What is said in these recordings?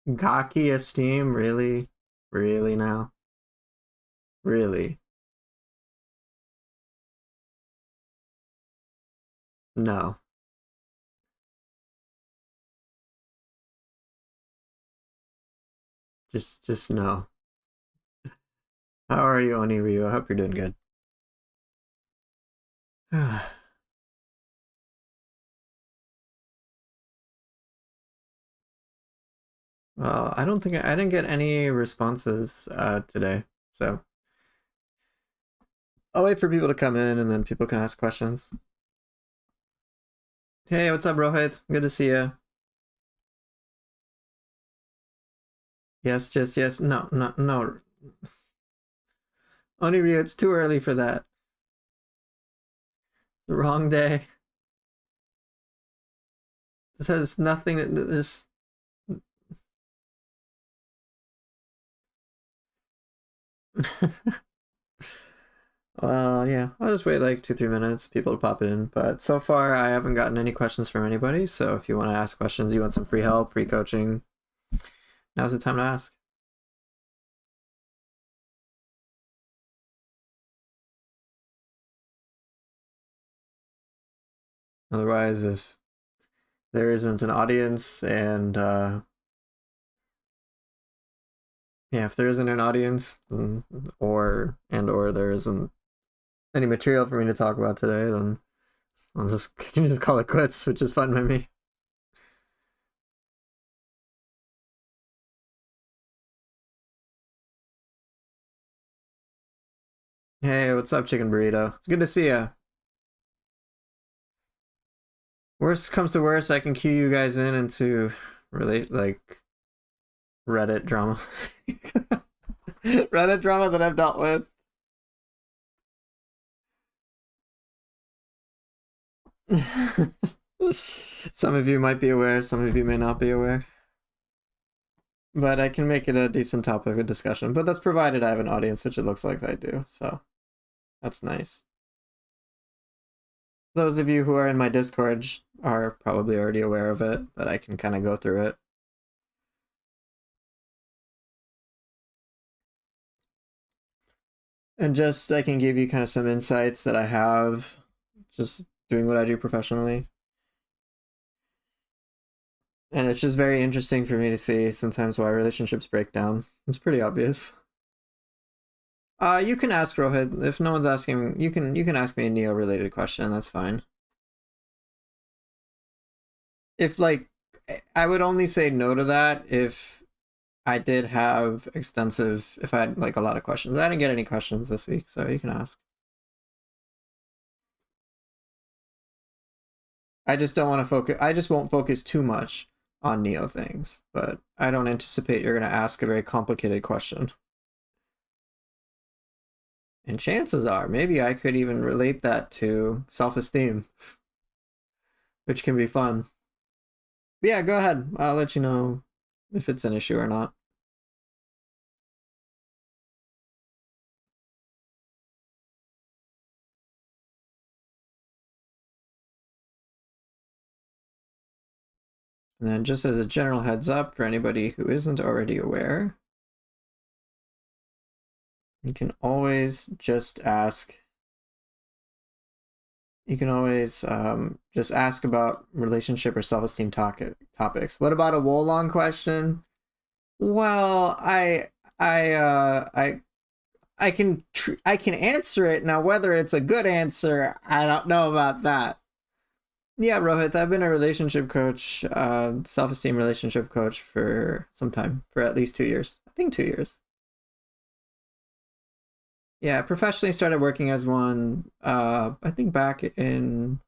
Gaki esteem, really? Really now? Really? No. Just no. How are you, Oni Ryu? I hope you're doing good. Well, I don't think I didn't get any responses today. So I'll wait for people to come in and then people can ask questions. Hey, what's up, Rohit? Good to see you. Yes, just yes. No, no, no. Oni Ryu, it's too early for that. The wrong day. This has nothing to this. Well, yeah, I'll just wait like 2, 3 minutes, people to pop in. But so far, I haven't gotten any questions from anybody. So if you want to ask questions, you want some free help, free coaching, now's the time to ask. Otherwise, if there isn't an audience and yeah, if there isn't an audience or there isn't any material for me to talk about today, then I'll just can just call it quits, which is fine by me. Hey, what's up, chicken burrito? It's good to see you. Worst comes to worst, I can cue you guys in into relate like Reddit drama. Reddit drama that I've dealt with. Some of you might be aware, some of you may not be aware. But I can make it a decent topic of discussion. But that's provided I have an audience, which it looks like I do. So that's nice. Those of you who are in my Discord are probably already aware of it, but I can kind of go through it. And just I can give you kind of some insights that I have just doing what I do professionally. And it's just very interesting for me to see sometimes why relationships break down. It's pretty obvious. You can ask Rohit. If no one's asking, you can ask me a Neo related question, that's fine. If like I would only say no to that if I did have extensive if I had like a lot of questions. I didn't get any questions this week, so you can ask. I just don't want to focus I just won't focus too much on Neo things, but I don't anticipate you're gonna ask a very complicated question. And chances are, maybe I could even relate that to self-esteem, which can be fun. But yeah, go ahead. I'll let you know if it's an issue or not. And then just as a general heads up for anybody who isn't already aware, you can always just ask. You can always just ask about relationship or self-esteem topics. What about a Wolong question? Well, I can answer it now. Whether it's a good answer, I don't know about that. Yeah, Rohit, I've been a relationship coach, self-esteem relationship coach for some time, for at least 2 years. I think 2 years. Yeah, I professionally started working as one, I think back in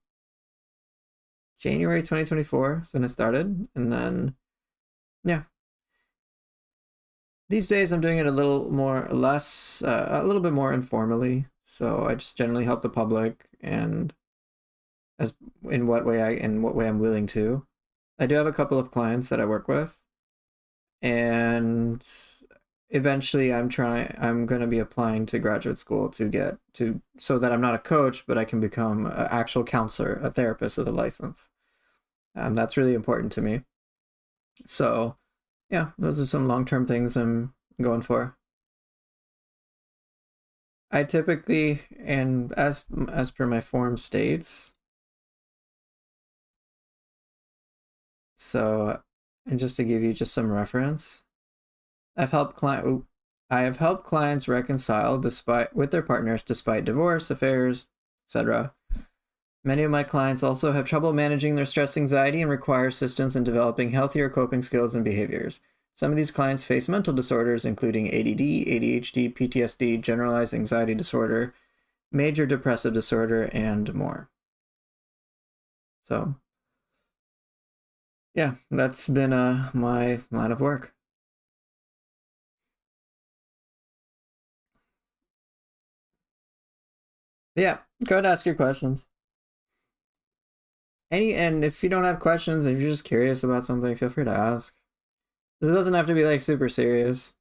January 2024 is when it started. And then, yeah, these days I'm doing it a little more, less, a little bit more informally. So I just generally help the public and as in what way I'm willing to. I do have a couple of clients that I work with, and eventually I'm going to be applying to graduate school to get to so that I'm not a coach, but I can become an actual counselor, a therapist with a license. That's really important to me. So Yeah, those are some long-term things I'm going for. I typically, and as per my form states, so, and just to give you just some reference, I've helped client I have helped clients reconcile despite with their partners despite divorce, affairs, etc. Many of my clients also have trouble managing their stress anxiety and require assistance in developing healthier coping skills and behaviors. Some of these clients face mental disorders, including ADD, ADHD, PTSD, generalized anxiety disorder, major depressive disorder, and more. So, yeah, that's been my line of work. Yeah, go ahead and ask your questions. And if you don't have questions, if you're just curious about something, feel free to ask. It doesn't have to be like super serious.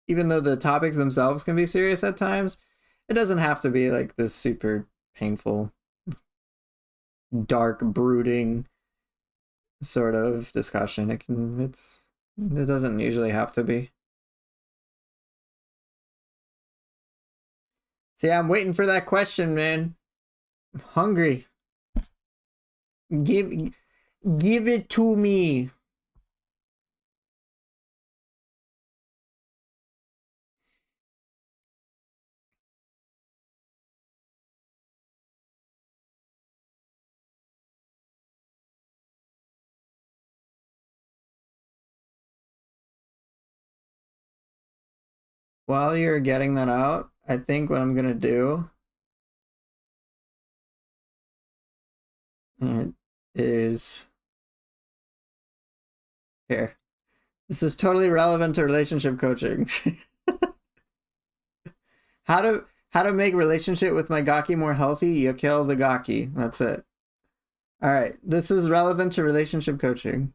Even though the topics themselves can be serious at times, it doesn't have to be like this super painful, dark, brooding sort of discussion. It doesn't usually have to be. See, I'm waiting for that question, man. I'm hungry. Give give it to me. While you're getting that out, I think what I'm gonna do is here. This is totally relevant to relationship coaching. How to make relationship with my gaki more healthy? You kill the gaki. That's it. All right. This is relevant to relationship coaching.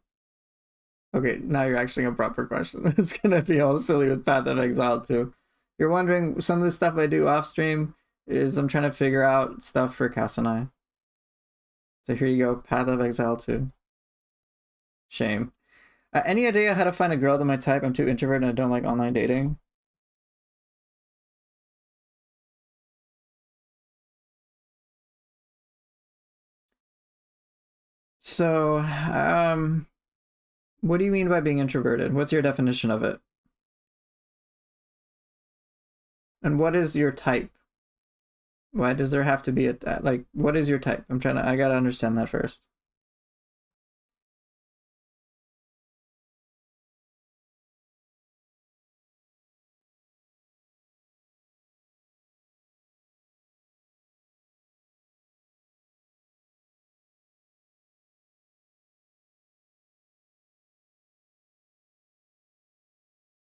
Okay, now you're asking a proper question. It's gonna be all silly with Path of Exile too. You're wondering some of the stuff I do off stream is I'm trying to figure out stuff for Cass and I. So here you go, Path of Exile 2. Shame. Any idea how to find a girl to my type? I'm too introverted and I don't like online dating. So, what do you mean by being introverted? What's your definition of it? And what is your type? Why does there have to be a like? What is your type? I gotta understand that first.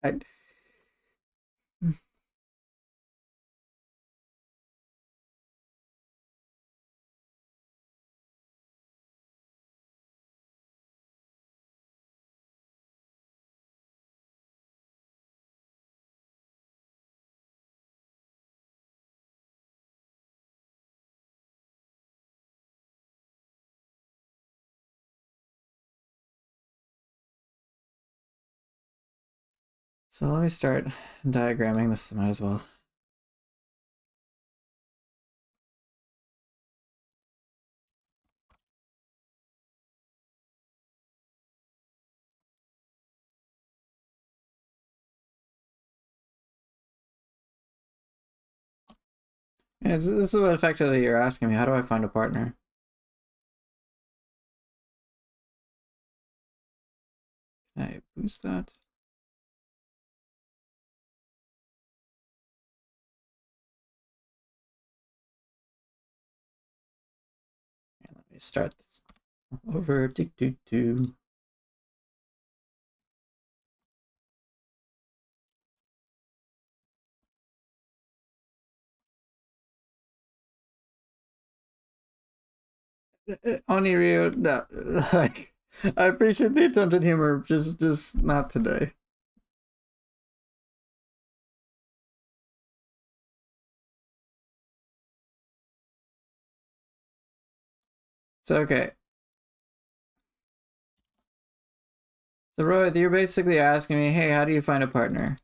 I, so let me start diagramming this. Might as well. Yeah, this is what effectively you're asking me. How do I find a partner? Can I boost that? And let me start this over. Do, do, do. Oniryu, no, like, I appreciate the attempted humor, just not today. So okay, So Rohit, you're basically asking me, hey, how do you find a partner?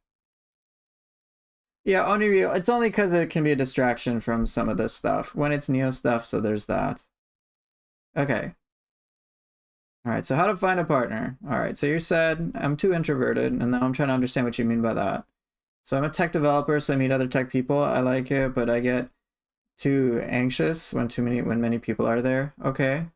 Yeah, only real. It's only because it can be a distraction from some of this stuff when it's Neo stuff. So there's that. Okay. All right. So how to find a partner? All right. So you said I'm too introverted, and now I'm trying to understand what you mean by that. So I'm a tech developer, so I meet other tech people. I like it, but I get too anxious when many people are there. Okay.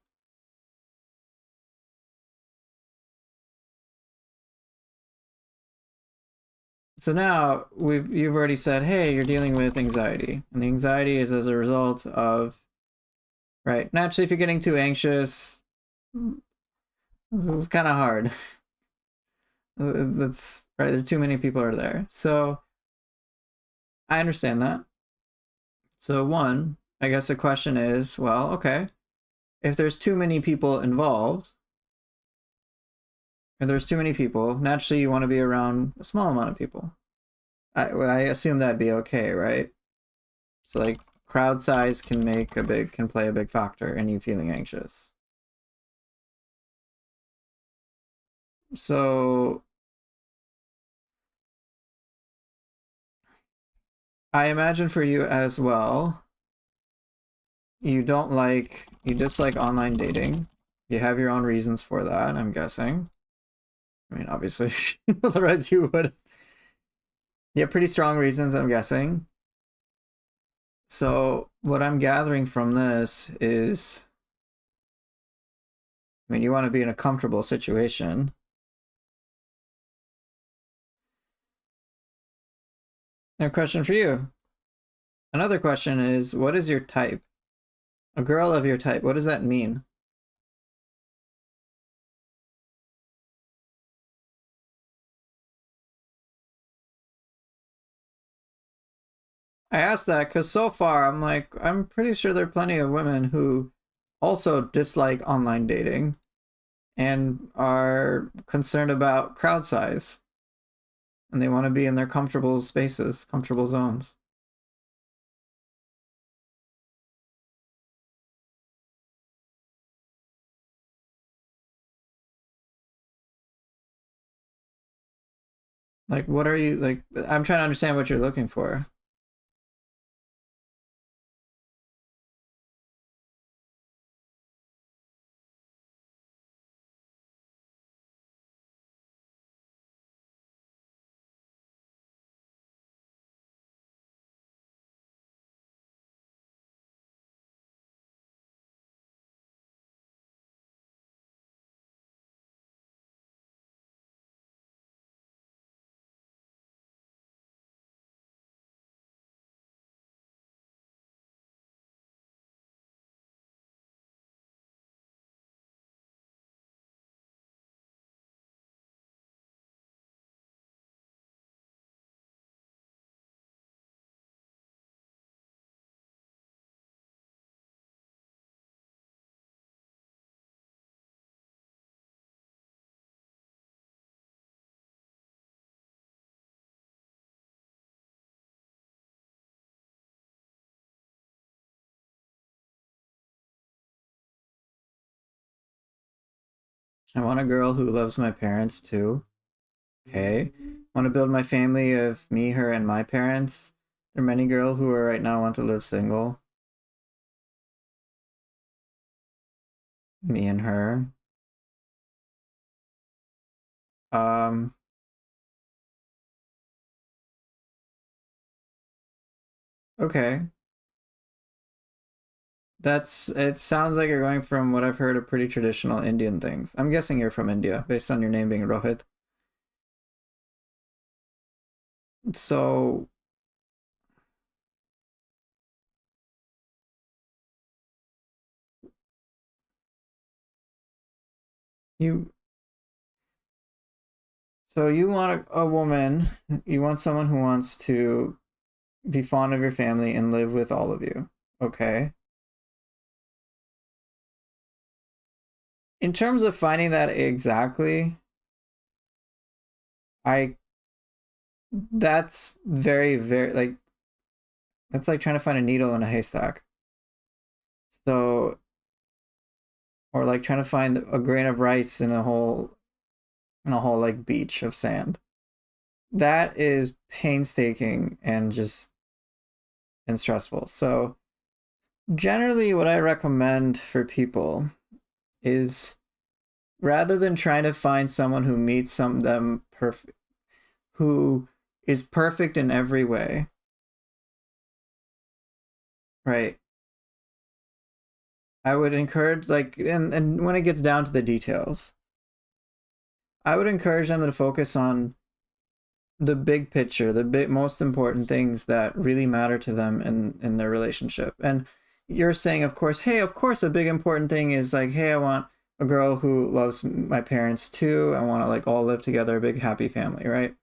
So now you've already said, hey, you're dealing with anxiety, and the anxiety is as a result of right. Naturally, if you're getting too anxious, this is kind of hard. That's right. There too many people are there, so I understand that. So one, I guess the question is, well, okay, if there's too many people involved, and there's too many people, naturally you want to be around a small amount of people. I assume that'd be okay, right? So like crowd size can play a big factor in you feeling anxious. So I imagine for you as well, you dislike online dating. You have your own reasons for that, I'm guessing. I mean, obviously, otherwise you would. You have pretty strong reasons, I'm guessing. So what I'm gathering from this is, I mean, you want to be in a comfortable situation. And a question for you. Another question is, what is your type? A girl of your type, what does that mean? I asked that because so far I'm like, I'm pretty sure there are plenty of women who also dislike online dating and are concerned about crowd size and they want to be in their comfortable spaces, comfortable zones. Like, what are you like? I'm trying to understand what you're looking for. I want a girl who loves my parents too. Okay. Want to build my family of me, her, and my parents. There are many girls who are right now want to live single. Me and her. Um, okay. It sounds like you're going from what I've heard of pretty traditional Indian things. I'm guessing you're from India based on your name being Rohit. So you you want a woman, you want someone who wants to be fond of your family and live with all of you. Okay. In terms of finding that exactly, I that's very like that's like trying to find a needle in a haystack. So or like trying to find a grain of rice in a whole and a whole like beach of sand. That is painstaking and just and stressful. So generally what I recommend for people is, rather than trying to find someone who meets some them perfect, who is perfect in every way, right? I would encourage, like, and when it gets down to the details, I would encourage them to focus on the big picture, the most important things that really matter to them in their relationship. And you're saying, of course, hey, of course, a big important thing is like, hey, I want a girl who loves my parents too. I want to like all live together, a big happy family, right?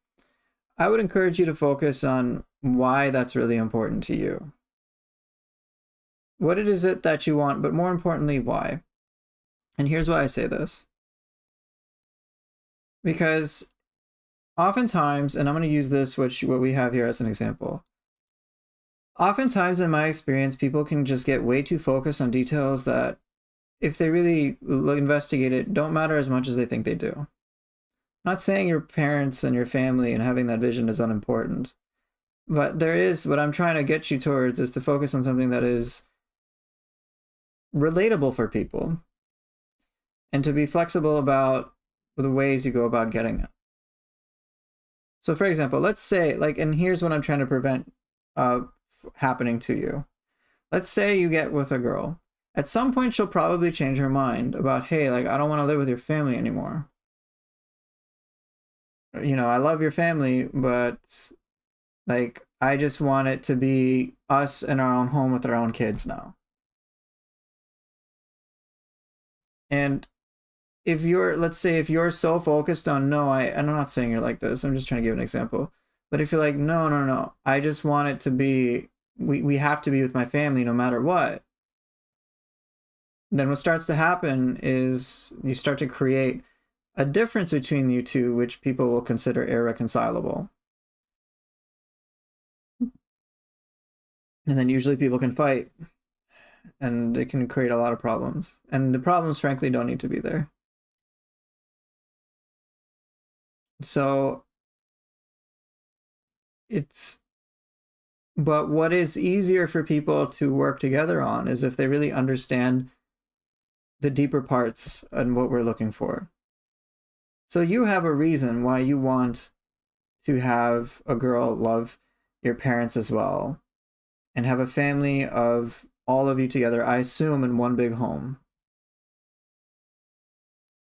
I would encourage you to focus on why that's really important to you. What it is it that you want, but more importantly, why? And here's why I say this. Because oftentimes, and I'm going to use this, what we have here as an example. Oftentimes, in my experience, people can just get way too focused on details that, if they really investigate it, don't matter as much as they think they do. I'm not saying your parents and your family and having that vision is unimportant, but there is, what I'm trying to get you towards is to focus on something that is relatable for people and to be flexible about the ways you go about getting it. So for example, let's say, like, and here's what I'm trying to prevent happening to you. Let's say you get with a girl. At some point, she'll probably change her mind about, hey, like, I don't want to live with your family anymore. You know, I love your family, but like, I just want it to be us in our own home with our own kids now. And if you're, let's say, if you're so focused on, no, I'm not saying you're like this, I'm just trying to give an example. But if you're like, no, no, no, I just want it to be, we have to be with my family no matter what, then what starts to happen is you start to create a difference between you two, which people will consider irreconcilable. And then usually people can fight, and it can create a lot of problems. And the problems, frankly, don't need to be there. So but what is easier for people to work together on is if they really understand the deeper parts and what we're looking for. So you have a reason why you want to have a girl love your parents as well and have a family of all of you together, I assume, in one big home.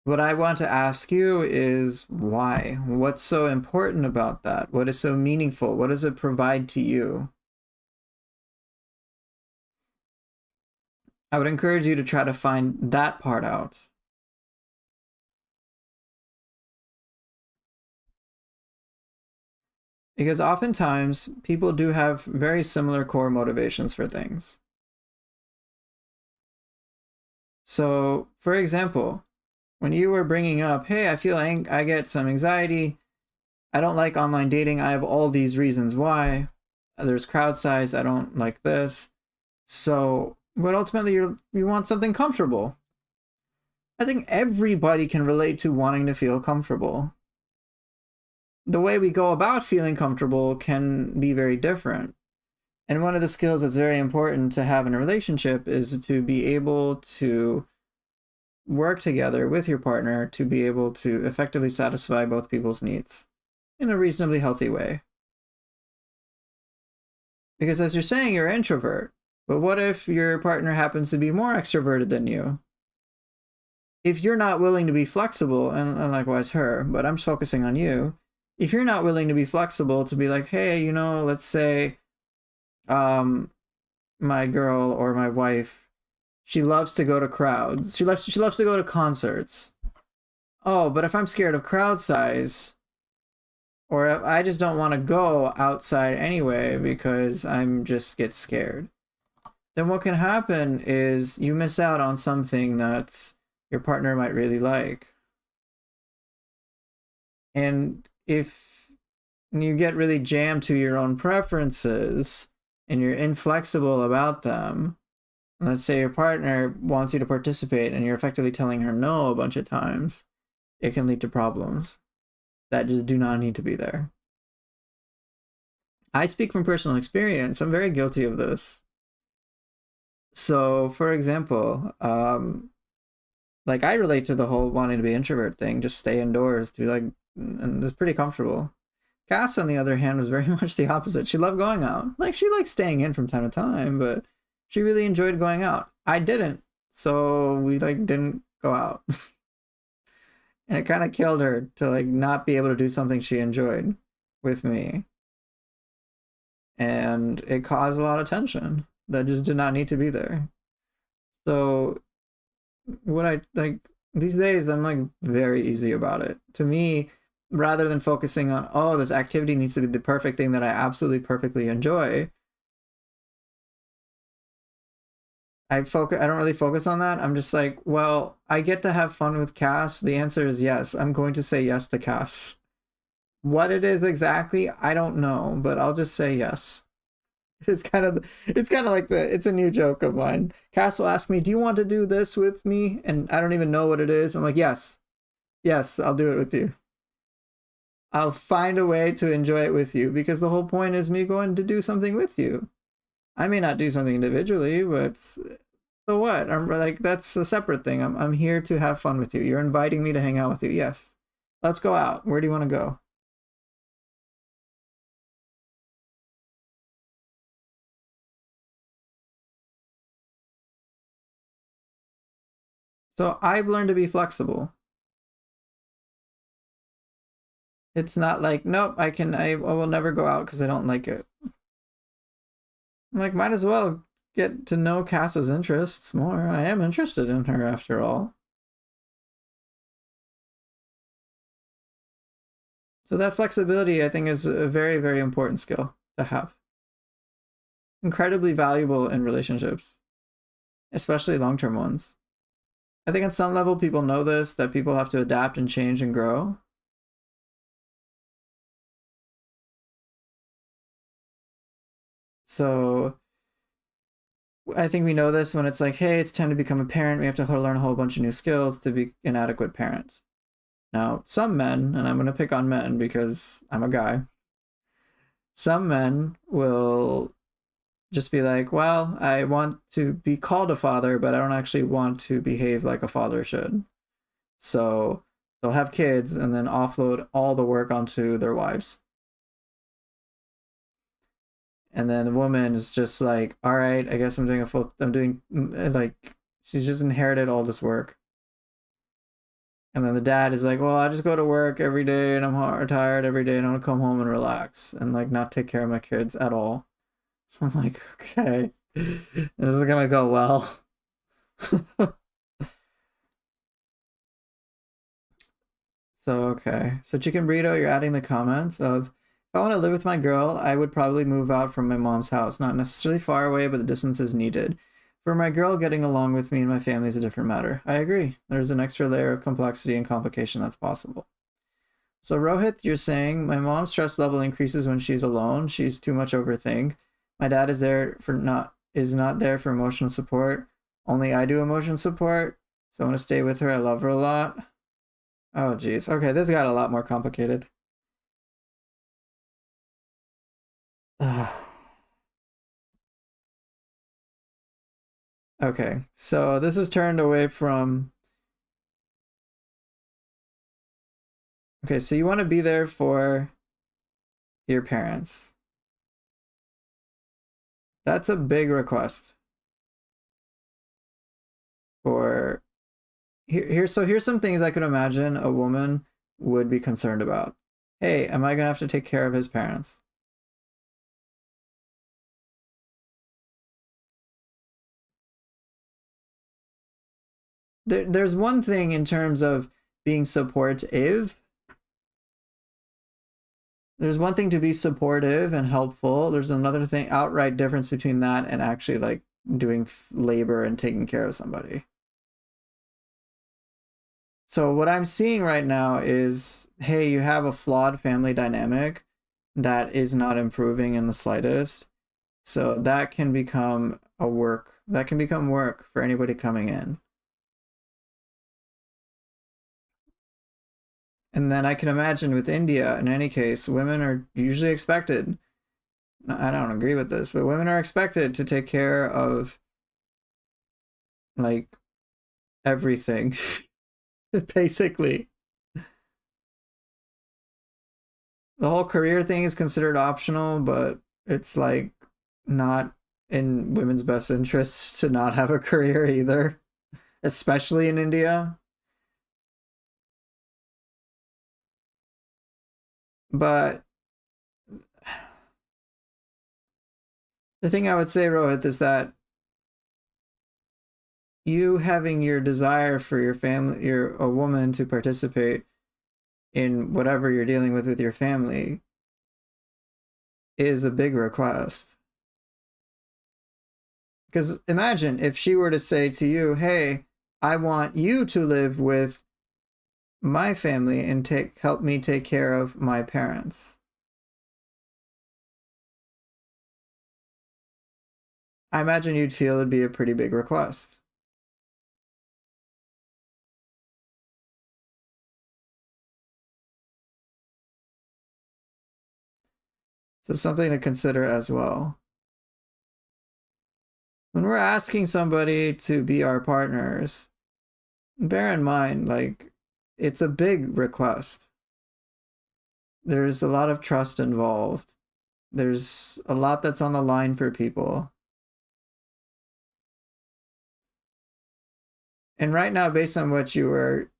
What I want to ask you is why? What's so important about that? What is so meaningful? What does it provide to you? I would encourage you to try to find that part out. Because oftentimes people do have very similar core motivations for things. So, for example, when you were bringing up, hey, I feel I get some anxiety, I don't like online dating, I have all these reasons why, there's crowd size, I don't like this. So, but ultimately you want something comfortable. I think everybody can relate to wanting to feel comfortable. The way we go about feeling comfortable can be very different. And one of the skills that's very important to have in a relationship is to be able to work together with your partner to be able to effectively satisfy both people's needs in a reasonably healthy way. Because as you're saying, you're an introvert, but what if your partner happens to be more extroverted than you? If you're not willing to be flexible, and likewise her, but I'm focusing on you, if you're not willing to be flexible to be like, hey, you know, let's say my girl or my wife, she loves to go to crowds. She loves to go to concerts. Oh, but if I'm scared of crowd size, or if I just don't want to go outside anyway because I'm just get scared, then what can happen is you miss out on something that your partner might really like. And if you get really jammed to your own preferences and you're inflexible about them, let's say your partner wants you to participate and you're effectively telling her no a bunch of times, it can lead to problems that just do not need to be there. I speak from personal experience. I'm very guilty of this. So, for example, like I relate to the whole wanting to be introvert thing, just stay indoors, do like, and it's pretty comfortable. Cass, on the other hand, was very much the opposite. She loved going out. Like she liked staying in from time to time, but she really enjoyed going out. I didn't, so we like didn't go out, and it kind of killed her to like not be able to do something she enjoyed with me, and it caused a lot of tension that just did not need to be there. So what I like these days, I'm like very easy about it. To me, rather than focusing on, oh, this activity needs to be the perfect thing that I absolutely perfectly enjoy, I don't really focus on that. I'm just like, well, I get to have fun with Cass. The answer is yes. I'm going to say yes to Cass. What it is exactly, I don't know, but I'll just say yes. It's kind of like it's a new joke of mine. Cass will ask me, "Do you want to do this with me?" And I don't even know what it is. I'm like, "Yes. Yes, I'll do it with you. I'll find a way to enjoy it with you because the whole point is me going to do something with you. I may not do something individually, but so what? I'm like that's a separate thing. I'm here to have fun with you. You're inviting me to hang out with you. Yes. Let's go out. Where do you want to go?" So I've learned to be flexible. It's not like, nope, I will never go out because I don't like it. I'm like, might as well get to know Cass's interests more. I am interested in her after all. So that flexibility, I think, is a very, very important skill to have. Incredibly valuable in relationships, especially long-term ones. I think at some level people know this, that people have to adapt and change and grow. So I think we know this when it's like, hey, it's time to become a parent. We have to learn a whole bunch of new skills to be an adequate parent. Now, some men, and I'm going to pick on men because I'm a guy, some men will just be like, well, I want to be called a father, but I don't actually want to behave like a father should. So they'll have kids and then offload all the work onto their wives. And then the woman is just like, all right, I guess I'm doing, like, she's just inherited all this work. And then the dad is like, well, I just go to work every day and I'm tired every day and I want to come home and relax and like not take care of my kids at all. I'm like, okay, this is gonna go well. So, okay. So, Chicken Burrito, you're adding the comments of, if I want to live with my girl, I would probably move out from my mom's house. Not necessarily far away, but the distance is needed. For my girl, getting along with me and my family is a different matter. I agree. There's an extra layer of complexity and complication that's possible. So, Rohit, you're saying my mom's stress level increases when she's alone. She's too much overthink. My dad is not there for emotional support. Only I do emotional support. So I want to stay with her. I love her a lot. Oh geez. Okay, this got a lot more complicated. Okay, so this is turned away from. Okay, so you want to be there for your parents. That's a big request for here's some things I could imagine a woman would be concerned about. Hey, am I gonna have to take care of his parents? There's one thing in terms of being supportive. There's one thing to be supportive and helpful. There's another thing, outright difference between that and actually like doing labor and taking care of somebody. So what I'm seeing right now is, hey, you have a flawed family dynamic that is not improving in the slightest. So that can become that can become work for anybody coming in. And then I can imagine with India, in any case, women are usually expected, I don't agree with this, but women are expected to take care of like everything, basically. The whole career thing is considered optional, but it's like not in women's best interests to not have a career either, especially in India. But the thing I would say, Rohit, is that you having your desire for your family, you're a woman to participate in whatever you're dealing with your family is a big request. Because imagine if she were to say to you, hey, I want you to live with my family and help me take care of my parents. I imagine you'd feel it'd be a pretty big request. So something to consider as well. When we're asking somebody to be our partners, bear in mind, like, it's a big request. There's a lot of trust involved. There's a lot that's on the line for people. And right now, based on what you're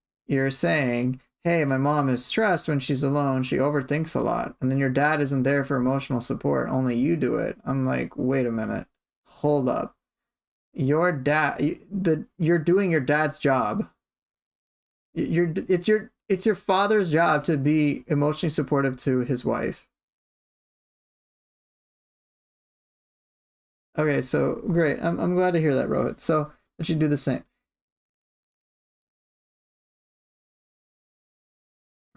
saying, hey, my mom is stressed when she's alone. She overthinks a lot. And then your dad isn't there for emotional support. Only you do it. I'm like, wait a minute. Hold up. Your dad, you're doing your dad's job. It's your father's job to be emotionally supportive to his wife. Okay, so great. I'm glad to hear that, Rohit. So that you do the same.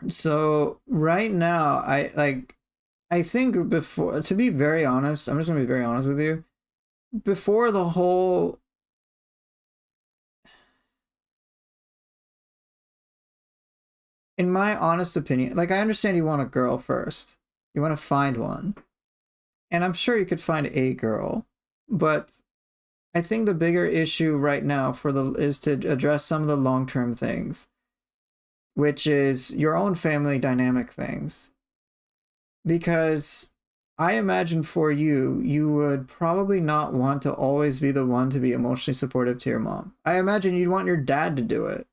So right now, I think before, to be very honest, I'm just gonna be very honest with you. Before the whole, in my honest opinion, like, I understand you want a girl first. You want to find one. And I'm sure you could find a girl, but I think the bigger issue right now is to address some of the long-term things, which is your own family dynamic things. Because I imagine for you, you would probably not want to always be the one to be emotionally supportive to your mom. I imagine you'd want your dad to do it.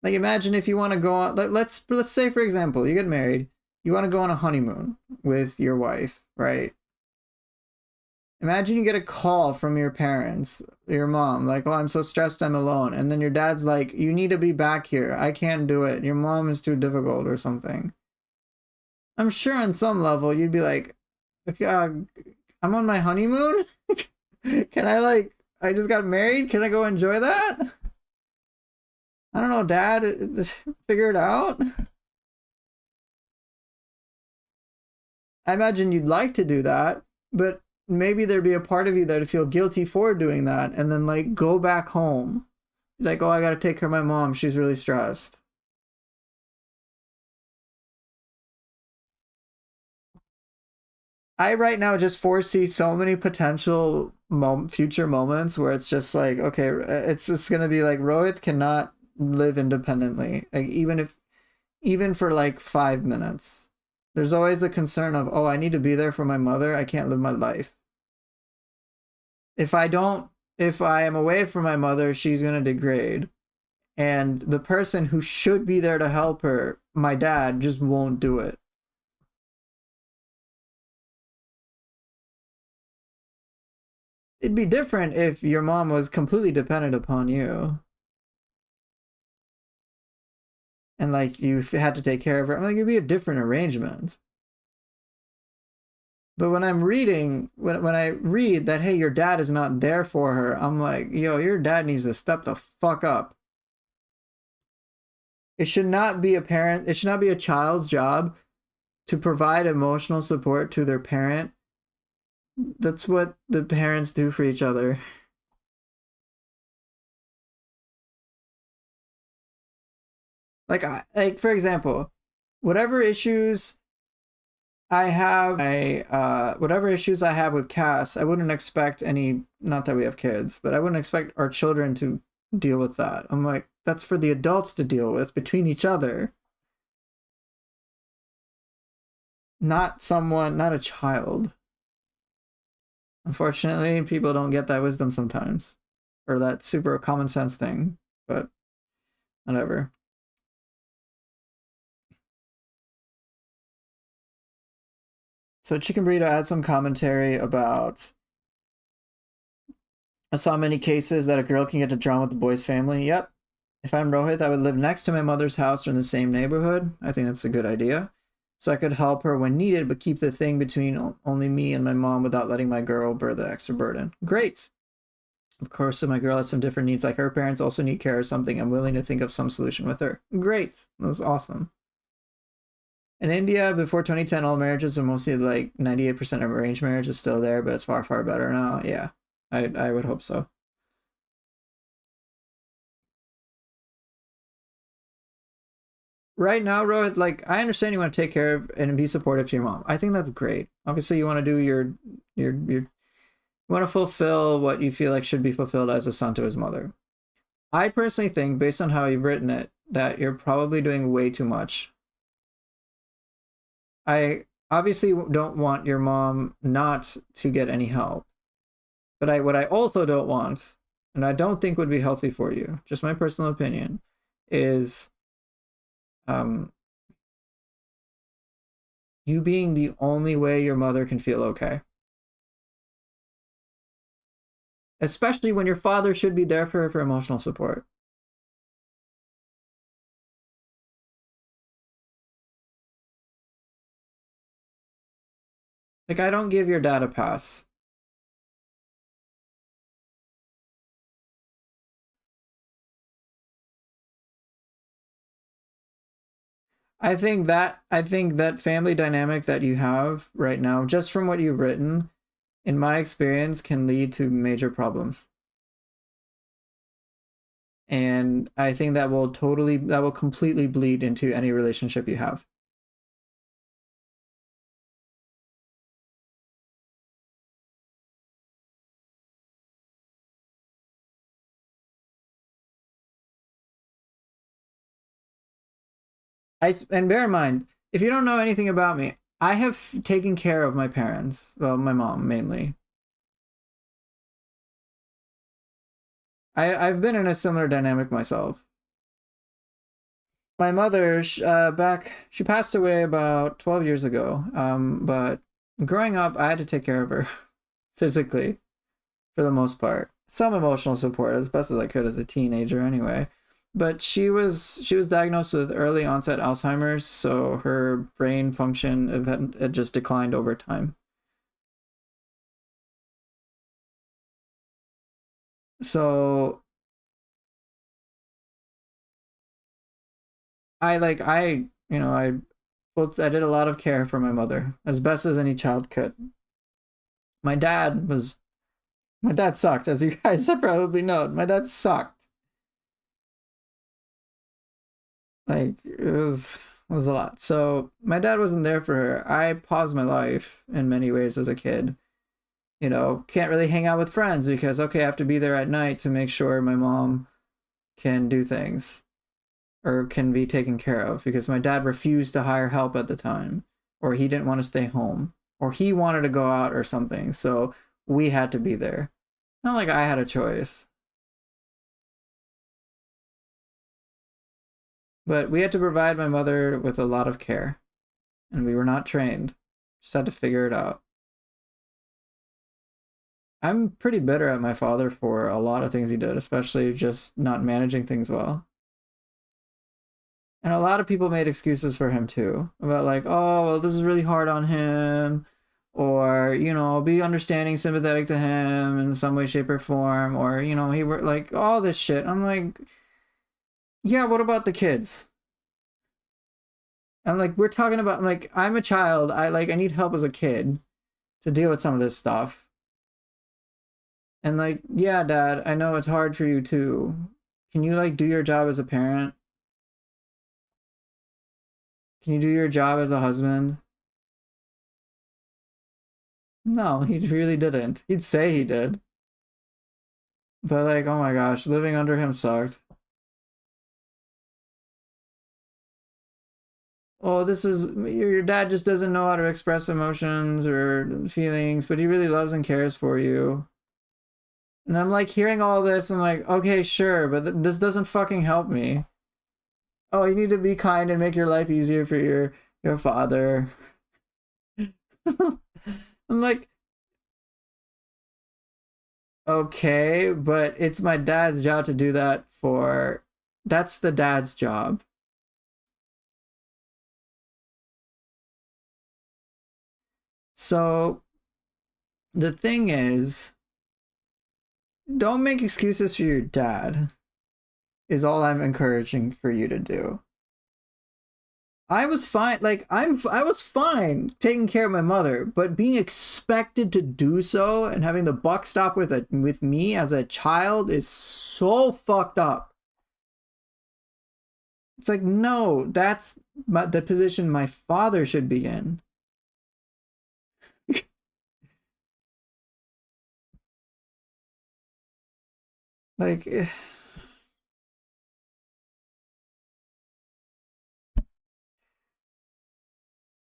Like, imagine if you want to go on, let's say for example, you get married, you want to go on a honeymoon with your wife, right? Imagine you get a call from your parents, your mom, like, oh, I'm so stressed, I'm alone. And then your dad's like, you need to be back here. I can't do it. Your mom is too difficult or something. I'm sure on some level you'd be like, okay, I'm on my honeymoon? Can I, like, I just got married? Can I go enjoy that? I don't know, dad, figure it out. I imagine you'd like to do that, but maybe there'd be a part of you that'd feel guilty for doing that and then, like, go back home. Like, oh, I gotta take care of my mom. She's really stressed. I right now just foresee so many potential future moments where it's just like, okay, it's gonna be like Rohit cannot live independently, like, even for like 5 minutes. There's always the concern of, oh, I need to be there for my mother. I can't live my life. If I don't, if I am away from my mother, she's gonna degrade, and the person who should be there to help her, my dad, just won't do it. It'd be different if your mom was completely dependent upon you and, like, you had to take care of her. I mean, it'd be a different arrangement. But when I'm reading, when I read that, hey, your dad is not there for her, I'm like, yo, your dad needs to step the fuck up. It should not be a parent, it should not be a child's job to provide emotional support to their parent. That's what the parents do for each other. Like for example, whatever issues whatever issues I have with Cass, I wouldn't expect any, not that we have kids, but I wouldn't expect our children to deal with that. I'm like, that's for the adults to deal with between each other, not a child. Unfortunately, people don't get that wisdom sometimes, or that super common sense thing, but whatever. So Chicken Burrito had some commentary about, I saw many cases that a girl can get to drown with the boy's family. Yep. If I'm Rohit, I would live next to my mother's house or in the same neighborhood. I think that's a good idea. So I could help her when needed, but keep the thing between only me and my mom without letting my girl bear the extra burden. Great. Of course, if my girl has some different needs, like her parents also need care or something, I'm willing to think of some solution with her. Great. That was awesome. In India, before 2010, all marriages were mostly like 98% of arranged marriage is still there, but it's far, far better now. Yeah, I would hope so. Right now, Rohit, like I understand you want to take care of and be supportive to your mom. I think that's great. Obviously, you want to do you want to fulfill what you feel like should be fulfilled as a son to his mother. I personally think, based on how you've written it, that you're probably doing way too much. I obviously don't want your mom not to get any help, but I what I also don't want, and I don't think would be healthy for you, just my personal opinion, is um you being the only way your mother can feel okay. Especially when your father should be there for her for emotional support. Like I don't give your dad a pass. I think that family dynamic that you have right now, just from what you've written, in my experience, can lead to major problems. And I think that will completely bleed into any relationship you have. And bear in mind, if you don't know anything about me, I have taken care of my parents, well, my mom mainly. I've been in a similar dynamic myself. My mother, she passed away about 12 years ago. But growing up, I had to take care of her physically for the most part. Some emotional support as best as I could as a teenager anyway. But she was diagnosed with early onset Alzheimer's, so her brain function had just declined over time. So I I did a lot of care for my mother as best as any child could. My dad was my dad sucked, as you guys have probably known. My dad sucked. Like it was a lot. So my dad wasn't there for her. I paused my life in many ways as a kid. Can't really hang out with friends because okay, I have to be there at night to make sure my mom can do things or can be taken care of because my dad refused to hire help at the time, or he didn't want to stay home, or he wanted to go out or something. So we had to be there. Not like I had a choice, but we had to provide my mother with a lot of care, and we were not trained. Just had to figure it out. I'm pretty bitter at my father for a lot of things he did, especially just not managing things well. And a lot of people made excuses for him too, about like, oh, well, this is really hard on him, or be understanding, sympathetic to him in some way, shape, or form, or he were like all this shit. I'm like, yeah, what about the kids? I'm like, we're talking about like I'm a child. I need help as a kid to deal with some of this stuff. And like, yeah, dad, I know it's hard for you too. Can you like do your job as a parent? Can you do your job as a husband? No, he really didn't. He'd say he did. But like, oh my gosh, living under him sucked. Oh, this is your dad just doesn't know how to express emotions or feelings, but he really loves and cares for you. And I'm like hearing all this, I'm like, okay, sure, but this doesn't fucking help me. Oh, you need to be kind and make your life easier for your father. I'm like, okay, but it's my dad's job to do that for. That's the dad's job. So the thing is, don't make excuses for your dad, is all I'm encouraging for you to do. I was fine, like I was fine taking care of my mother, but being expected to do so and having the buck stop with me as a child is so fucked up. It's like, no, that's the position my father should be in. Like,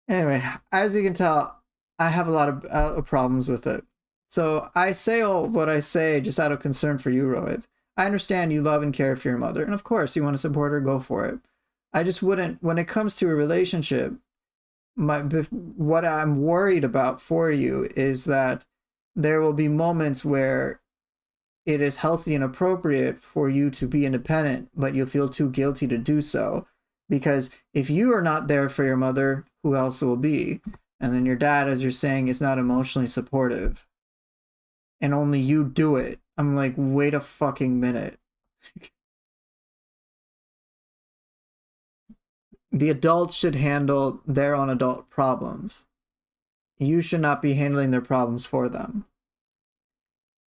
anyway, as you can tell, I have a lot of problems with it. So I say all what I say just out of concern for you, Rohit. I understand you love and care for your mother, and of course you want to support her, go for it. I just wouldn't, when it comes to a relationship, what I'm worried about for you is that there will be moments where it is healthy and appropriate for you to be independent, but you'll feel too guilty to do so. Because if you are not there for your mother, who else will be? And then your dad, as you're saying, is not emotionally supportive. And only you do it. I'm like, wait a fucking minute. The adults should handle their own adult problems. You should not be handling their problems for them.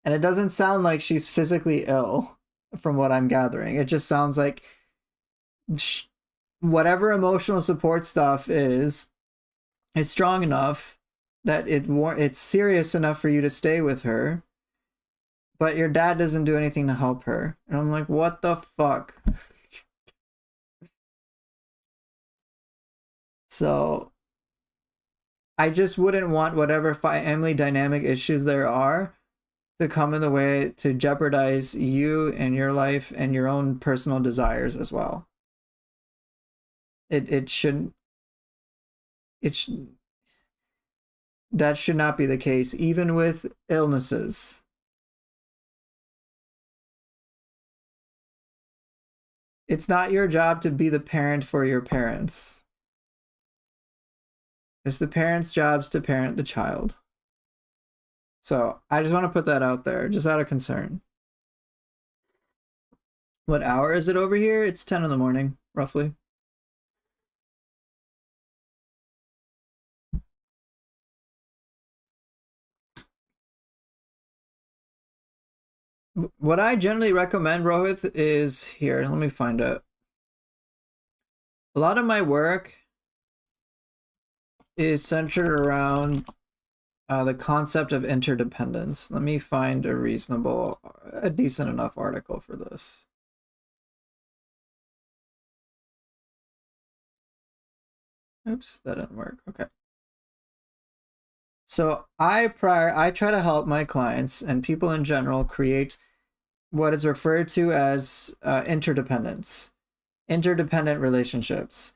And it doesn't sound like she's physically ill from what I'm gathering. It just sounds like whatever emotional support stuff is strong enough that it's serious enough for you to stay with her, but your dad doesn't do anything to help her. And I'm like, what the fuck? So I just wouldn't want whatever family dynamic issues there are to come in the way to jeopardize you and your life and your own personal desires as well. It shouldn't. It should. That should not be the case, even with illnesses. It's not your job to be the parent for your parents. It's the parents' jobs to parent the child. So I just want to put that out there, just out of concern. What hour is it over here? It's 10 in the morning, roughly. What I generally recommend, Rohit, is here. Let me find it. A lot of my work is centered around the concept of interdependence. Let me find a decent enough article for this. Oops, that didn't work. Okay. So I try to help my clients and people in general create what is referred to as interdependent relationships.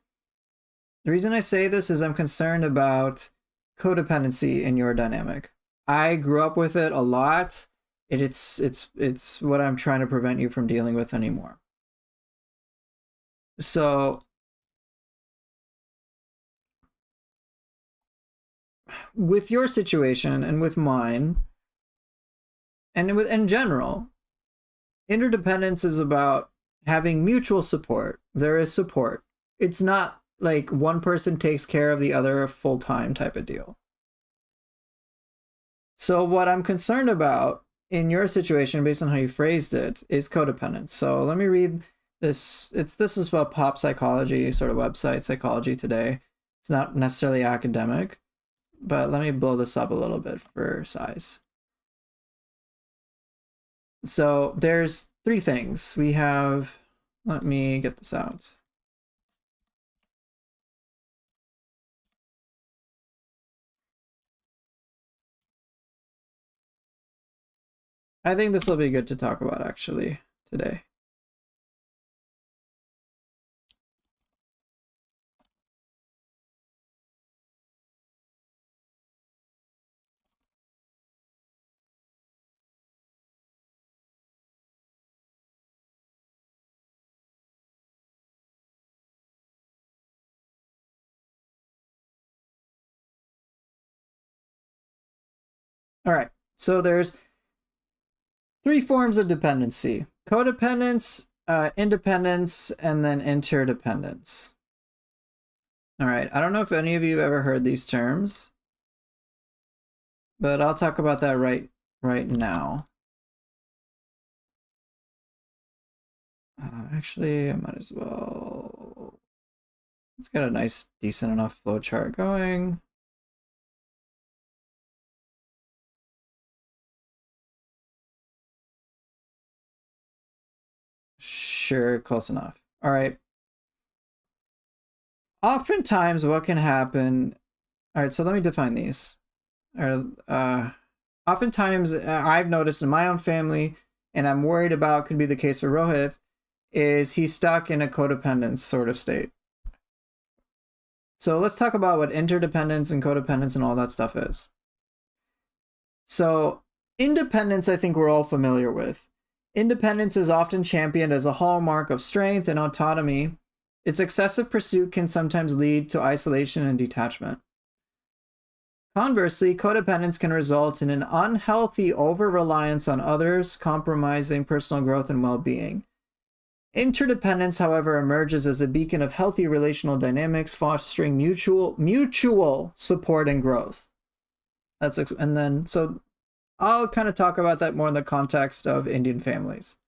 The reason I say this is I'm concerned about codependency in your dynamic. I grew up with it a lot. It's what I'm trying to prevent you from dealing with anymore. So with your situation and with mine, and in general, interdependence is about having mutual support. There is support. It's not like one person takes care of the other full-time type of deal. So what I'm concerned about in your situation, based on how you phrased it, is codependence. So let me read This is about pop psychology, sort of website psychology today. It's not necessarily academic, but let me blow this up a little bit for size. So there's three things. We have, let me get this out. I think this will be good to talk about actually today. All right, so there's three forms of dependency: codependence, independence, and then interdependence. All right, I don't know if any of you have ever heard these terms, but I'll talk about that right now. Actually, I might as well. Let's get a nice, decent enough flowchart going. Sure, close enough. All right. Oftentimes, what can happen... All right, so let me define these. Oftentimes, I've noticed in my own family, and I'm worried about could be the case for Rohit, is he's stuck in a codependence sort of state. So let's talk about what interdependence and codependence and all that stuff is. So independence, I think we're all familiar with. Independence is often championed as a hallmark of strength and autonomy. Its excessive pursuit can sometimes lead to isolation and detachment. Conversely, codependence can result in an unhealthy over-reliance on others, compromising personal growth and well-being. Interdependence, however, emerges as a beacon of healthy relational dynamics, fostering mutual support and growth. And then, so I'll kind of talk about that more in the context of Indian families.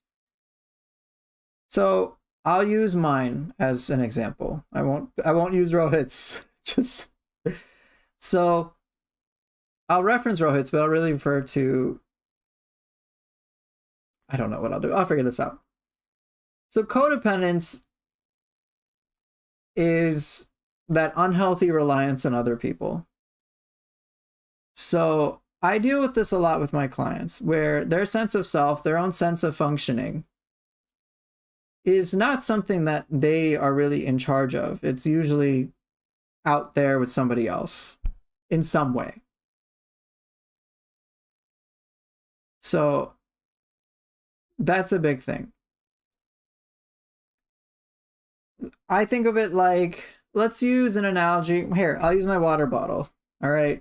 So I'll use mine as an example. I won't use Rohit's. Just so I'll reference Rohit's, but I'll really refer to, I don't know what I'll do. I'll figure this out. So codependence is that unhealthy reliance on other people. So I deal with this a lot with my clients, where their sense of self, their own sense of functioning, is not something that they are really in charge of. It's usually out there with somebody else in some way. So that's a big thing. I think of it like, let's use an analogy. Here, I'll use my water bottle. All right.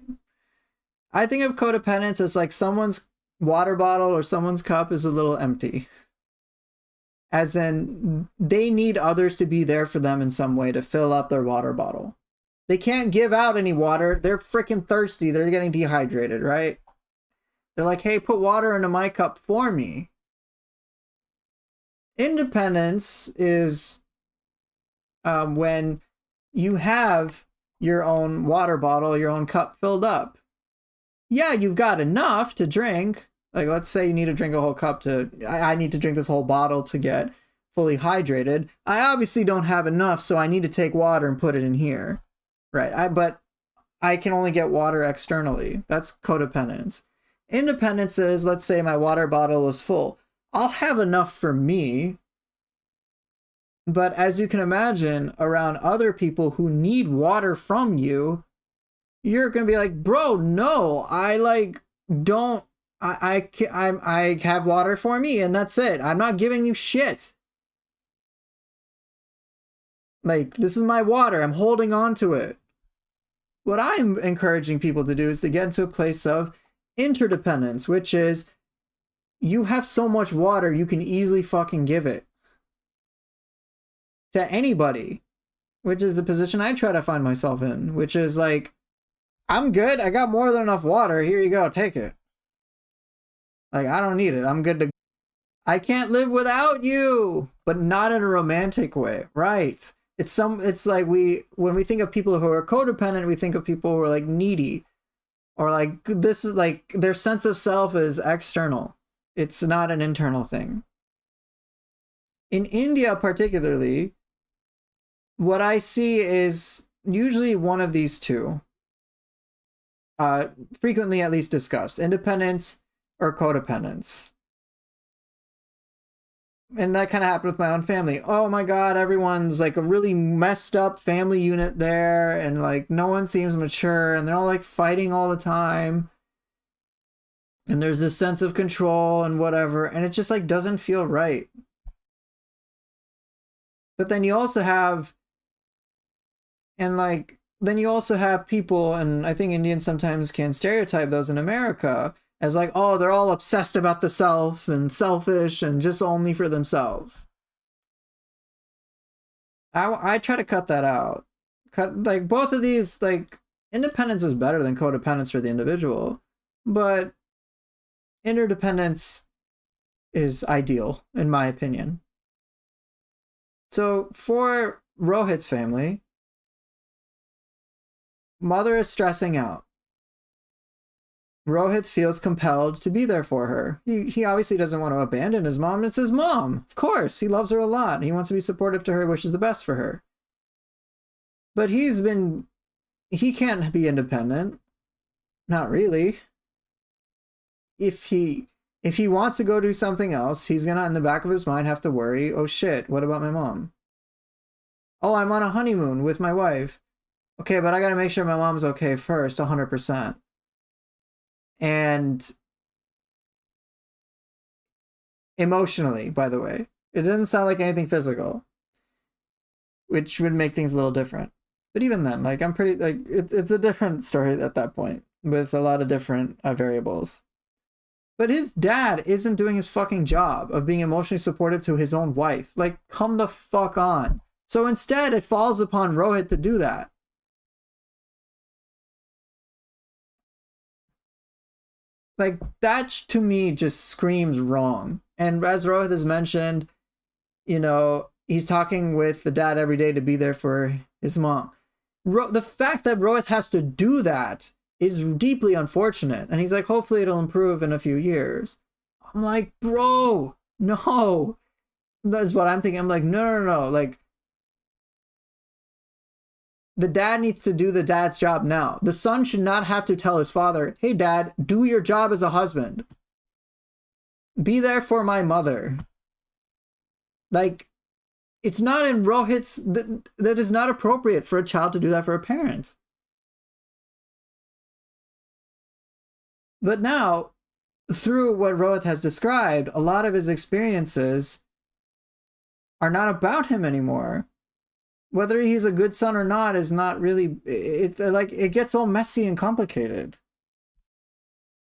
I think of codependence as like someone's water bottle or someone's cup is a little empty. As in, they need others to be there for them in some way to fill up their water bottle. They can't give out any water. They're freaking thirsty. They're getting dehydrated, right? They're like, hey, put water into my cup for me. Independence is when you have your own water bottle, your own cup filled up. Yeah, you've got enough to drink. Like, let's say you need to drink a whole cup I need to drink this whole bottle to get fully hydrated. I obviously don't have enough, so I need to take water and put it in here. Right, but I can only get water externally. That's codependence. Independence is, let's say my water bottle is full. I'll have enough for me. But as you can imagine, around other people who need water from you, you're going to be like, bro, no, I have water for me and that's it. I'm not giving you shit. Like, this is my water. I'm holding on to it. What I'm encouraging people to do is to get into a place of interdependence, which is you have so much water, you can easily fucking give it to anybody, which is the position I try to find myself in, which is like, I'm good. I got more than enough water. Here you go. Take it. Like, I don't need it. I'm good to I can't live without you, but not in a romantic way, right? It's like when we think of people who are codependent, we think of people who are like needy, or like this is like their sense of self is external. It's not an internal thing. In India particularly, what I see is usually one of these two, frequently at least discussed: independence or codependence. And that kind of happened with my own family. Oh my god, everyone's like a really messed up family unit there, and like no one seems mature, and they're all like fighting all the time, and there's this sense of control and whatever, and it just like doesn't feel right. But then you also have, and like then you also have people, and I think Indians sometimes can stereotype those in America as like, oh, they're all obsessed about the self and selfish and just only for themselves. I try to cut that out. Cut like both of these, like independence is better than codependence for the individual, but interdependence is ideal in my opinion. So for Rohit's family, mother is stressing out. Rohit feels compelled to be there for her. He obviously doesn't want to abandon his mom. It's his mom. Of course, he loves her a lot. He wants to be supportive to her, wishes the best for her. But he can't be independent. Not really. If he wants to go do something else, he's gonna, in the back of his mind, have to worry, oh shit, what about my mom? Oh, I'm on a honeymoon with my wife. Okay, but I gotta make sure my mom's okay first, 100%. And emotionally, by the way, it doesn't sound like anything physical, which would make things a little different. But even then, like I'm pretty like it's a different story at that point with a lot of different variables. But his dad isn't doing his fucking job of being emotionally supportive to his own wife. Like, come the fuck on. So instead, it falls upon Rohit to do that. Like, that to me just screams wrong. And as Rohit has mentioned, you know, he's talking with the dad every day to be there for his mom. The fact that Rohit has to do that is deeply unfortunate. And he's like, hopefully it'll improve in a few years. I'm like, bro, no. That's what I'm thinking. I'm like, no. Like, the dad needs to do the dad's job now. The son should not have to tell his father, hey, dad, do your job as a husband. Be there for my mother. Like, it's not in Rohit's... That is not appropriate for a child to do that for a parent. But now, through what Rohit has described, a lot of his experiences are not about him anymore. Whether he's a good son or not is not really... It gets all messy and complicated.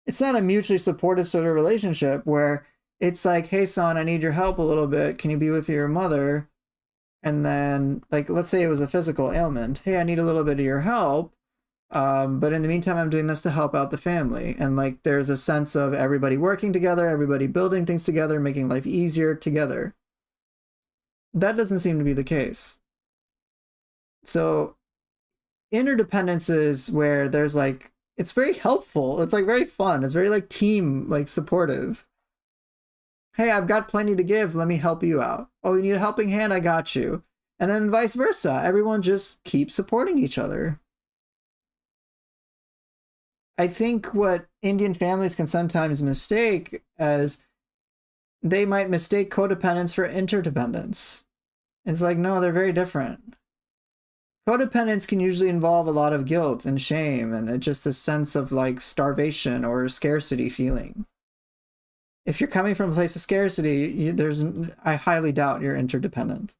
It's not a mutually supportive sort of relationship where it's like, hey, son, I need your help a little bit. Can you be with your mother? And then, like, let's say it was a physical ailment. Hey, I need a little bit of your help. But in the meantime, I'm doing this to help out the family. And, like, there's a sense of everybody working together, everybody building things together, making life easier together. That doesn't seem to be the case. So, interdependence is where there's, like, it's very helpful. It's, like, very fun. It's very, like, team, like, supportive. Hey, I've got plenty to give. Let me help you out. Oh, you need a helping hand? I got you. And then vice versa. Everyone just keeps supporting each other. I think what Indian families can sometimes mistake as they might mistake codependence for interdependence. It's like, no, they're very different. Codependence can usually involve a lot of guilt and shame and just a sense of like starvation or scarcity feeling. If you're coming from a place of scarcity, I highly doubt you're interdependent.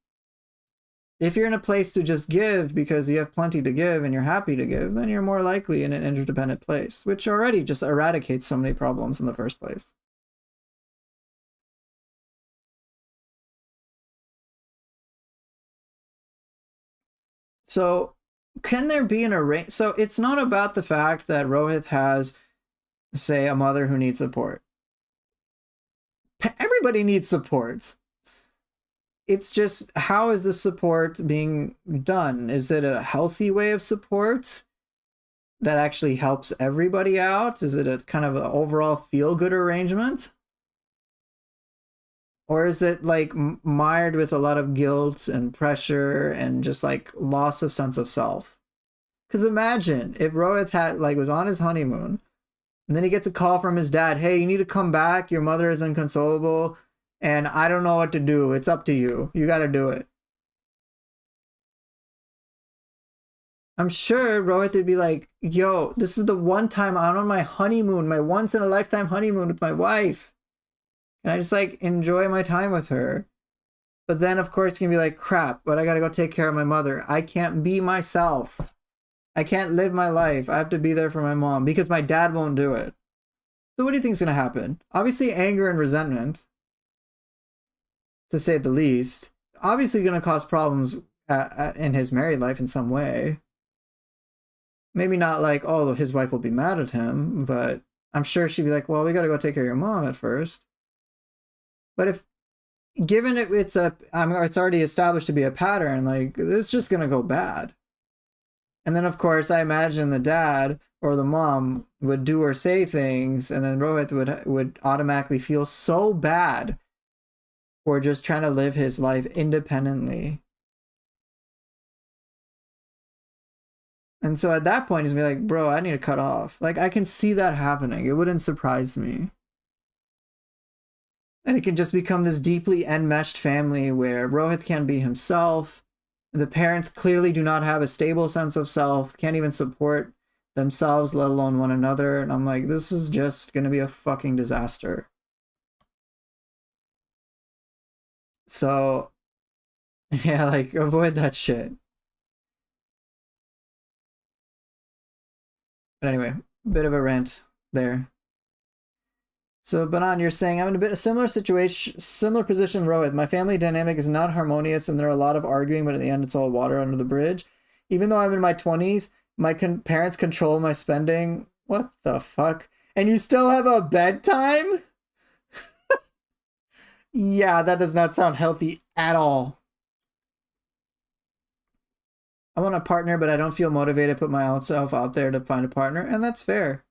If you're in a place to just give because you have plenty to give and you're happy to give, then you're more likely in an interdependent place, which already just eradicates so many problems in the first place. So can there be an arrange? So it's not about the fact that Rohit has, say, a mother who needs support. Everybody everybody needs support. It's just, how is the support being done? Is it a healthy way of support that actually helps everybody out? Is it a kind of an overall feel-good arrangement? Or is it like mired with a lot of guilt and pressure and just like loss of sense of self? Because imagine if Rohit had like was on his honeymoon and then he gets a call from his dad, hey, you need to come back, your mother is inconsolable and I don't know what to do, it's up to you, you got to do it. I'm sure Rohit would be like, yo, this is the one time I'm on my honeymoon, my once in a lifetime honeymoon with my wife, and I just like enjoy my time with her. But then of course you can be like, crap, but I gotta go take care of my mother, I can't be myself, I can't live my life, I have to be there for my mom because my dad won't do it. So what do you think is going to happen? Obviously anger and resentment, to say the least. Obviously going to cause problems in his married life in some way. Maybe not like, oh, his wife will be mad at him, but I'm sure she'd be like, well, we got to go take care of your mom at first. But if, given it's already established to be a pattern, like, it's just going to go bad. And then, of course, I imagine the dad or the mom would do or say things, and then Rohit would automatically feel so bad for just trying to live his life independently. And so at that point, he's gonna be like, bro, I need to cut off. Like, I can see that happening. It wouldn't surprise me. And it can just become this deeply enmeshed family where Rohit can't be himself. The parents clearly do not have a stable sense of self, can't even support themselves, let alone one another. And I'm like, this is just going to be a fucking disaster. So, yeah, like, avoid that shit. But anyway, bit of a rant there. So, Banan, you're saying I'm in a bit of similar situation, similar position, Rohit. My family dynamic is not harmonious, and there are a lot of arguing, but at the end, it's all water under the bridge. Even though I'm in my 20s, my parents control my spending. What the fuck? And you still have a bedtime? Yeah, that does not sound healthy at all. I want a partner, but I don't feel motivated to put myself out there to find a partner, and that's fair.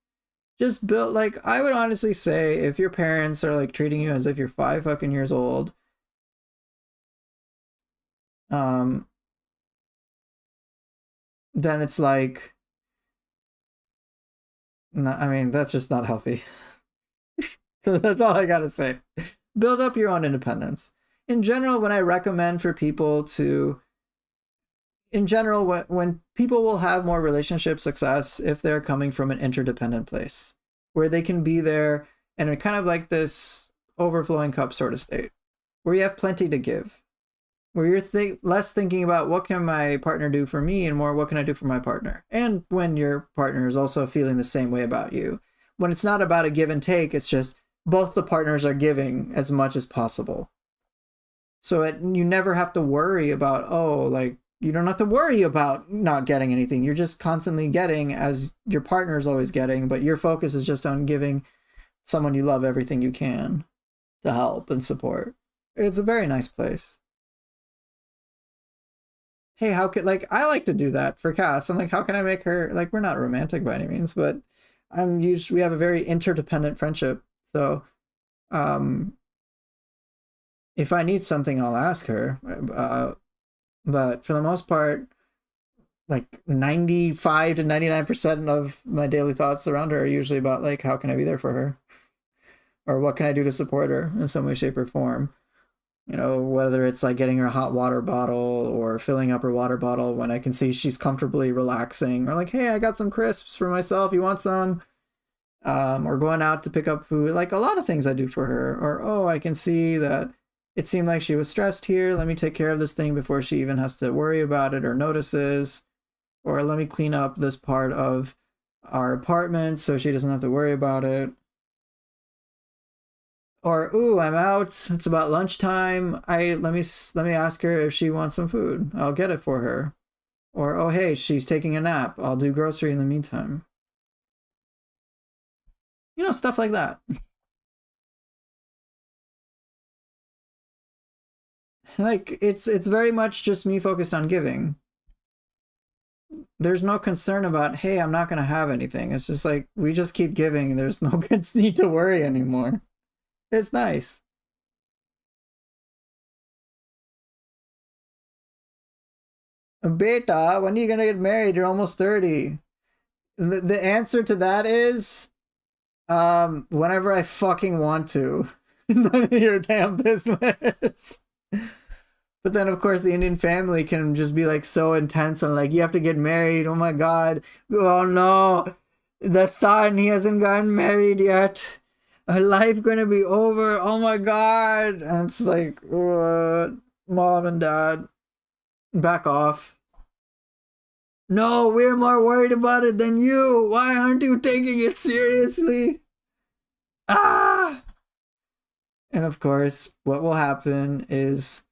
Just build, like, I would honestly say if your parents are like treating you as if you're 5 fucking years old, then it's like, no, I mean, that's just not healthy. That's all I gotta say. Build up your own independence. In general, when I recommend for people to, in general, when people will have more relationship success if they're coming from an interdependent place where they can be there and kind of like this overflowing cup sort of state where you have plenty to give, where you're less thinking about what can my partner do for me and more what can I do for my partner. And when your partner is also feeling the same way about you, when it's not about a give and take, it's just both the partners are giving as much as possible. So you never have to worry about, oh, like, you don't have to worry about not getting anything. You're just constantly getting as your partner is always getting, but your focus is just on giving someone you love everything you can to help and support. It's a very nice place. Hey, how could, like, I like to do that for Cass. I'm like, how can I make her, like, we're not romantic by any means, but we have a very interdependent friendship. So, if I need something, I'll ask her. But for the most part, like 95 to 99% of my daily thoughts around her are usually about like, how can I be there for her? Or what can I do to support her in some way, shape, or form? You know, whether it's like getting her a hot water bottle or filling up her water bottle when I can see she's comfortably relaxing, or like, hey, I got some crisps for myself, you want some? Or going out to pick up food, like a lot of things I do for her. Or, oh, I can see that it seemed like she was stressed here, let me take care of this thing before she even has to worry about it or notices. Or let me clean up this part of our apartment so she doesn't have to worry about it. Or, ooh, I'm out, it's about lunchtime, let me ask her if she wants some food, I'll get it for her. Or, oh, hey, she's taking a nap, I'll do grocery in the meantime. You know, stuff like that. Like it's very much just me focused on giving. There's no concern about, hey, I'm not gonna have anything. It's just like we just keep giving. There's no need to worry anymore. It's nice. Beta, when are you gonna get married? You're almost 30. The answer to that is whenever I fucking want to. None of your damn business. But then, of course, the Indian family can just be like so intense and like, you have to get married. Oh my God. Oh no. The son, he hasn't gotten married yet. Her life gonna be over. Oh my God. And it's like, mom and dad, back off. No, we're more worried about it than you. Why aren't you taking it seriously? Ah! And of course, what will happen is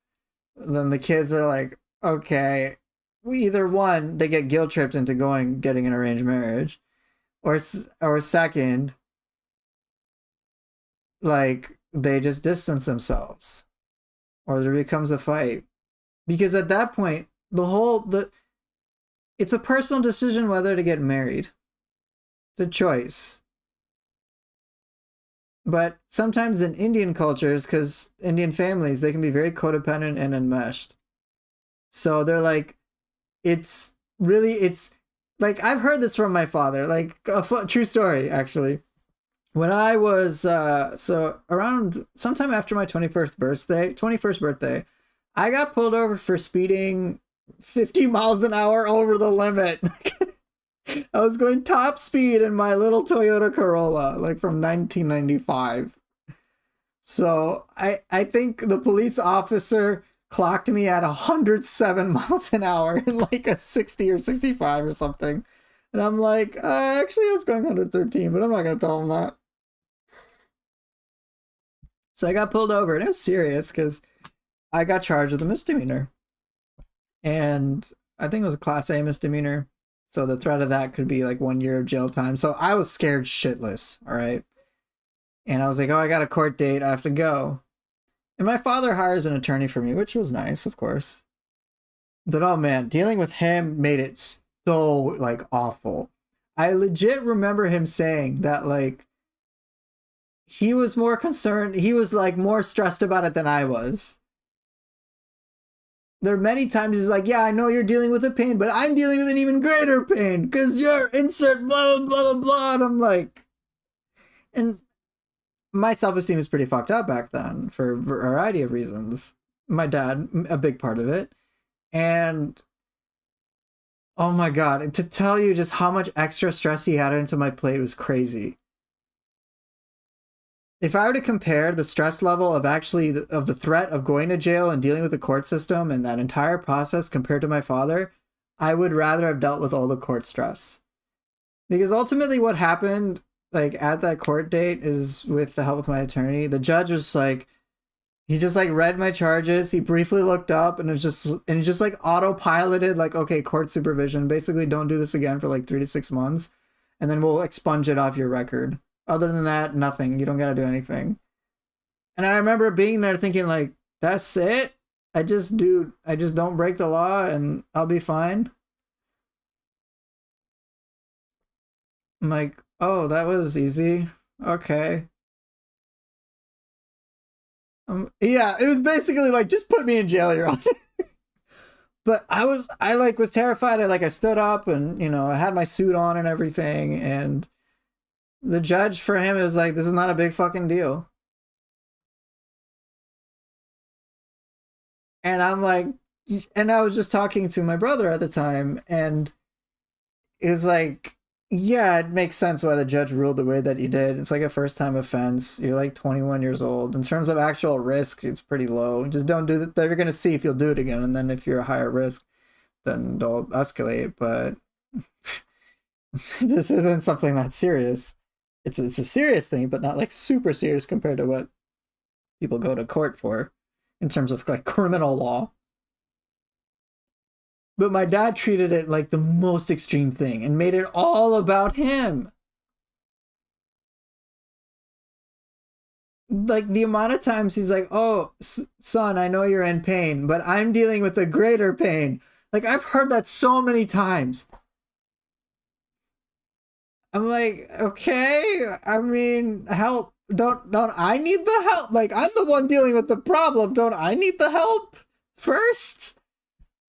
then the kids are like, okay, we either one, they get guilt tripped into getting an arranged marriage, or second, like they just distance themselves, or there becomes a fight, because at that point, it's a personal decision whether to get married. It's a choice. But sometimes in Indian cultures, because Indian families, they can be very codependent and enmeshed. So they're like, it's like, I've heard this from my father, like a true story, actually. When I was, so around sometime after my 21st birthday, I got pulled over for speeding 50 miles an hour over the limit. I was going top speed in my little Toyota Corolla, like from 1995. So I think the police officer clocked me at 107 miles an hour in like a 60 or 65 or something. And I'm like, actually, I was going 113, but I'm not going to tell him that. So I got pulled over, and it was serious because I got charged with a misdemeanor. And I think it was a Class A misdemeanor. So the threat of that could be like 1 year of jail time. So I was scared shitless, all right? And I was like, oh, I got a court date. I have to go. And my father hires an attorney for me, which was nice, of course. But oh man, dealing with him made it so like awful. I legit remember him saying that like he was more concerned, he was like more stressed about it than I was. There are many times he's like, yeah, I know you're dealing with a pain, but I'm dealing with an even greater pain because you're insert blah, blah, blah, blah. And I'm like, and my self-esteem is pretty fucked up back then for a variety of reasons. My dad, a big part of it. And oh my God, to tell you just how much extra stress he had into my plate was crazy. If I were to compare the stress level of of the threat of going to jail and dealing with the court system and that entire process compared to my father, I would rather have dealt with all the court stress. Because ultimately what happened like at that court date is, with the help of my attorney, the judge was like, he just like read my charges, he briefly looked up, and he just like autopiloted like, okay, court supervision, basically don't do this again for like 3 to 6 months, and then we'll expunge it off your record. Other than that, nothing. You don't gotta do anything. And I remember being there thinking like, that's it? I just don't break the law and I'll be fine. I'm like, oh, that was easy. Okay. Yeah, it was basically like, just put me in jail, Your Honor. But I like was terrified. I stood up and, I had my suit on and everything. And the judge, for him, is like, this is not a big fucking deal. And I'm like, and I was just talking to my brother at the time, and it was like, yeah, it makes sense why the judge ruled the way that he did. It's like a first time offense. You're like 21 years old. In terms of actual risk, it's pretty low. Just don't do that. They're going to see if you'll do it again. And then if you're a higher risk, then they'll escalate. But this isn't something that serious. It's a serious thing, but not like super serious compared to what people go to court for in terms of like criminal law. But my dad treated it like the most extreme thing and made it all about him. like the amount of times he's like, "Oh, son, I know you're in pain, but I'm dealing with a greater pain." Like I've heard that so many times. I'm like, okay, I mean, help. Don't I need the help? Like I'm the one dealing with the problem. Don't I need the help first?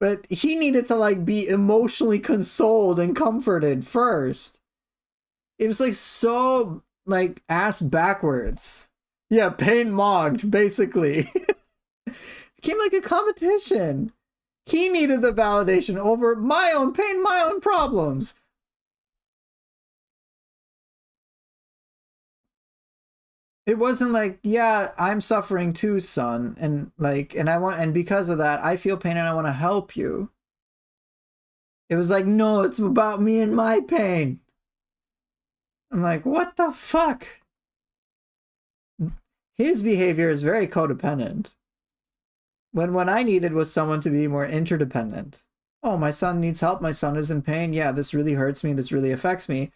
But he needed to like be emotionally consoled and comforted first. It was like so like ass backwards. Yeah, pain mogged, basically. It became like a competition. He needed the validation over my own pain, my own problems. It wasn't like, yeah, I'm suffering too, son, and like, and I want, and because of that, I feel pain and I want to help you. It was like, no, it's about me and my pain. I'm like, what the fuck? His behavior is very codependent. When what I needed was someone to be more interdependent. Oh, my son needs help. My son is in pain. Yeah, this really hurts me. This really affects me.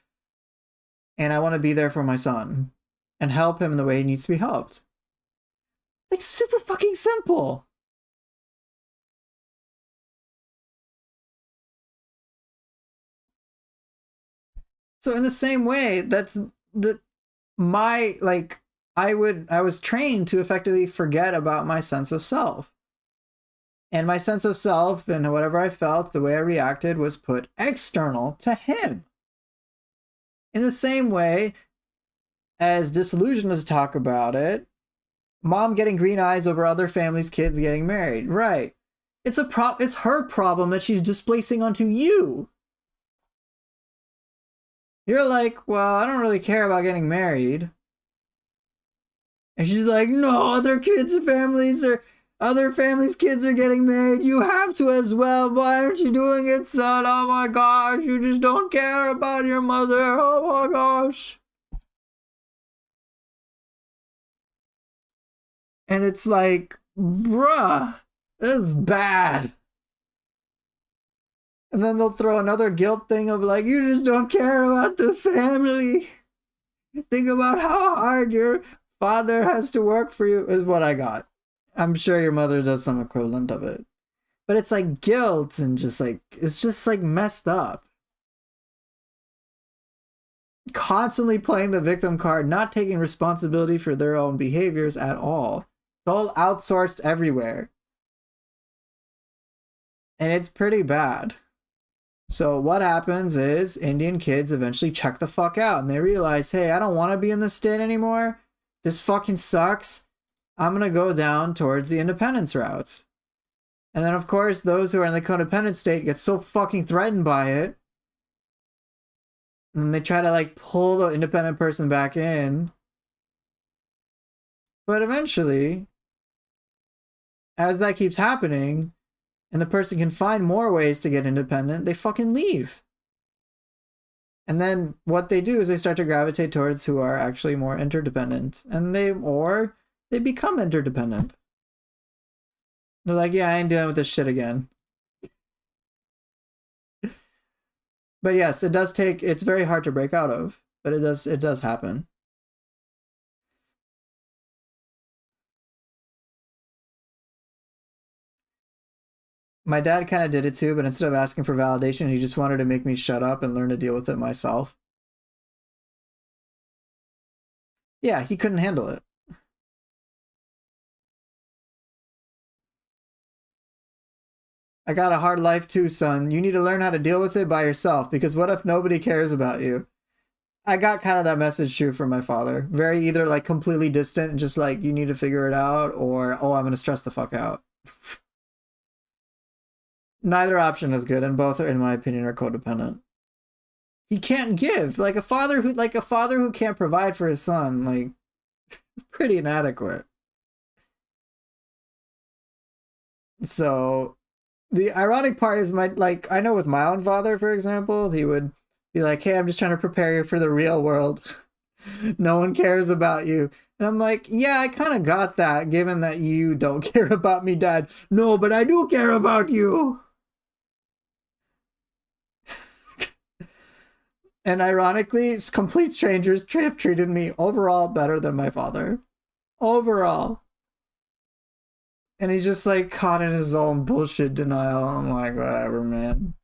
And I want to be there for my son and help him in the way he needs to be helped. Like, super fucking simple. So in the same way, that's the my like I was trained to effectively forget about my sense of self. And my sense of self and whatever I felt, the way I reacted was put external to him. In the same way, as disillusionists talk about it, mom getting green eyes over other families' kids getting married. Right. It's her problem that she's displacing onto you. You're like, well, I don't really care about getting married. And she's like, no, other families' kids are getting married. You have to as well. Why aren't you doing it, son? Oh my gosh, you just don't care about your mother. Oh my gosh. And it's like, bruh, this is bad. And then they'll throw another guilt thing of like, you just don't care about the family. Think about how hard your father has to work for you, is what I got. I'm sure your mother does some equivalent of it. But it's like guilt and just like, it's just like messed up. Constantly playing the victim card, not taking responsibility for their own behaviors at all. It's all outsourced everywhere. And it's pretty bad. So what happens is Indian kids eventually check the fuck out and they realize, hey, I don't want to be in this state anymore. This fucking sucks. I'm going to go down towards the independence route. And then, of course, those who are in the codependent state get so fucking threatened by it. And they try to, like, pull the independent person back in. But eventually, as that keeps happening, and the person can find more ways to get independent, they fucking leave. And then what they do is they start to gravitate towards who are actually more interdependent. And they become interdependent. They're like, yeah, I ain't dealing with this shit again. But yes, it's very hard to break out of, but it does happen. My dad kind of did it too, but instead of asking for validation, he just wanted to make me shut up and learn to deal with it myself. Yeah, he couldn't handle it. I got a hard life too, son. You need to learn how to deal with it by yourself, because what if nobody cares about you? I got kind of that message too from my father. Very either like completely distant and just like, you need to figure it out, or, oh, I'm going to stress the fuck out. Neither option is good, and both are, in my opinion, are codependent. He can't give. Like a father who can't provide for his son, like, pretty inadequate. So the ironic part is I know with my own father, for example, he would be like, hey, I'm just trying to prepare you for the real world. No one cares about you. And I'm like, yeah, I kind of got that, given that you don't care about me, Dad. No, but I do care about you. And ironically, complete strangers have treated me overall better than my father. overall. And he's just like caught in his own bullshit denial. I'm like, whatever, man.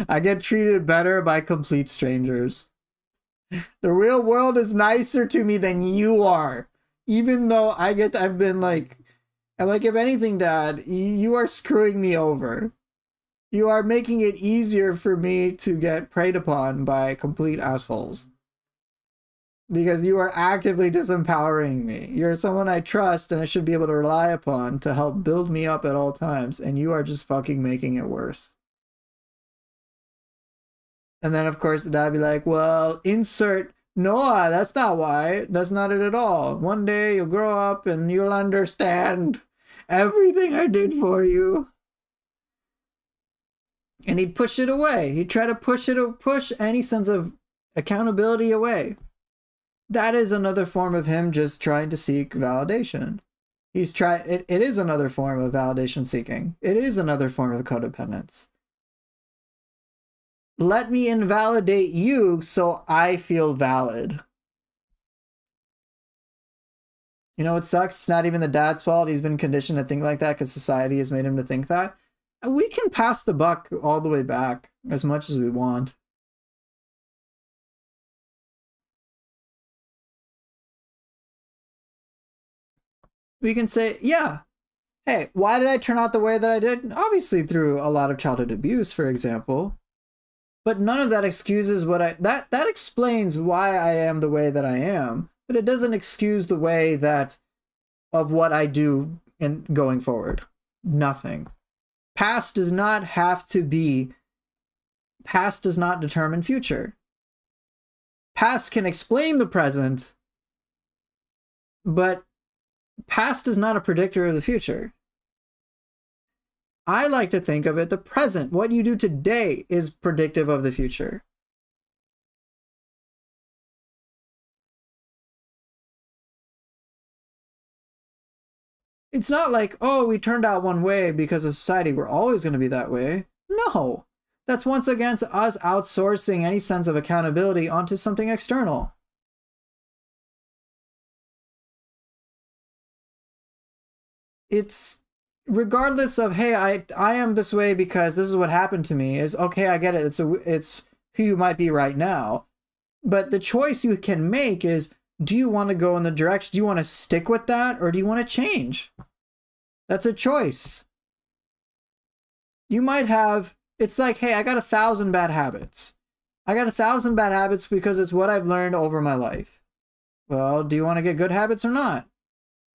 I get treated better by complete strangers. The real world is nicer to me than you are. Even though I've been like, I'm like, if anything, Dad, you are screwing me over. You are making it easier for me to get preyed upon by complete assholes. Because you are actively disempowering me. You're someone I trust and I should be able to rely upon to help build me up at all times, and you are just fucking making it worse. And then, of course, the dad be like, well, insert Noah, that's not why. That's not it at all. One day you'll grow up and you'll understand everything I did for you. And he'd push it away. He'd try to push any sense of accountability away. That is another form of him just trying to seek validation. It is another form of validation seeking. It is another form of codependence. Let me invalidate you so I feel valid. You know what sucks? It's not even the dad's fault. He's been conditioned to think like that because society has made him to think that. We can pass the buck all the way back as much as we want. We can say, yeah, hey, why did I turn out the way that I did? Obviously through a lot of childhood abuse, for example. But none of that excuses that explains why I am the way that I am, but it doesn't excuse the way of what I do in going forward. Nothing. Past does not determine future. Past can explain the present, but past is not a predictor of the future. I like to think of it, the present, what you do today is predictive of the future. It's not like, oh, we turned out one way because of society, we're always going to be that way. No. That's once again us outsourcing any sense of accountability onto something external. It's regardless of, hey, I am this way because this is what happened to me, is okay, I get it. It's who you might be right now. But the choice you can make is, do you want to go in the direction, do you want to stick with that, or do you want to change? That's a choice. You might have, it's like, hey, I got 1,000 bad habits. I got 1,000 bad habits because it's what I've learned over my life. Well, do you want to get good habits or not?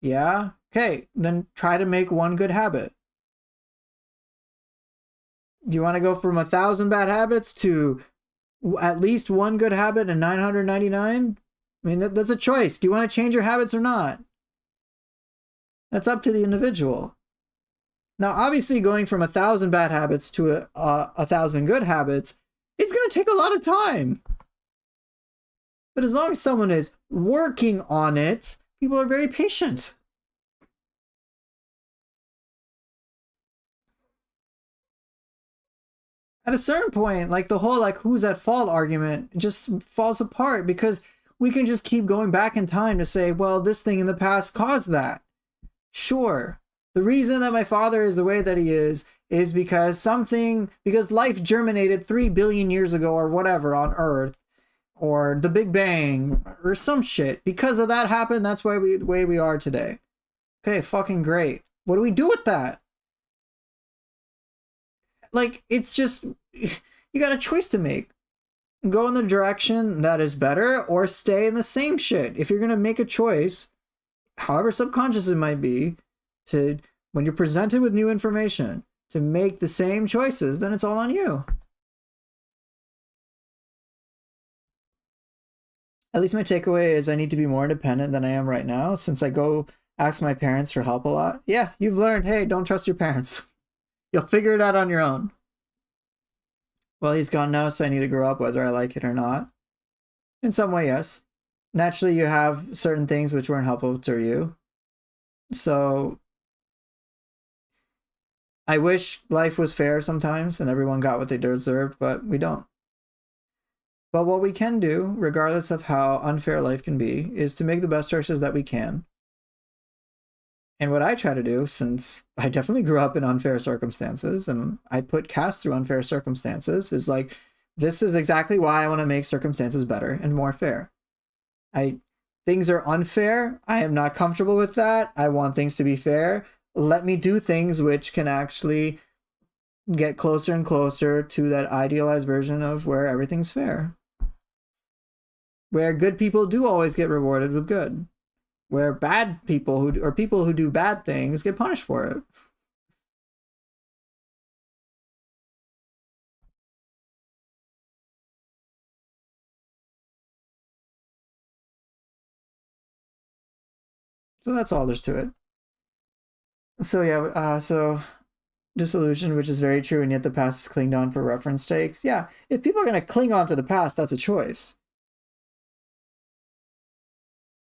Yeah? Okay, then try to make one good habit. Do you want to go from 1,000 bad habits to at least one good habit and 999? I mean, that's a choice. Do you want to change your habits or not? That's up to the individual. Now, obviously, going from 1,000 bad habits to 1,000 good habits is going to take a lot of time. But as long as someone is working on it, people are very patient. At a certain point, like the whole like who's at fault argument just falls apart because we can just keep going back in time to say, well, this thing in the past caused that. Sure. The reason that my father is the way that he is because life germinated 3 billion years ago or whatever on Earth, or the Big Bang or some shit. Because of that happened, that's why the way we are today. Okay, fucking great. What do we do with that? Like, it's just, you got a choice to make. Go in the direction that is better or stay in the same shit. If you're going to make a choice, however subconscious it might be, to when you're presented with new information, to make the same choices, then it's all on you. At least my takeaway is I need to be more independent than I am right now, since I go ask my parents for help a lot. Yeah, you've learned, hey, don't trust your parents. You'll figure it out on your own. Well, he's gone now, so I need to grow up whether I like it or not. In some way, yes. Naturally, you have certain things which weren't helpful to you. So I wish life was fair sometimes and everyone got what they deserved, but we don't. But what we can do, regardless of how unfair life can be, is to make the best choices that we can. And what I try to do, since I definitely grew up in unfair circumstances and I put Cass through unfair circumstances, is like, this is exactly why I want to make circumstances better and more fair. Things are unfair. I am not comfortable with that. I want things to be fair. Let me do things which can actually get closer and closer to that idealized version of where everything's fair. Where good people do always get rewarded with good. Where bad people or people who do bad things get punished for it. So that's all there's to it. So yeah, so disillusion, which is very true, and yet the past is clinged on for reference sakes. Yeah, if people are going to cling on to the past, that's a choice.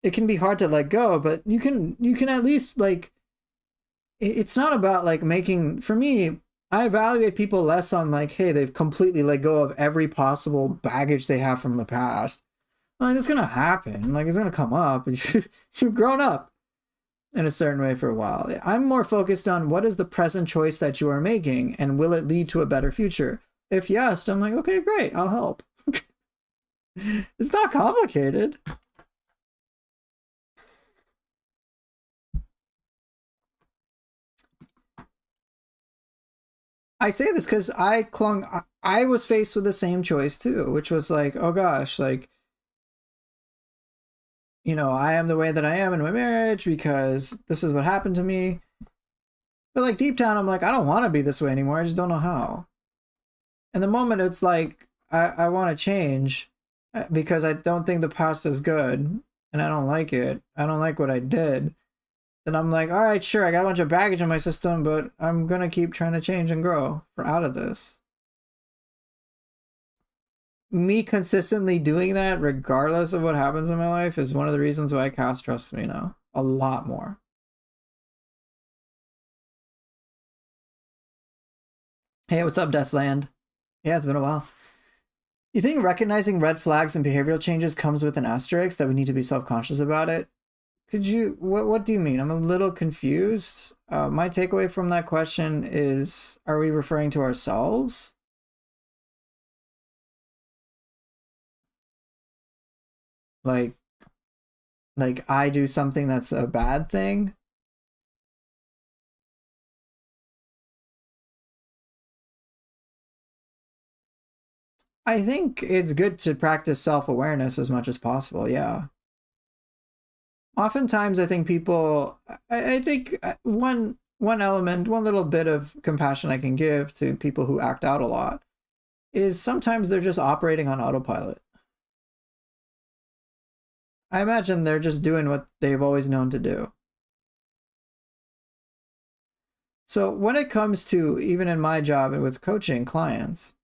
It can be hard to let go, but you can at least, like, it's not about like making, for me, I evaluate people less on like, hey, they've completely let go of every possible baggage they have from the past. Like, it's gonna happen. Like, it's gonna come up. You've grown up in a certain way for a while. I'm more focused on what is the present choice that you are making, and will it lead to a better future? If yes, I'm like, okay, great, I'll help. It's not complicated. I say this because I was faced with the same choice too, which was like, oh gosh, like, I am the way that I am in my marriage because this is what happened to me. But like deep down, I'm like, I don't want to be this way anymore. I just don't know how. And the moment it's like, I want to change because I don't think the past is good and I don't like it. I don't like what I did. Then I'm like, all right, sure, I got a bunch of baggage in my system, but I'm going to keep trying to change and grow out of this. Me consistently doing that, regardless of what happens in my life, is one of the reasons why Cass trusts me now a lot more. Hey, what's up, Deathland? Yeah, it's been a while. You think recognizing red flags and behavioral changes comes with an asterisk that we need to be self-conscious about it? Could you, what do you mean? I'm a little confused. My takeaway from that question is, are we referring to ourselves? Like, I do something that's a bad thing? I think it's good to practice self-awareness as much as possible, yeah. Oftentimes I think people, I think one element, one little bit of compassion I can give to people who act out a lot is sometimes they're just operating on autopilot. I imagine they're just doing what they've always known to do. So when it comes to, even in my job and with coaching clients,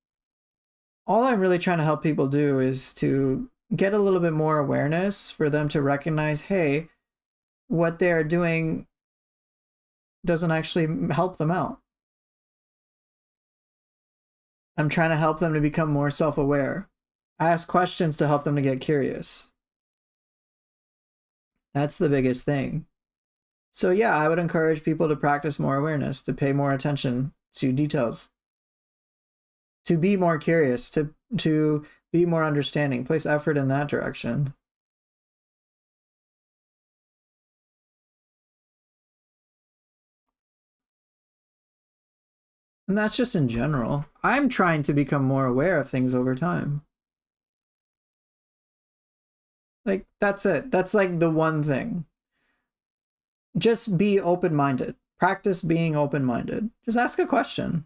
all I'm really trying to help people do is to get a little bit more awareness for them to recognize, hey, what they're doing doesn't actually help them out. I'm trying to help them to become more self-aware. I ask questions to help them to get curious. That's the biggest thing. So yeah, I would encourage people to practice more awareness, to pay more attention to details, to be more curious, to be more understanding, place effort in that direction. And that's just in general. I'm trying to become more aware of things over time. Like, that's it. That's like the one thing. Just be open-minded. Practice being open-minded. Just ask a question.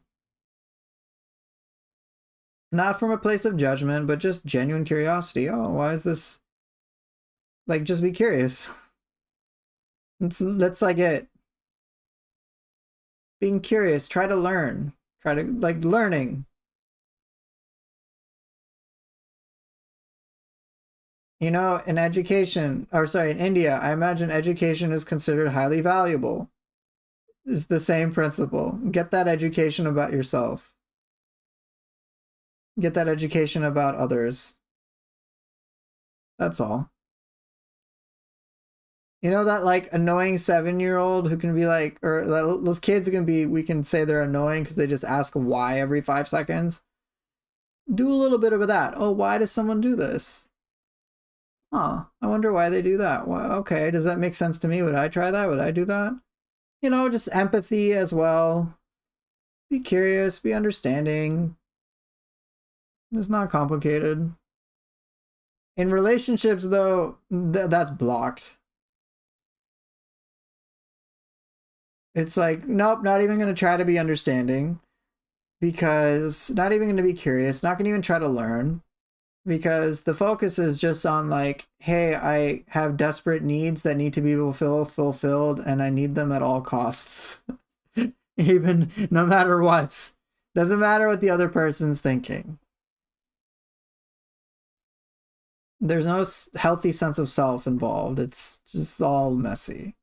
Not from a place of judgment, but just genuine curiosity. Oh, why is this? Like, just be curious. That's like it. Being curious, try to learn. Try to, like, learning. In education, or sorry, in India, I imagine education is considered highly valuable. It's the same principle. Get that education about yourself. Get that education about others. That's all. You know that like annoying 7-year-old who can be like, or those kids who can be, we can say they're annoying because they just ask why every 5 seconds. Do a little bit of that. Oh, why does someone do this? Huh, I wonder why they do that. Well, okay, does that make sense to me? Would I try that? Would I do that? You know, just empathy as well. Be curious, be understanding. It's not complicated. In relationships, though, that's blocked. It's like, nope, not even going to try to be understanding, because not even going to be curious, not going to even try to learn, because the focus is just on like, hey, I have desperate needs that need to be fulfilled, and I need them at all costs. Even no matter what. Doesn't matter what the other person's thinking. There's no healthy sense of self involved. It's just all messy.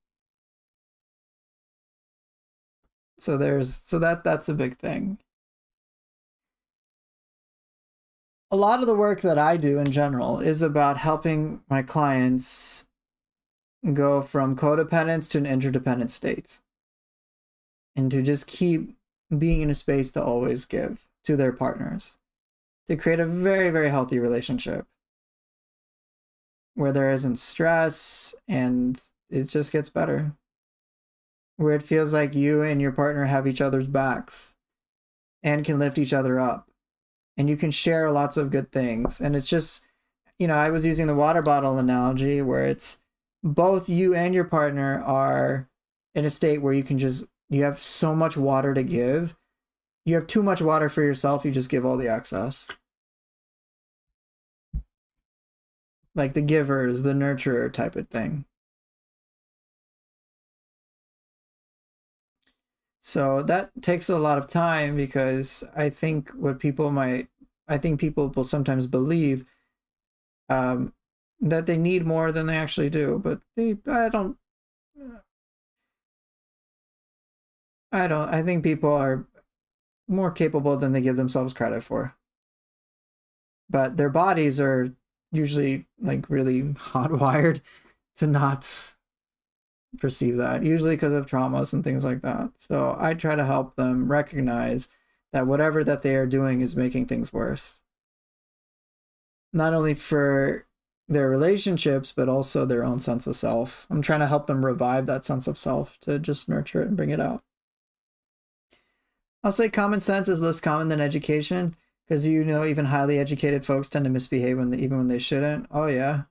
So that's a big thing. A lot of the work that I do in general is about helping my clients go from codependence to an interdependent state, and to just keep being in a space to always give to their partners, to create a very, very healthy relationship where there isn't stress and it just gets better, where it feels like you and your partner have each other's backs and can lift each other up, and you can share lots of good things. And it's just, you know, I was using the water bottle analogy, where it's both you and your partner are in a state where you have so much water to give. You have too much water for yourself, you just give all the excess. Like the giver is the nurturer type of thing. So that takes a lot of time, because I think people will sometimes believe that they need more than they actually do, but I think people are more capable than they give themselves credit for. But their bodies are usually like really hardwired to not perceive that, usually because of traumas and things like that. So I try to help them recognize that whatever that they are doing is making things worse. Not only for their relationships, but also their own sense of self. I'm trying to help them revive that sense of self, to just nurture it and bring it out. I'll say common sense is less common than education, because you know even highly educated folks tend to misbehave even when they shouldn't. Oh yeah.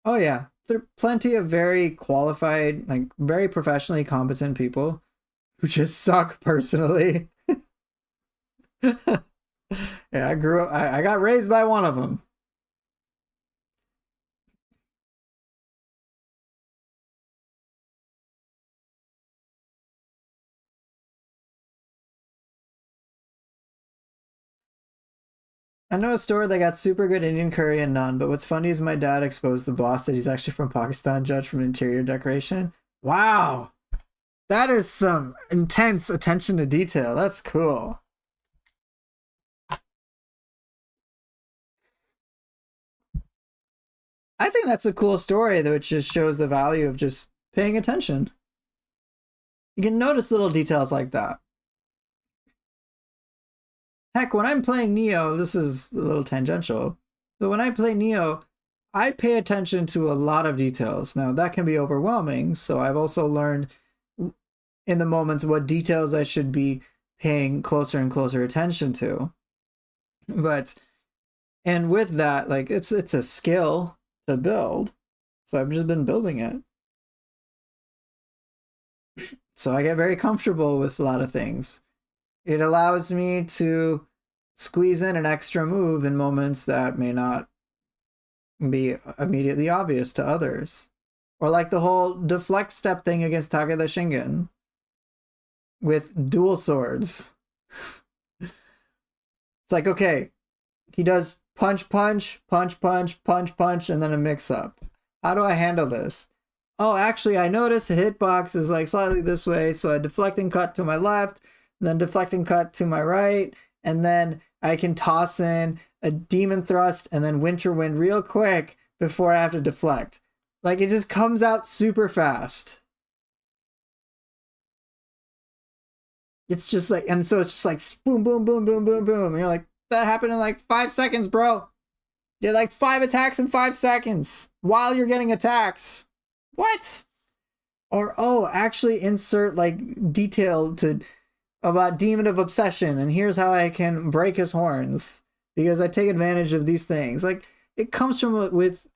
Oh yeah, there are plenty of very qualified, like very professionally competent people who just suck personally. Yeah, I got raised by one of them. I know a store that got super good Indian curry and naan, but what's funny is my dad exposed the boss that he's actually from Pakistan, judged from interior decoration. Wow! That is some intense attention to detail. That's cool. I think that's a cool story, though. It just shows the value of just paying attention. You can notice little details like that. Heck, when I'm playing Neo, this is a little tangential, but when I play Neo, I pay attention to a lot of details. Now, that can be overwhelming, so I've also learned in the moments what details I should be paying closer and closer attention to. And with that, like, it's a skill to build, so I've just been building it. So I get very comfortable with a lot of things. It allows me to squeeze in an extra move in moments that may not be immediately obvious to others. Or like the whole deflect step thing against Takeda Shingen with dual swords. It's like, okay, he does punch, punch, punch, punch, punch, punch, and then a mix-up. How do I handle this? Oh, actually, I noticed a hitbox is like slightly this way, so I deflect and cut to my left, then deflect and cut to my right, and then I can toss in a demon thrust and then winter wind real quick before I have to deflect. Like, it just comes out super fast. It's just like, and so it's just like boom, boom, boom, boom, boom, boom. And you're like, that happened in like 5 seconds, bro. You had like 5 attacks in 5 seconds while you're getting attacked. What? Or, oh, actually insert like detail to about Demon of Obsession, and here's how I can break his horns because I take advantage of these things. Like, it comes from with,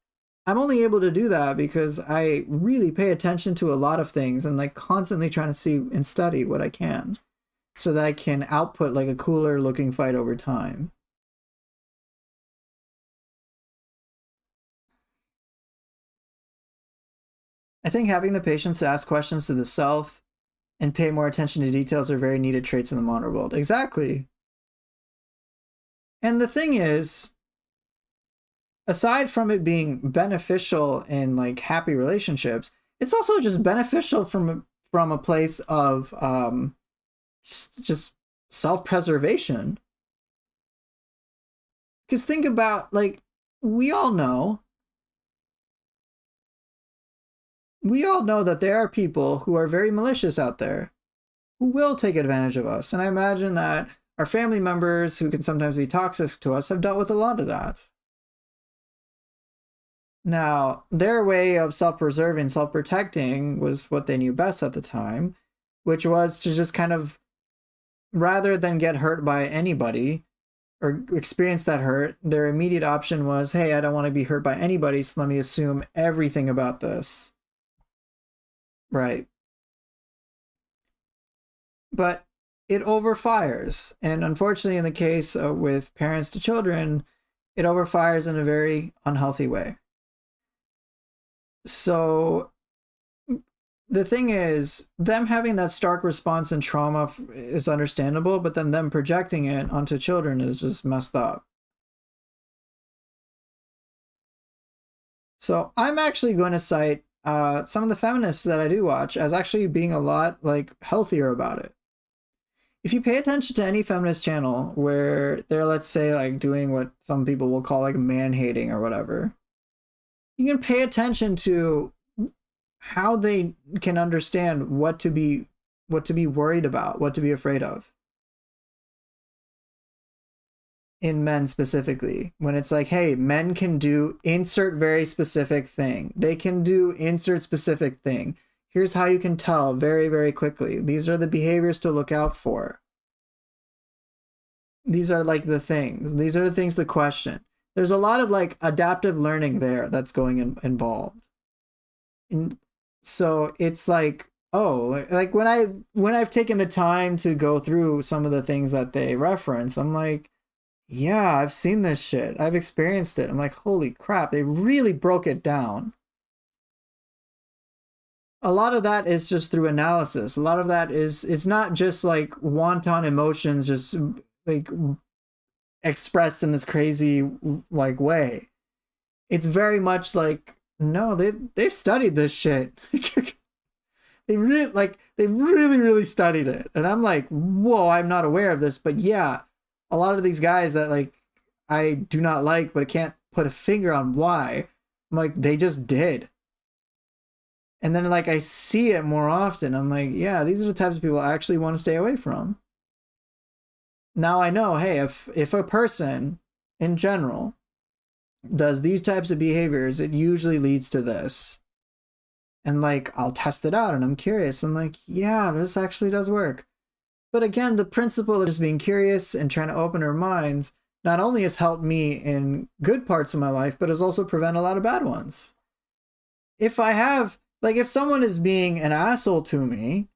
I'm only able to do that because I really pay attention to a lot of things and like constantly trying to see and study what I can so that I can output like a cooler looking fight over time. I think having the patience to ask questions to the self and pay more attention to details are very needed traits in the modern world. Exactly. And the thing is, aside from it being beneficial in like happy relationships, it's also just beneficial from a place of just self-preservation. Because think about, like, we all know that there are people who are very malicious out there who will take advantage of us. And I imagine that our family members who can sometimes be toxic to us have dealt with a lot of that. Now, their way of self-preserving, self-protecting was what they knew best at the time, which was to just kind of, rather than get hurt by anybody or experience that hurt, their immediate option was, hey, I don't want to be hurt by anybody, so let me assume everything about this. Right. But it overfires. And unfortunately, in the case with parents to children, it overfires in a very unhealthy way. So the thing is, them having that stark response and trauma is understandable, but then them projecting it onto children is just messed up. So I'm actually going to cite some of the feminists that I do watch as actually being a lot like healthier about it. If you pay attention to any feminist channel where they're, let's say, like doing what some people will call like man hating or whatever, you can pay attention to how they can understand what to be worried about, what to be afraid of. In men specifically, when it's like, hey, men can do insert very specific thing. They can do insert specific thing. Here's how you can tell very, very quickly. These are the behaviors to look out for. These are like the things. These are the things to question. There's a lot of like adaptive learning there that's involved. And so it's like, oh, like when I've taken the time to go through some of the things that they reference, I'm like, yeah, I've seen this shit. I've experienced it. I'm like, holy crap, they really broke it down. A lot of that is just through analysis. A lot of that is, it's not just like wanton emotions just like expressed in this crazy like way. It's very much like, no, they've studied this shit. They really studied it. And I'm like, whoa, I'm not aware of this, but yeah, a lot of these guys that like I do not like, but I can't put a finger on why, I'm like, they just did. And then like I see it more often. I'm like, yeah, these are the types of people I actually want to stay away from. Now I know, hey, if a person in general does these types of behaviors, it usually leads to this. And like I'll test it out and I'm curious. I'm like, yeah, this actually does work. But again, the principle of just being curious and trying to open our minds not only has helped me in good parts of my life, but has also prevented a lot of bad ones. If I have, like, if someone is being an asshole to me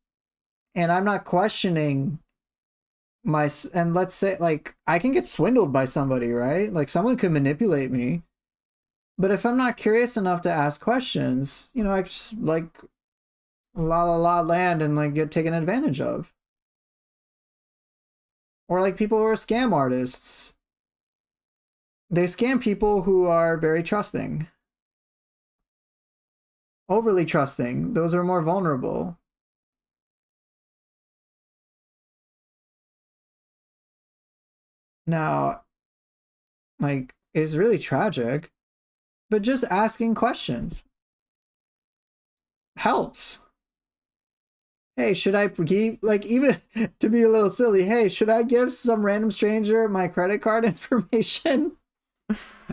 and I'm not questioning and let's say, like, I can get swindled by somebody, right? Like, someone could manipulate me. But if I'm not curious enough to ask questions, you know, I just, like, la land and, like, get taken advantage of. Or, like, people who are scam artists. They scam people who are very trusting. Overly trusting. Those are more vulnerable. Now, like, it's really tragic, but just asking questions helps. Hey, should I give, like, even to be a little silly, hey, should I give some random stranger my credit card information?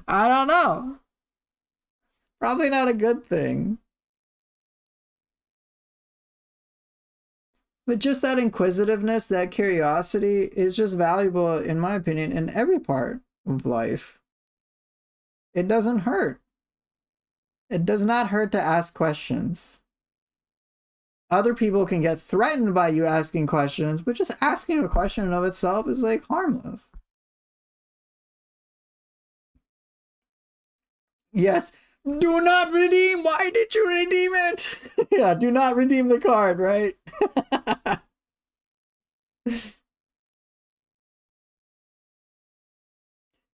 I don't know. Probably not a good thing. But just that inquisitiveness, that curiosity is just valuable, in my opinion, in every part of life. It doesn't hurt. It does not hurt to ask questions. Other people can get threatened by you asking questions, but just asking a question in of itself is like harmless. Yes. Do not redeem. Why did you redeem it? Yeah, do not redeem the card, right?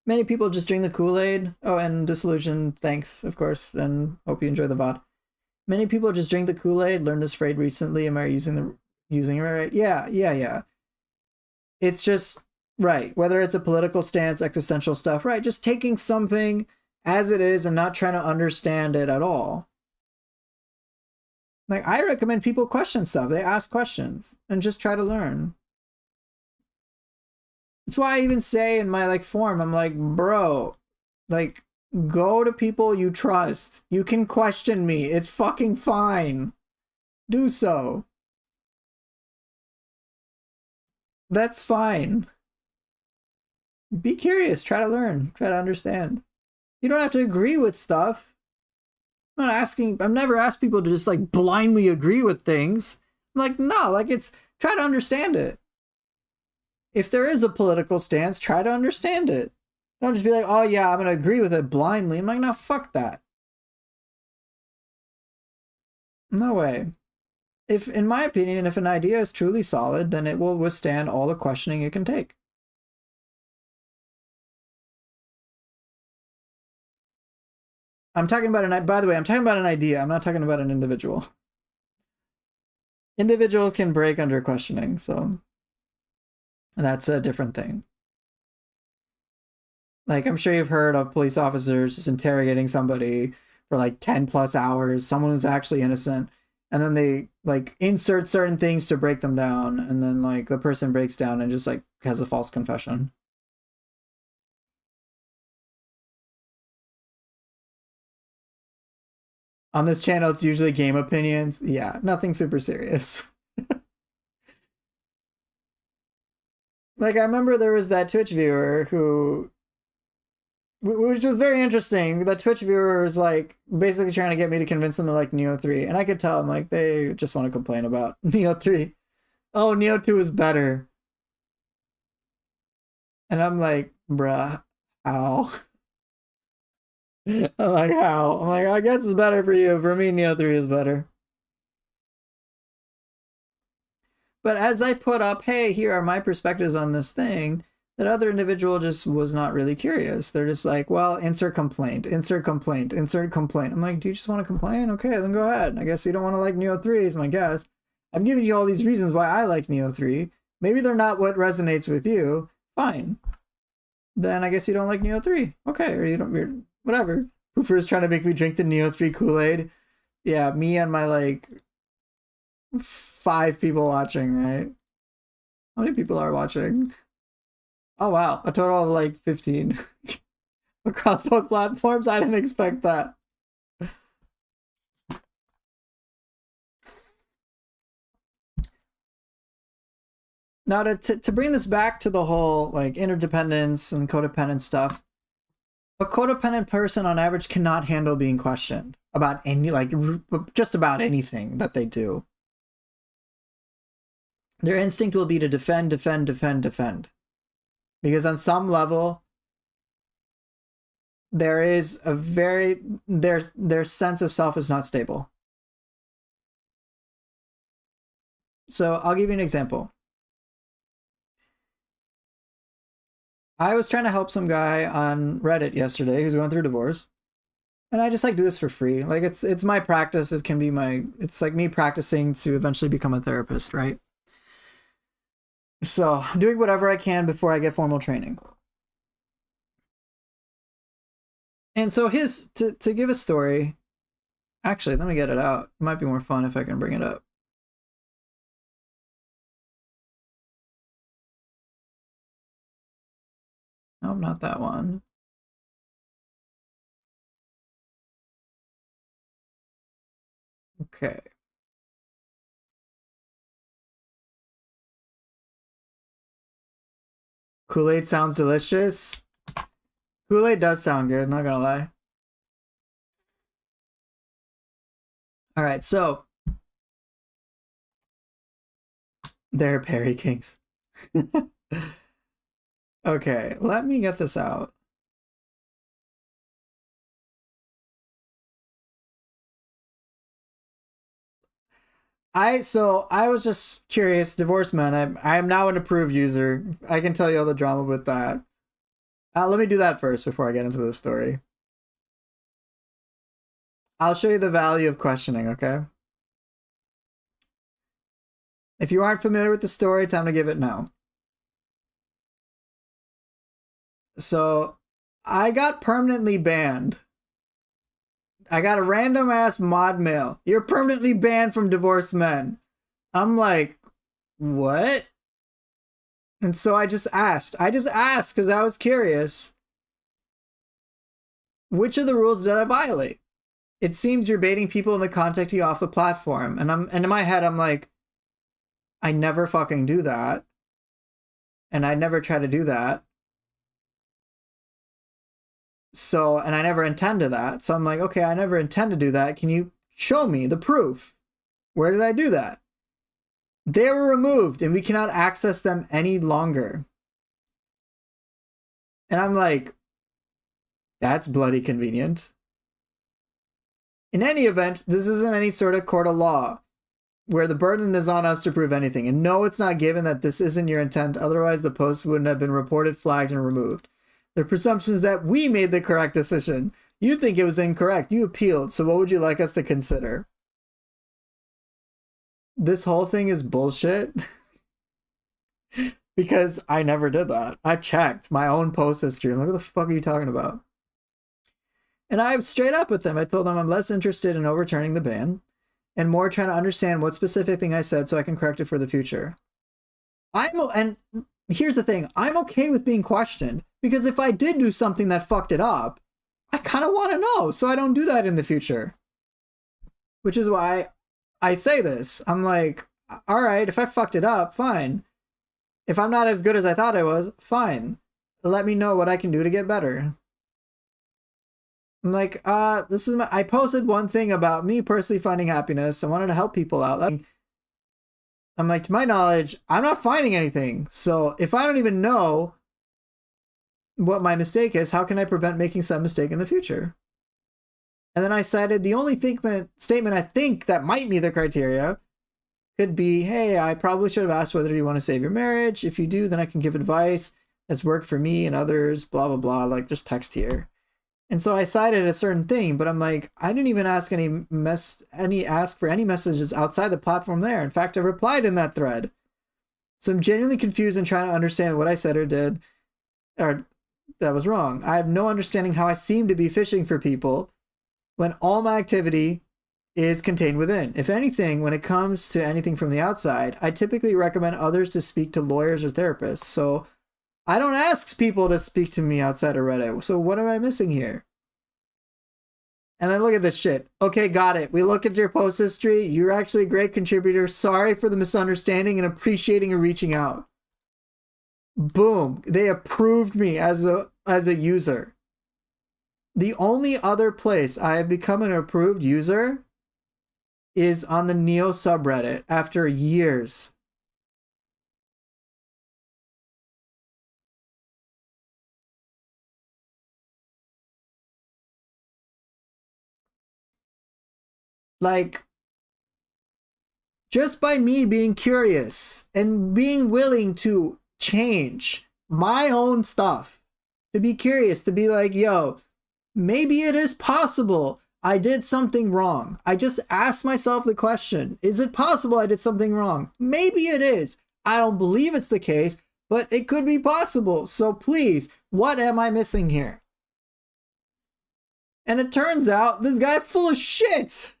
Many people just drink the Kool-Aid. Oh, and Disillusion, thanks, of course, and hope you enjoy the VOD. Many people just drink the Kool-Aid, learned this phrase recently. Am I using it right? Yeah. It's just right. Whether it's a political stance, existential stuff, right? Just taking something as it is and not trying to understand it at all. Like, I recommend people question stuff. They ask questions and just try to learn. That's why I even say in my like forum, I'm like, bro, like, go to people you trust. You can question me. It's fucking fine. Do so. That's fine. Be curious. Try to learn. Try to understand. You don't have to agree with stuff. I've never asked people to just like blindly agree with things. I'm like, no, like it's try to understand it. If there is a political stance, try to understand it. Don't just be like, oh yeah, I'm gonna agree with it blindly. I'm like, no, fuck that. No way. If, in my opinion, if an idea is truly solid, then it will withstand all the questioning it can take. I'm talking about by the way, I'm talking about an idea. I'm not talking about an individual. Individuals can break under questioning, so that's a different thing. Like, I'm sure you've heard of police officers just interrogating somebody for like 10 plus hours, someone who's actually innocent, and then they like insert certain things to break them down, and then like the person breaks down and just like has a false confession. On this channel, it's usually game opinions. Yeah, nothing super serious. Like, I remember there was that Twitch viewer who, which was very interesting. That Twitch viewer was like basically trying to get me to convince them to like Neo 3. And I could tell them like they just want to complain about Neo 3. Oh, Neo 2 is better. And I'm like, bruh, how? I'm like, how? I'm like, I guess it's better for you. For me, Neo 3 is better. But as I put up, hey, here are my perspectives on this thing, that other individual just was not really curious. They're just like, well, insert complaint, insert complaint, insert complaint. I'm like, do you just want to complain? Okay, then go ahead. I guess you don't want to like Neo 3 is my guess. I'm giving you all these reasons why I like Neo 3. Maybe they're not what resonates with you. Fine. Then I guess you don't like Neo 3. Okay, or you don't, whatever. Hoofer is trying to make me drink the Neo 3 Kool-Aid. Yeah, me and my like 5 people watching, right? How many people are watching? Oh wow, a total of like 15 across both platforms. I didn't expect that. Now to bring this back to the whole like interdependence and codependent stuff, a codependent person on average cannot handle being questioned about any like just about anything that they do. Their instinct will be to defend. Because on some level, there is a very their sense of self is not stable. So I'll give you an example. I was trying to help some guy on Reddit yesterday who's going through divorce. And I just like do this for free. Like it's my practice. It can be it's like me practicing to eventually become a therapist, right? So doing whatever I can before I get formal training. And so his to give a story. Actually, let me get it out. It might be more fun if I can bring it up. No, not that one. Okay. Kool-Aid sounds delicious. Kool-Aid does sound good, not gonna lie. All right, so they're Perry Kings. Okay, let me get this out. I was just curious, divorced men. I'm now an approved user. I can tell you all the drama with that. Let me do that first before I get into the story. I'll show you the value of questioning, okay? If you aren't familiar with the story, time to give it now. So, I got permanently banned. I got a random ass mod mail. You're permanently banned from divorced men. I'm like, what? And so I just asked. I just asked because I was curious. Which of the rules did I violate? It seems you're baiting people into contacting you off the platform. And in my head, I'm like, I never fucking do that. And I never try to do that. So, and I never intend to that. So I'm like, okay, I never intend to do that. Can you show me the proof? Where did I do that? They were removed and we cannot access them any longer. And I'm like, that's bloody convenient. In any event, this isn't any sort of court of law where the burden is on us to prove anything. And no, it's not given that this isn't your intent. Otherwise, the post wouldn't have been reported, flagged, and removed. The presumption is that we made the correct decision. You think it was incorrect. You appealed. So what would you like us to consider? This whole thing is bullshit. Because I never did that. I checked my own post history. I'm like, what the fuck are you talking about? And I straight up with them. I told them I'm less interested in overturning the ban and more trying to understand what specific thing I said so I can correct it for the future. And here's the thing. I'm okay with being questioned because if I did do something that fucked it up, I kind of want to know so I don't do that in the future. Which is why I say this. I'm like, all right, if I fucked it up, fine. If I'm not as good as I thought I was, fine. Let me know what I can do to get better. I'm like, I posted one thing about me personally finding happiness. I wanted to help people out. I'm like, to my knowledge, I'm not finding anything. So if I don't even know what my mistake is, how can I prevent making some mistake in the future? And then I cited the only statement I think that might meet the criteria could be, hey, I probably should have asked whether you want to save your marriage. If you do, then I can give advice that's worked for me and others, blah, blah, blah, like just text here. And so I cited a certain thing, but I'm like, I didn't even ask ask for any messages outside the platform there. In fact, I replied in that thread. So I'm genuinely confused and trying to understand what I said or did, or that was wrong. I have no understanding how I seem to be fishing for people when all my activity is contained within. If anything, when it comes to anything from the outside, I typically recommend others to speak to lawyers or therapists. So I don't ask people to speak to me outside of Reddit. So what am I missing here? And then look at this shit. Okay, got it. We look at your post history. You're actually a great contributor. Sorry for the misunderstanding and appreciating you reaching out. Boom. They approved me as a user. The only other place I have become an approved user is on the Neo subreddit after years. Like, just by me being curious and being willing to change my own stuff, to be curious, to be like, yo, maybe it is possible I did something wrong. I just asked myself the question, is it possible I did something wrong? Maybe it is. I don't believe it's the case, but it could be possible. So please, what am I missing here? And it turns out this guy full of shit.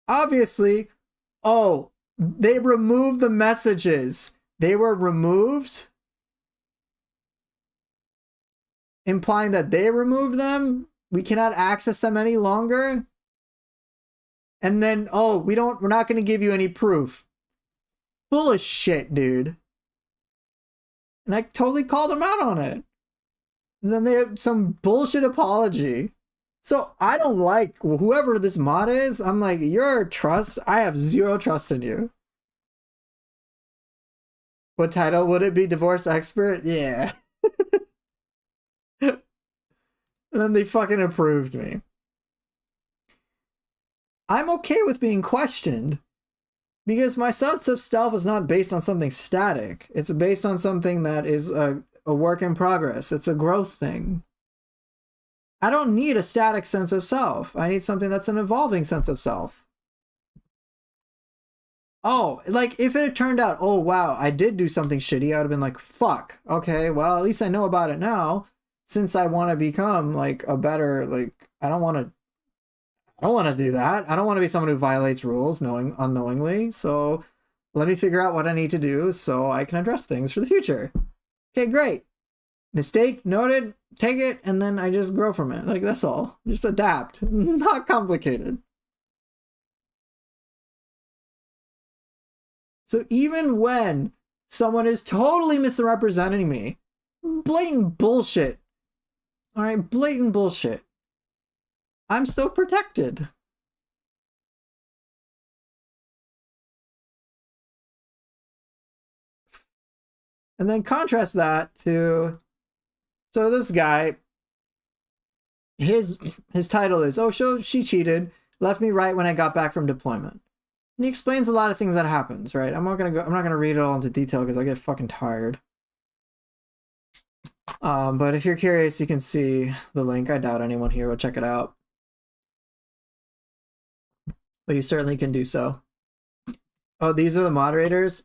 Obviously, oh, they removed the messages. They were removed, implying that they removed them. We cannot access them any longer. And then, oh, we're not going to give you any proof. Full of shit, dude. And I totally called them out on it. And then they have some bullshit apology. So I don't like whoever this mod is. I'm like, your trust, I have zero trust in you. What title would it be? Divorce expert? Yeah. And then they fucking approved me. I'm okay with being questioned because my sense of self is not based on something static. It's based on something that is a work in progress. It's a growth thing. I don't need a static sense of self. I need something that's an evolving sense of self. Oh, like if it had turned out, oh wow, I did do something shitty, I would have been like, fuck. Okay, well, at least I know about it now. Since I want to become like a better, like, I don't want to do that. I don't want to be someone who violates rules unknowingly. So let me figure out what I need to do so I can address things for the future. Okay, great. Mistake noted, take it, and then I just grow from it. Like, that's all. Just adapt. Not complicated. So even when someone is totally misrepresenting me, blatant bullshit. All right, blatant bullshit. I'm still protected. And then contrast that to, so this guy, his title is, oh, she cheated, left me right when I got back from deployment. And he explains a lot of things that happens, right? I'm not gonna read it all into detail because I get fucking tired. But if you're curious, you can see the link. I doubt anyone here will check it out. But you certainly can do so. Oh, these are the moderators?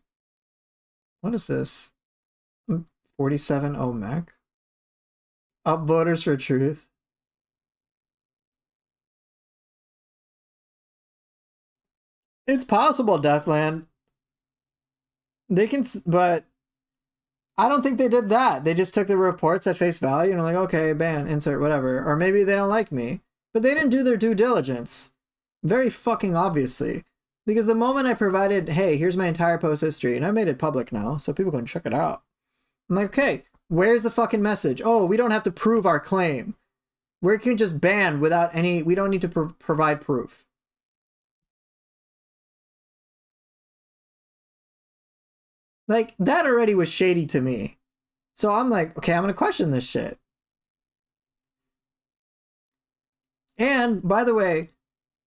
What is this? 47 Mac? Upvoters for truth. It's possible, Deathland. They can, but I don't think they did that. They just took the reports at face value and were like, okay, ban, insert, whatever. Or maybe they don't like me. But they didn't do their due diligence. Very fucking obviously. Because the moment I provided, hey, here's my entire post history, and I made it public now, so people can check it out. I'm like, okay, where's the fucking message? Oh, we don't have to prove our claim. We can just ban without any, we don't need to provide proof. Like, that already was shady to me. So I'm like, okay, I'm gonna question this shit. And, by the way,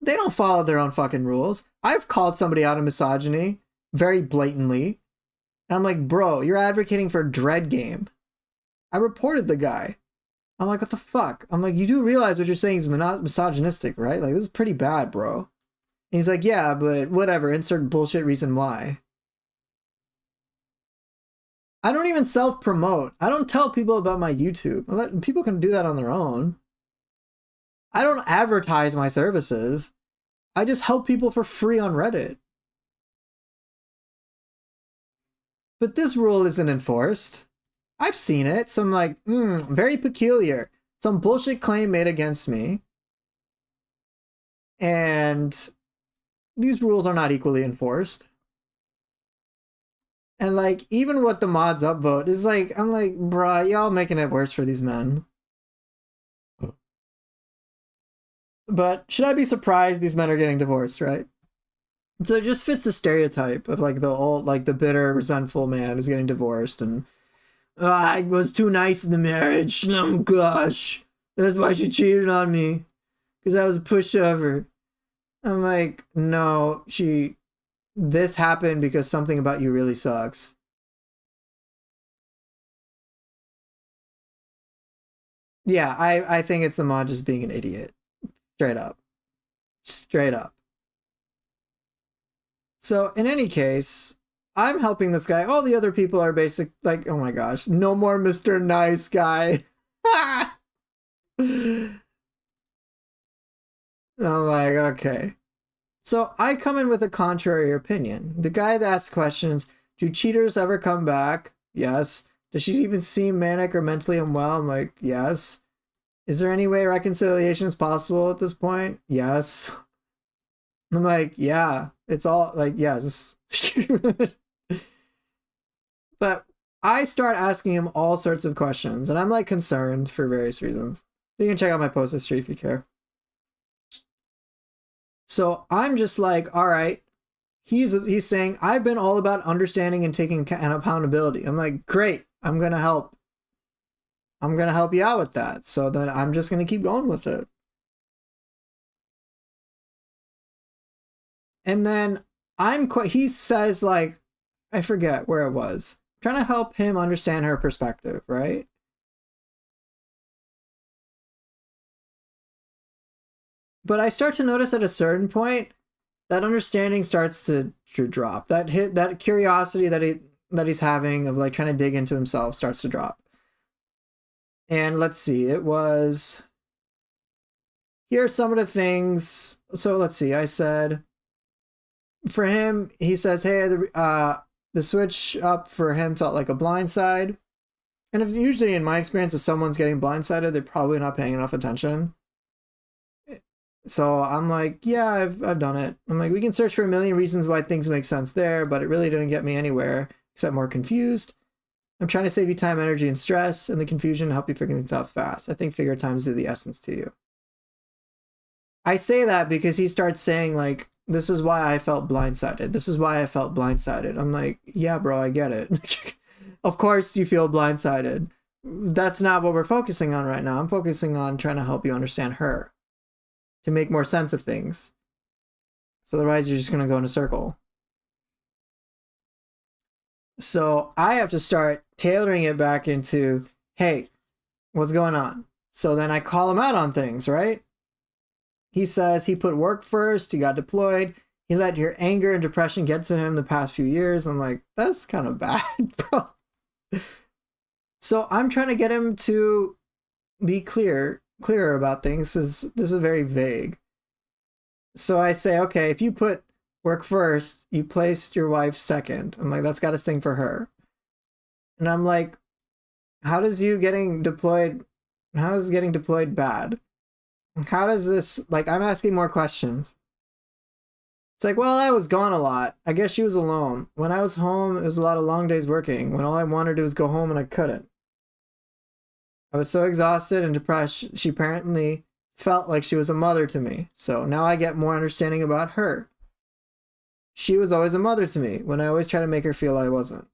they don't follow their own fucking rules. I've called somebody out of misogyny very blatantly. And I'm like, bro, you're advocating for a dread game. I reported the guy. I'm like, what the fuck? I'm like, you do realize what you're saying is misogynistic, right? Like, this is pretty bad, bro. And he's like, yeah, but whatever, insert bullshit reason why. I don't even self-promote. I don't tell people about my YouTube. People can do that on their own. I don't advertise my services. I just help people for free on Reddit. But this rule isn't enforced. I've seen it. Some like, very peculiar. Some bullshit claim made against me. And these rules are not equally enforced. And like, even what the mods upvote is like, I'm like, bruh, y'all making it worse for these men. But should I be surprised these men are getting divorced, right? So it just fits the stereotype of like the old, like the bitter, resentful man who's getting divorced and I was too nice in the marriage. Oh gosh, that's why she cheated on me, because I was a pushover. I'm like, no, this happened because something about you really sucks. Yeah, I think it's the mod just being an idiot. Straight up. Straight up. So, in any case, I'm helping this guy. All the other people are basic, like, oh my gosh, no more Mr. Nice Guy. I'm like, okay. So I come in with a contrary opinion. The guy that asks questions, do cheaters ever come back? Yes. Does she even seem manic or mentally unwell? I'm like, yes. Is there any way reconciliation is possible at this point? Yes. I'm like, yeah, it's all like, yes. But I start asking him all sorts of questions, and I'm like concerned for various reasons. You can check out my post history if you care. So I'm just like, all right. He's saying I've been all about understanding and taking an accountability. I'm like, great. I'm gonna help. I'm gonna help you out with that. So then I'm just gonna keep going with it. And then he says like, I forget where it was. I'm trying to help him understand her perspective, right? But I start to notice at a certain point that understanding starts to drop. That curiosity that he's having of like trying to dig into himself starts to drop. And let's see, it was, here are some of the things. So let's see, I said, for him, he says, hey, the switch up for him felt like a blindside. And if usually in my experience, if someone's getting blindsided, they're probably not paying enough attention. So I'm like, yeah, I've done it. I'm like, we can search for a million reasons why things make sense there, but it really didn't get me anywhere, except more confused. I'm trying to save you time, energy, and stress, and the confusion help you figure things out fast. I think figure times do the essence to you. I say that because he starts saying like, this is why I felt blindsided. This is why I felt blindsided. I'm like, yeah, bro, I get it. Of course you feel blindsided. That's not what we're focusing on right now. I'm focusing on trying to help you understand her, to make more sense of things. So otherwise you're just going to go in a circle. So I have to start tailoring it back into, hey, what's going on? So then I call him out on things, right? He says he put work first, he got deployed, he let your anger and depression get to him the past few years. I'm like, that's kind of bad, bro. So I'm trying to get him to be clearer about things. This is very vague. So I say, okay, if you put work first, you placed your wife second. I'm like, that's got to sting for her. And I'm like, how is getting deployed bad? How does this, like, I'm asking more questions. It's like, well, I was gone a lot. I guess she was alone. When I was home, it was a lot of long days working, when all I wanted to do was go home and I couldn't. I was so exhausted and depressed, she apparently felt like she was a mother to me. So now I get more understanding about her. She was always a mother to me, when I always try to make her feel I wasn't.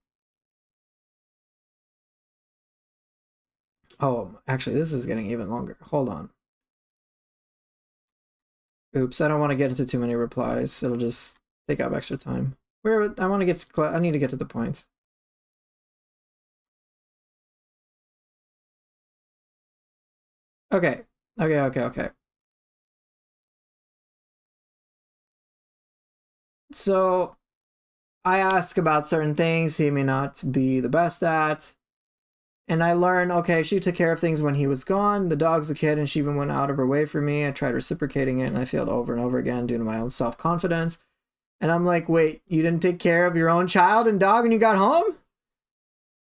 Oh, actually, this is getting even longer. Hold on. Oops, I don't want to get into too many replies. It'll just take up extra time. I need to get to the point. Okay. So I ask about certain things he may not be the best at. And I learn, okay, she took care of things when he was gone. The dog's a kid, and she even went out of her way for me. I tried reciprocating it, and I failed over and over again due to my own self-confidence. And I'm like, wait, you didn't take care of your own child and dog when you got home?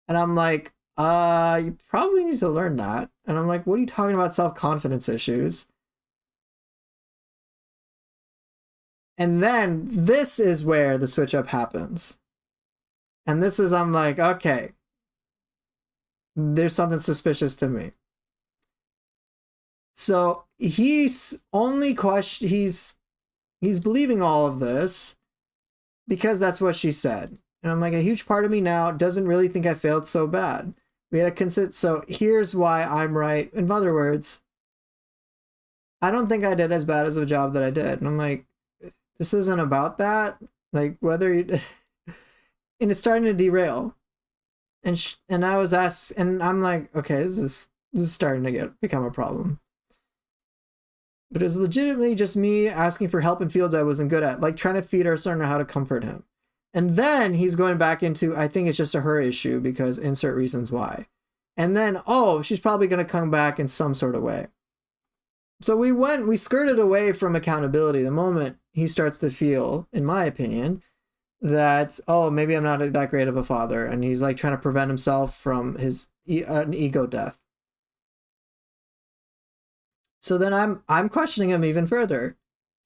And I'm like, you probably need to learn that. And I'm like, what are you talking about, self-confidence issues? And then this is where the switch up happens. And this is, I'm like, okay, there's something suspicious to me. So he's believing all of this because that's what she said. And I'm like, a huge part of me now doesn't really think I failed so bad. We had to consider, so here's why I'm right. In other words, I don't think I did as bad as a job that I did. And I'm like, this isn't about that. Like, whether you, and it's starting to derail. And I was asked, and I'm like, okay, this is starting to become a problem. But it was legitimately just me asking for help in fields I wasn't good at, like trying to feed our son or how to comfort him. And then he's going back into, I think it's just a her issue because insert reasons why. And then, oh, she's probably going to come back in some sort of way. So we skirted away from accountability the moment he starts to feel, in my opinion, that, oh, maybe I'm not that great of a father, and he's like trying to prevent himself from an ego death. So then I'm questioning him even further.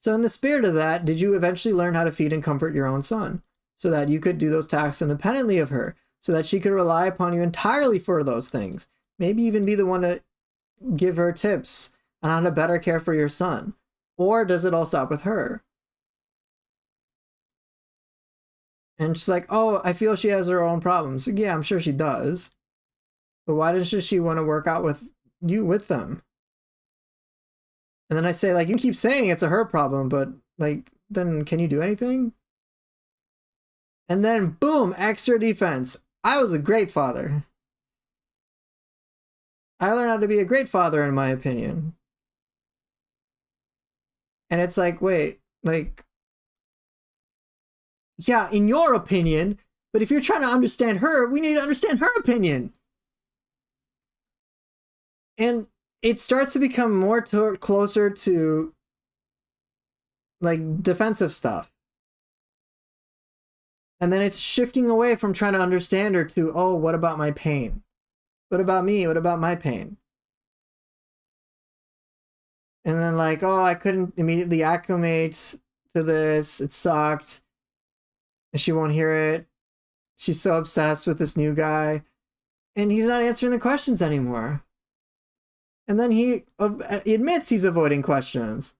So in the spirit of that, did you eventually learn how to feed and comfort your own son so that you could do those tasks independently of her, so that she could rely upon you entirely for those things? Maybe even be the one to give her tips on how to better care for your son. Or does it all stop with her? And she's like, oh, I feel she has her own problems. Yeah, I'm sure she does. But why doesn't she want to work out with you with them? And then I say, like, you keep saying it's a her problem, but like, then can you do anything? And then boom, extra defense. I was a great father. I learned how to be a great father, in my opinion. And it's like, wait, like, yeah, in your opinion, but if you're trying to understand her, we need to understand her opinion. And it starts to become more closer to like defensive stuff. And then it's shifting away from trying to understand her to, oh, what about my pain? What about me? What about my pain? And then like, oh, I couldn't immediately acclimate to this. It sucked. She won't hear it. She's so obsessed with this new guy. And he's not answering the questions anymore. And then he admits he's avoiding questions.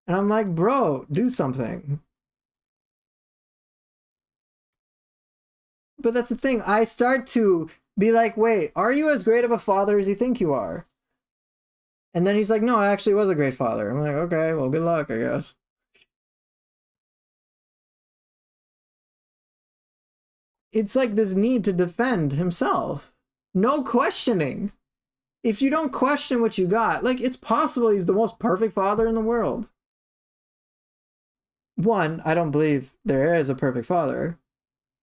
And I'm like, bro, do something. But that's the thing. I start to be like, wait, are you as great of a father as you think you are? And then he's like, no, I actually was a great father. I'm like, okay, well, good luck, I guess. It's like this need to defend himself. No questioning. If you don't question what you got, like, it's possible he's the most perfect father in the world. One, I don't believe there is a perfect father.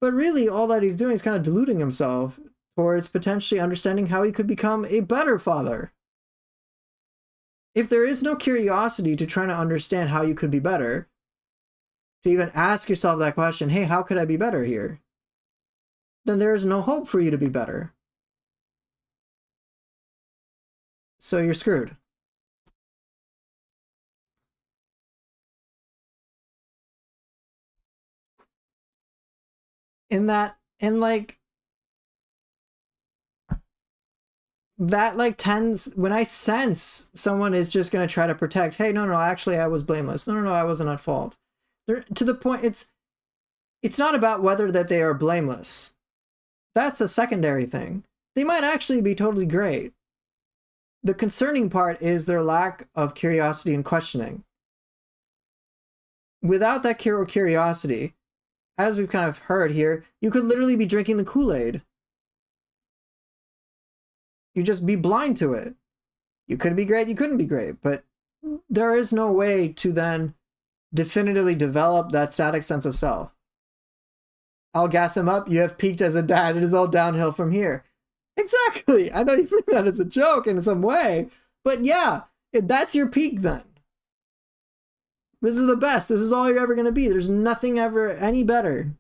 But really, all that he's doing is kind of deluding himself towards potentially understanding how he could become a better father. If there is no curiosity to trying to understand how you could be better, to even ask yourself that question, hey, how could I be better here? Then there is no hope for you to be better. So you're screwed. In that, and like, that like tends, when I sense someone is just going to try to protect, hey, no, actually I was blameless. No, I wasn't at fault. To the point, it's not about whether that they are blameless. That's a secondary thing. They might actually be totally great. The concerning part is their lack of curiosity and questioning. Without that curiosity, as we've kind of heard here, you could literally be drinking the Kool-Aid. You just be blind to it. You could be great, you couldn't be great, but there is no way to then definitively develop that static sense of self. I'll gas him up, you have peaked as a dad, it is all downhill from here. Exactly. I know you bring that as a joke in some way, but yeah, that's your peak then. This is the best. This is all you're ever going to be. There's nothing ever any better.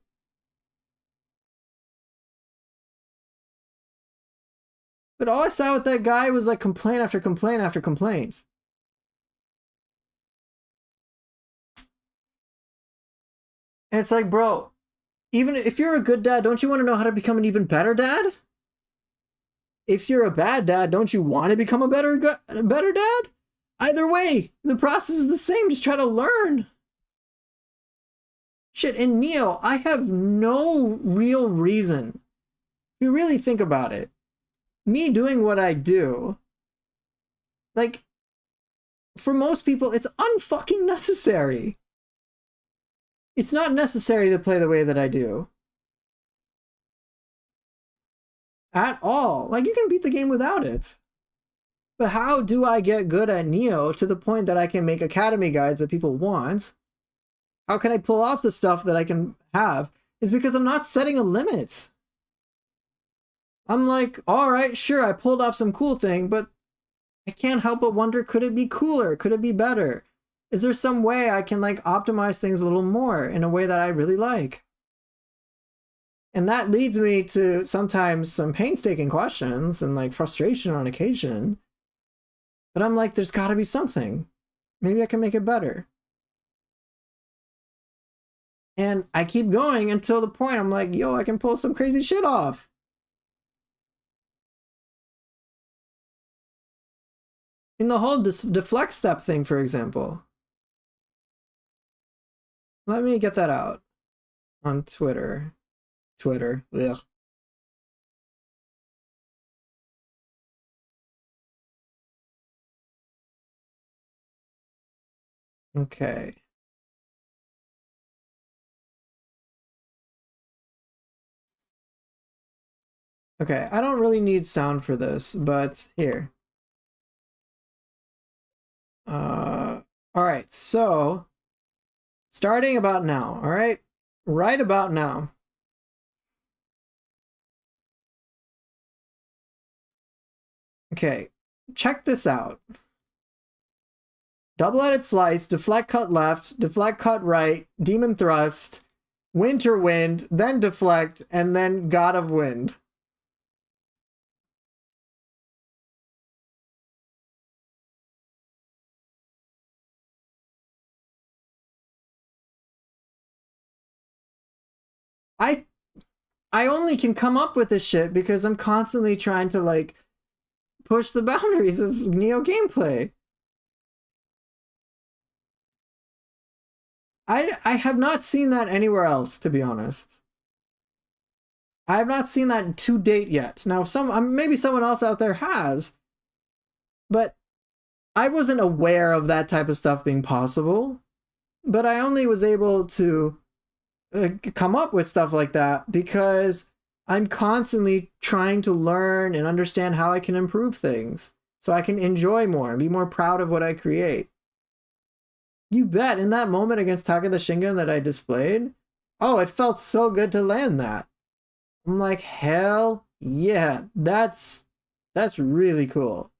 But all I saw with that guy was like complaint after complaint after complaint. And it's like, bro, even if you're a good dad, don't you want to know how to become an even better dad? If you're a bad dad, don't you want to become a better dad? Either way, the process is the same. Just try to learn. Shit, in Neo, I have no real reason. If you really think about it, me doing what I do, like, for most people, it's unfucking necessary. It's not necessary to play the way that I do. At all. Like, you can beat the game without it. But how do I get good at Neo to the point that I can make academy guides that people want? How can I pull off the stuff that I can have? Is because I'm not setting a limit. I'm like, all right, sure, I pulled off some cool thing, but I can't help but wonder, could it be cooler? Could it be better? Is there some way I can like optimize things a little more in a way that I really like? And that leads me to sometimes some painstaking questions and like frustration on occasion. But I'm like, there's got to be something. Maybe I can make it better. And I keep going until the point I'm like, yo, I can pull some crazy shit off. In the whole deflect step thing, for example. Let me get that out on Twitter. Twitter. Ugh. Okay. Okay, I don't really need sound for this, but here. All right, so starting about now, all right? Right about now. Okay, check this out. Double-headed slice, deflect cut left, deflect cut right, demon thrust, winter wind, then deflect, and then god of wind. I I only can come up with this shit because I'm constantly trying to like push the boundaries of Neo gameplay. I have not seen that anywhere else, to be honest. I have not seen that to date yet. Now, maybe someone else out there has, but I wasn't aware of that type of stuff being possible. But I only was able to come up with stuff like that because I'm constantly trying to learn and understand how I can improve things so I can enjoy more and be more proud of what I create. You bet, in that moment against Taka the Shingon that I displayed, oh, it felt so good to land that. I'm like, hell yeah, that's really cool.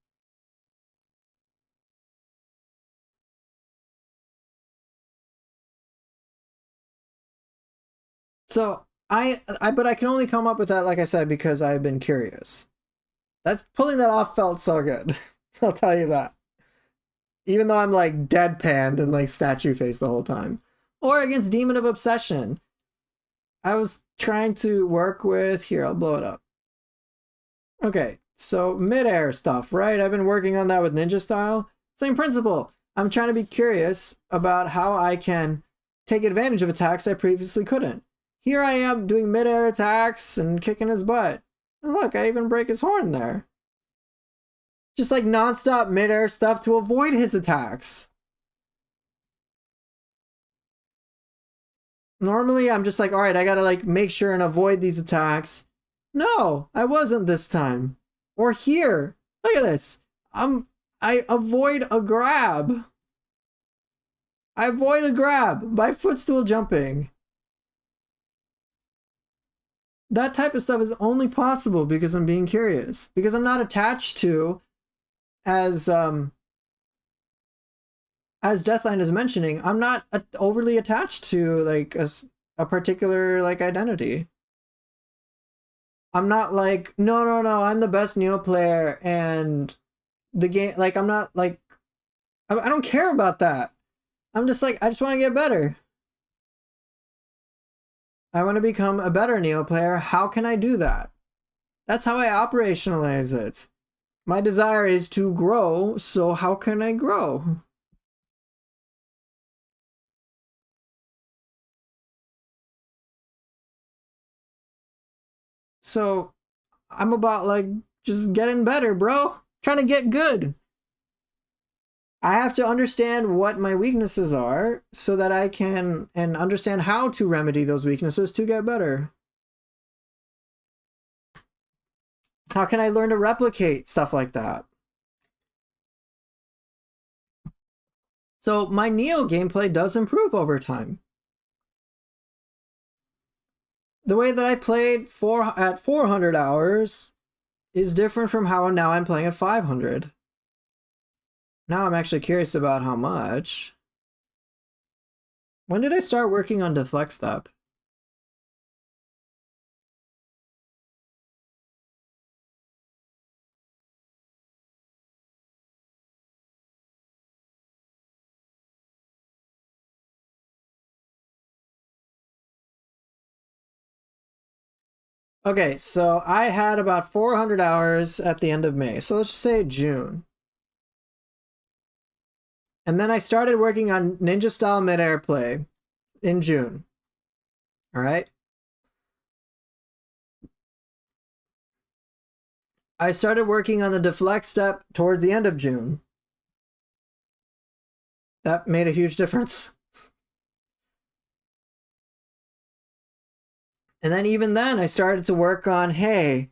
So but I can only come up with that, like I said, because I've been curious. That's pulling that off felt so good. I'll tell you that. Even though I'm like deadpanned and like statue face the whole time. Or against Demon of Obsession. I was trying to work with, here, I'll blow it up. Okay, so midair stuff, right? I've been working on that with Ninja Style. Same principle. I'm trying to be curious about how I can take advantage of attacks I previously couldn't. Here I am doing midair attacks and kicking his butt. And look, I even break his horn there. Just like nonstop midair stuff to avoid his attacks. Normally I'm just like, all right, I gotta like make sure and avoid these attacks. No, I wasn't this time. Or here, look at this. I avoid a grab. I avoid a grab by footstool jumping. That type of stuff is only possible because I'm being curious. Because I'm not attached to, as Deathline is mentioning, I'm not overly attached to like a particular like identity. I'm not like, no, I'm the best Neo player and the game, like, I'm not like, I don't care about that. I'm just like, I just want to get better. I want to become a better Neo player. How can I do that? That's how I operationalize it. My desire is to grow, so how can I grow? So I'm about like just getting better, bro. Trying to get good. I have to understand what my weaknesses are so that I can and understand how to remedy those weaknesses to get better. How can I learn to replicate stuff like that? So my Neo gameplay does improve over time. The way that I played at 400 hours is different from how now I'm playing at 500. Now I'm actually curious about how much. When did I start working on Deflect Step? Okay, so I had about 400 hours at the end of May. So let's just say June. And then I started working on Ninja Style Midair Play in June. All right. I started working on the Deflect Step towards the end of June. That made a huge difference. And then even then, I started to work on, hey,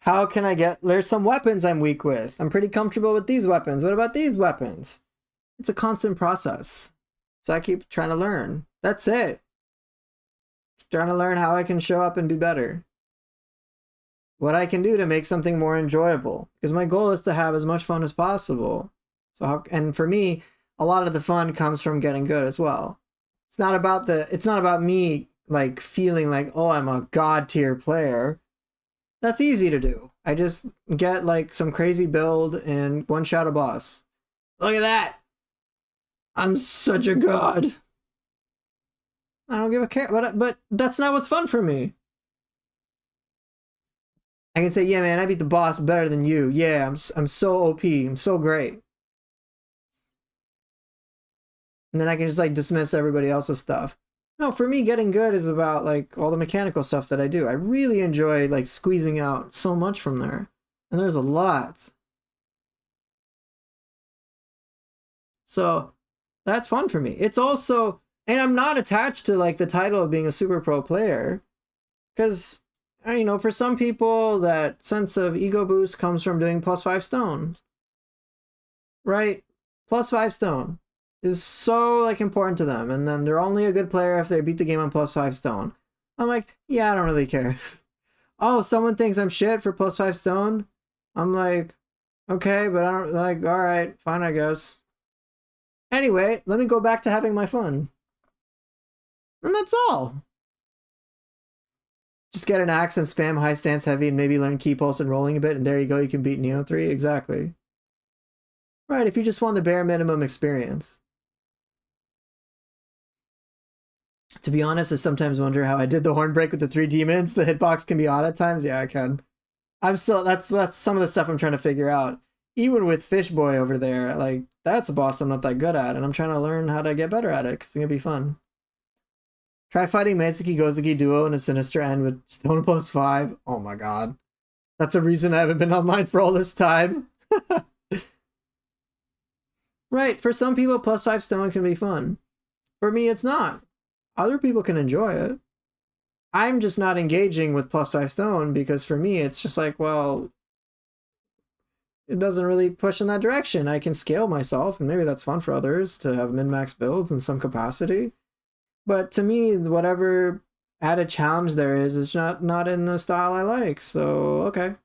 how can I get, there's some weapons I'm weak with. I'm pretty comfortable with these weapons. What about these weapons? It's a constant process. So I keep trying to learn. That's it. Trying to learn how I can show up and be better. What I can do to make something more enjoyable. Because my goal is to have as much fun as possible. So how, and for me, a lot of the fun comes from getting good as well. It's not about me like feeling like, oh, I'm a god tier player. That's easy to do. I just get like some crazy build and one shot a boss. Look at that. I'm such a god. I don't give a care, but that's not what's fun for me. I can say, yeah, man, I beat the boss better than you. Yeah, I'm so OP. I'm so great. And then I can just like dismiss everybody else's stuff. No, for me, getting good is about like all the mechanical stuff that I do. I really enjoy like squeezing out so much from there, and there's a lot. So that's fun for me. It's also, and I'm not attached to like the title of being a super pro player, because you know, for some people, that sense of ego boost comes from doing +5 stone, right? +5 stone is so like important to them, and then they're only a good player if they beat the game on +5 stone. I'm like, yeah, I don't really care. Oh, someone thinks I'm shit for +5 stone. I'm like, okay, but I don't like. All right, fine, I guess. Anyway, let me go back to having my fun, and that's all. Just get an axe and spam high stance heavy and maybe learn key pulse and rolling a bit, and there you go, you can beat Neo 3. Exactly. Right, if you just want the bare minimum experience. To be honest, I sometimes wonder how I did the horn break with the 3 demons. The hitbox can be odd at times. Yeah, I can. I'm still, that's some of the stuff I'm trying to figure out. Even with Fish Boy over there, like, that's a boss I'm not that good at, and I'm trying to learn how to get better at it, because it's going to be fun. Try fighting Meisuki Gozuki duo in a Sinister End with Stone +5. Oh my god. That's a reason I haven't been online for all this time. Right, for some people, +5 stone can be fun. For me, it's not. Other people can enjoy it. I'm just not engaging with +5 stone because for me, it's just like, well, it doesn't really push in that direction. I can scale myself, and maybe that's fun for others to have min-max builds in some capacity. But to me, whatever added challenge there is not in the style I like. So, okay.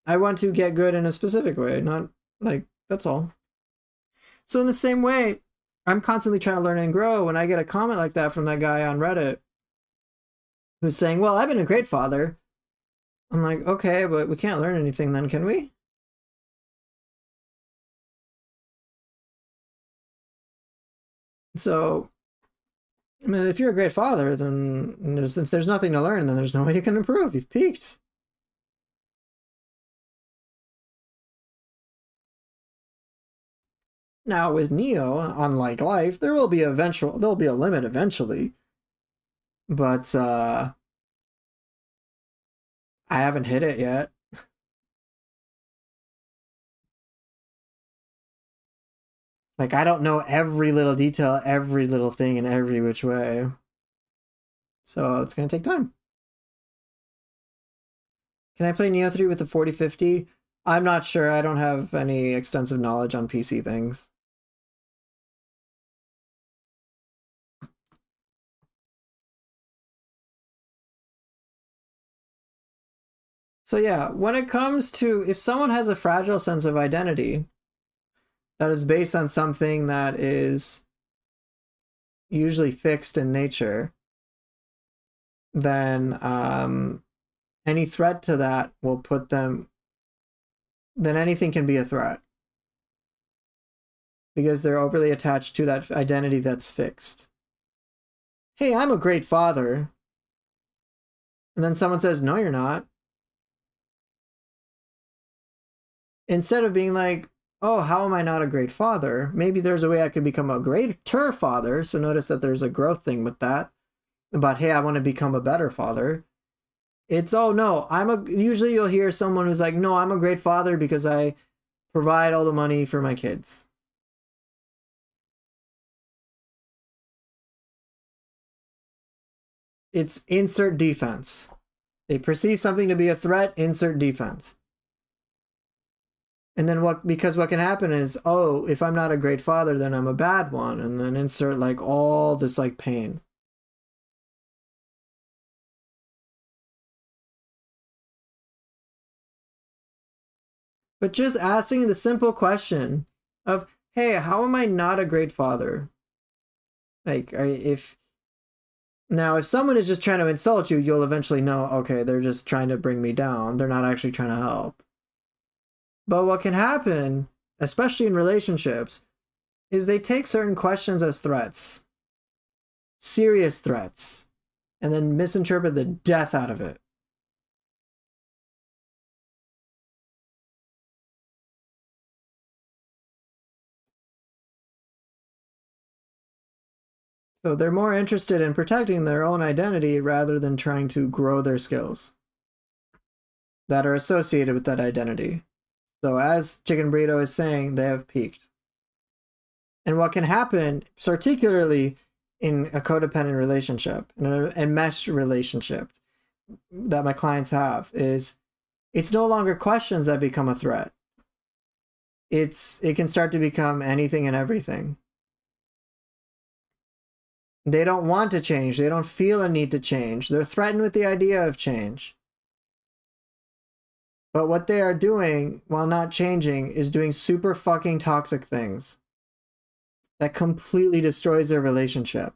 I want to get good in a specific way, not like, that's all. So in the same way, I'm constantly trying to learn and grow. When I get a comment like that from that guy on Reddit who's saying, well, I've been a great father, I'm like, okay, but we can't learn anything then, can we? So, I mean, if you're a great father, then if there's nothing to learn, then there's no way you can improve. You've peaked. Now with Neo, unlike life, there'll be a limit eventually. But I haven't hit it yet. Like, I don't know every little detail, every little thing in every which way. So it's gonna take time. Can I play Neo 3 with the 4050? I'm not sure. I don't have any extensive knowledge on PC things. So yeah, when it comes to if someone has a fragile sense of identity that is based on something that is usually fixed in nature, then any threat to that will put them, then anything can be a threat because they're overly attached to that identity that's fixed. Hey, I'm a great father. And then someone says, no, you're not. Instead of being like, oh, how am I not a great father? Maybe there's a way I could become a greater father. So notice that there's a growth thing with that. About, hey, I want to become a better father. It's, oh, no, usually you'll hear someone who's like, no, I'm a great father because I provide all the money for my kids. It's insert defense. They perceive something to be a threat, insert defense. And then because what can happen is, oh, if I'm not a great father, then I'm a bad one. And then insert like all this like pain. But just asking the simple question of, hey, how am I not a great father? Like, if someone is just trying to insult you, you'll eventually know, okay, they're just trying to bring me down. They're not actually trying to help. But what can happen, especially in relationships, is they take certain questions as threats, serious threats, and then misinterpret the death out of it. So they're more interested in protecting their own identity rather than trying to grow their skills that are associated with that identity. So as Chicken Burrito is saying, they have peaked. And what can happen, particularly in a codependent relationship, in a meshed relationship that my clients have, is it's no longer questions that become a threat. It can start to become anything and everything. They don't want to change. They don't feel a need to change. They're threatened with the idea of change. But what they are doing while not changing is doing super fucking toxic things that completely destroys their relationship,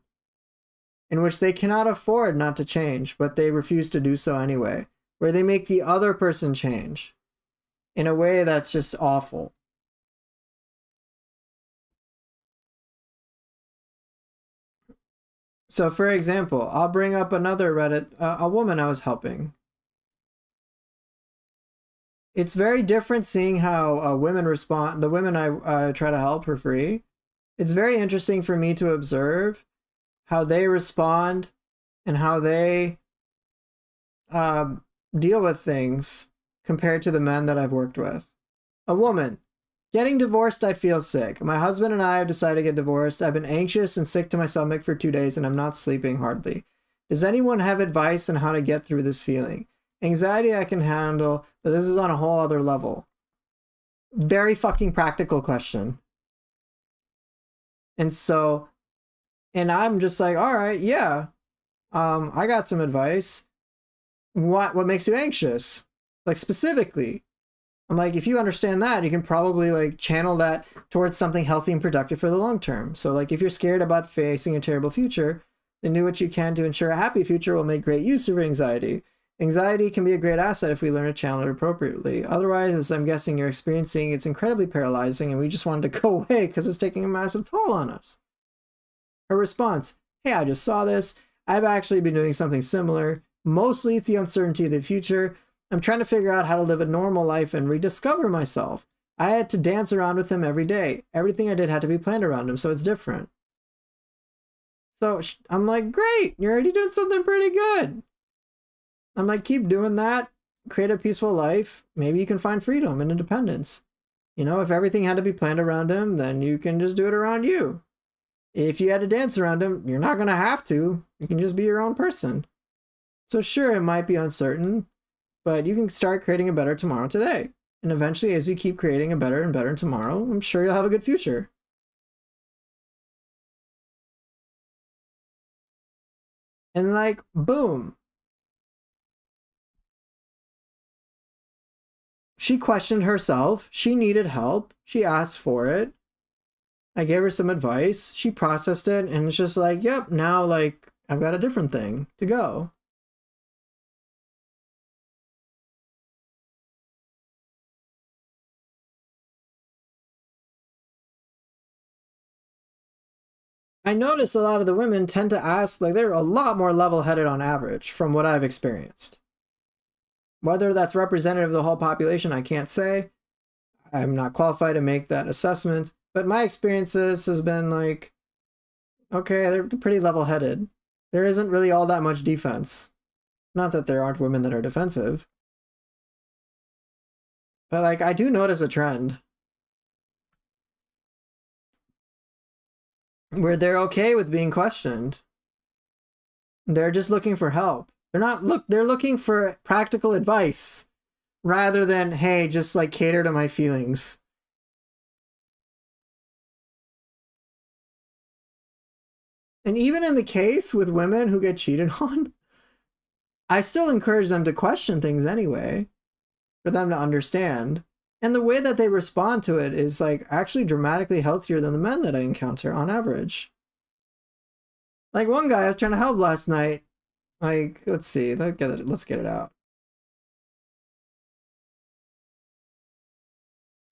in which they cannot afford not to change, but they refuse to do so anyway, where they make the other person change in a way that's just awful. So for example, I'll bring up another Reddit, a woman I was helping. It's very different seeing how women respond, the women I try to help for free. It's very interesting for me to observe how they respond and how they deal with things compared to the men that I've worked with. A woman, getting divorced, I feel sick. My husband and I have decided to get divorced. I've been anxious and sick to my stomach for 2 days and I'm not sleeping hardly. Does anyone have advice on how to get through this feeling? Anxiety I can handle, but this is on a whole other level. Very fucking practical question. And so, and I'm just like, all right, yeah, I got some advice. What makes you anxious? Like specifically, I'm like, if you understand that, you can probably like channel that towards something healthy and productive for the long term. So like if you're scared about facing a terrible future, then do what you can to ensure a happy future will make great use of anxiety. Anxiety can be a great asset if we learn to channel it appropriately. Otherwise, as I'm guessing you're experiencing, it's incredibly paralyzing and we just wanted to go away because it's taking a massive toll on us. Her response, hey, I just saw this. I've actually been doing something similar. Mostly it's the uncertainty of the future. I'm trying to figure out how to live a normal life and rediscover myself. I had to dance around with him every day. Everything I did had to be planned around him, so it's different. So I'm like, great, you're already doing something pretty good. I'm like, keep doing that. Create a peaceful life. Maybe you can find freedom and independence. You know, if everything had to be planned around him, then you can just do it around you. If you had to dance around him, you're not going to have to. You can just be your own person. So sure, it might be uncertain, but you can start creating a better tomorrow today. And eventually, as you keep creating a better and better tomorrow, I'm sure you'll have a good future. And like, boom. she questioned herself. She needed help. She asked for it. I gave her some advice. She processed it, and it's just like, yep, now like I've got a different thing to go. I notice a lot of the women tend to ask, like, they're a lot more level headed on average from what I've experienced. Whether that's representative of the whole population, I can't say. I'm not qualified to make that assessment, but my experiences has been like, okay, they're pretty level headed. There isn't really all that much defense. Not that there aren't women that are defensive, but like I do notice a trend where they're okay with being questioned. They're just looking for help. They're looking for practical advice rather than, hey, just like cater to my feelings. And even in the case with women who get cheated on, I still encourage them to question things anyway, for them to understand. And the way that they respond to it is like actually dramatically healthier than the men that I encounter on average. Like one guy I was trying to help last night. Like, let's see, let's get it out.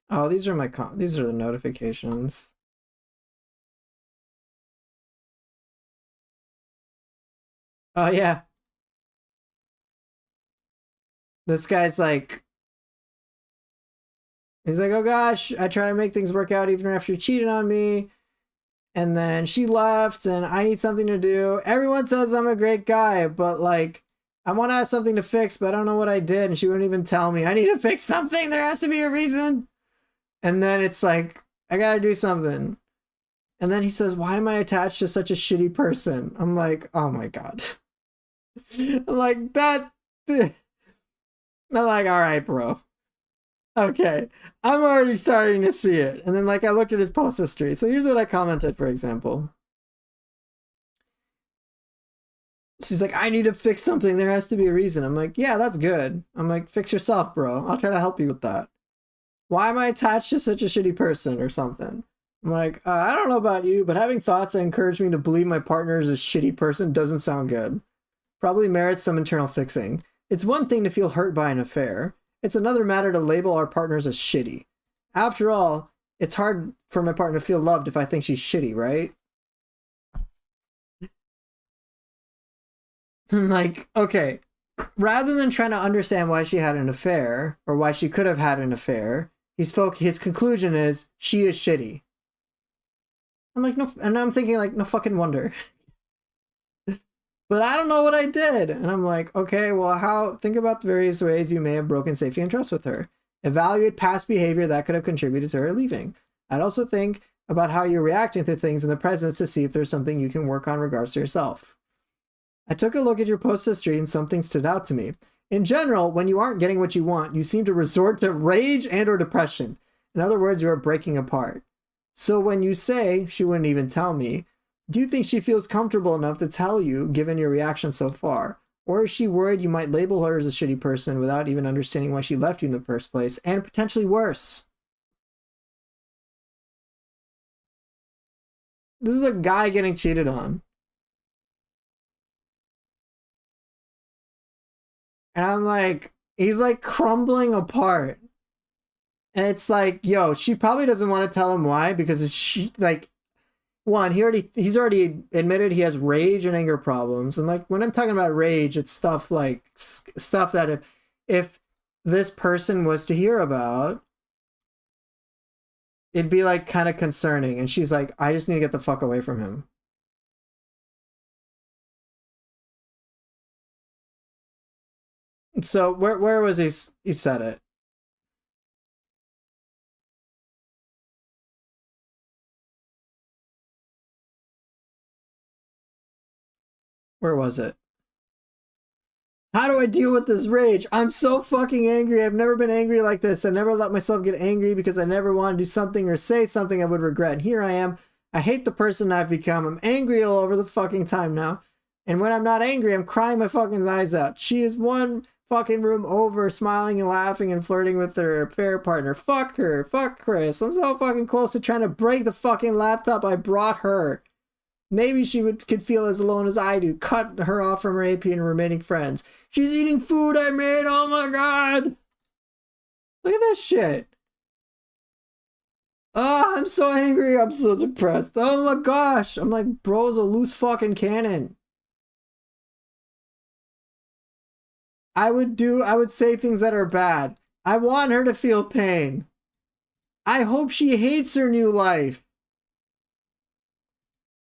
Oh, these are these are the notifications. Oh yeah. This guy's like, he's like, oh gosh, I try to make things work out even after you cheated on me. And then she left and I need something to do. Everyone says I'm a great guy, but like, I want to have something to fix, but I don't know what I did. And she wouldn't even tell me. I need to fix something. There has to be a reason. And then it's like, I gotta do something. And then he says, why am I attached to such a shitty person? I'm like, oh my God. I'm like, that. I'm like, all right, bro. Okay. I'm already starting to see it. And then like I looked at his post history. So here's what I commented, for example. She's like, I need to fix something. There has to be a reason. I'm like, yeah, that's good. I'm like, fix yourself, bro. I'll try to help you with that. Why am I attached to such a shitty person or something? I'm like, I don't know about you, but having thoughts that encourage me to believe my partner is a shitty person doesn't sound good. Probably merits some internal fixing. It's one thing to feel hurt by an affair. It's another matter to label our partners as shitty. After all, it's hard for my partner to feel loved if I think she's shitty, right? Like, okay, rather than trying to understand why she had an affair or why she could have had an affair, his conclusion is she is shitty. I'm like, no, and I'm thinking like, no fucking wonder. But I don't know what I did. And I'm like, okay, well, think about the various ways you may have broken safety and trust with her. Evaluate past behavior that could have contributed to her leaving. I'd also think about how you're reacting to things in the present to see if there's something you can work on regards to yourself. I took a look at your post history and something stood out to me. In general, when you aren't getting what you want, you seem to resort to rage and or depression. In other words, you are breaking apart. So when you say, she wouldn't even tell me, do you think she feels comfortable enough to tell you, given your reaction so far? Or is she worried you might label her as a shitty person without even understanding why she left you in the first place, and potentially worse? This is a guy getting cheated on. And I'm like, he's like crumbling apart. And it's like, yo, she probably doesn't want to tell him why, because she, like, one, he's already admitted he has rage and anger problems. And like when I'm talking about rage, it's stuff that if this person was to hear about, it'd be like kind of concerning. And she's like, I just need to get the fuck away from him. So where was he said it? Where was it? How do I deal with this rage? I'm so fucking angry. I've never been angry like this. I never let myself get angry because I never want to do something or say something I would regret. And here I am. I hate the person I've become. I'm angry all over the fucking time now. And when I'm not angry, I'm crying my fucking eyes out. She is one fucking room over, smiling and laughing and flirting with their affair partner. Fuck her. Fuck Chris. I'm so fucking close to trying to break the fucking laptop I brought her. Maybe she could feel as alone as I do. Cut her off from her AP and remaining friends. She's eating food I made. Oh my god. Look at that shit. Oh, I'm so angry. I'm so depressed. Oh my gosh. I'm like, bro's a loose fucking cannon. I would say things that are bad. I want her to feel pain. I hope she hates her new life.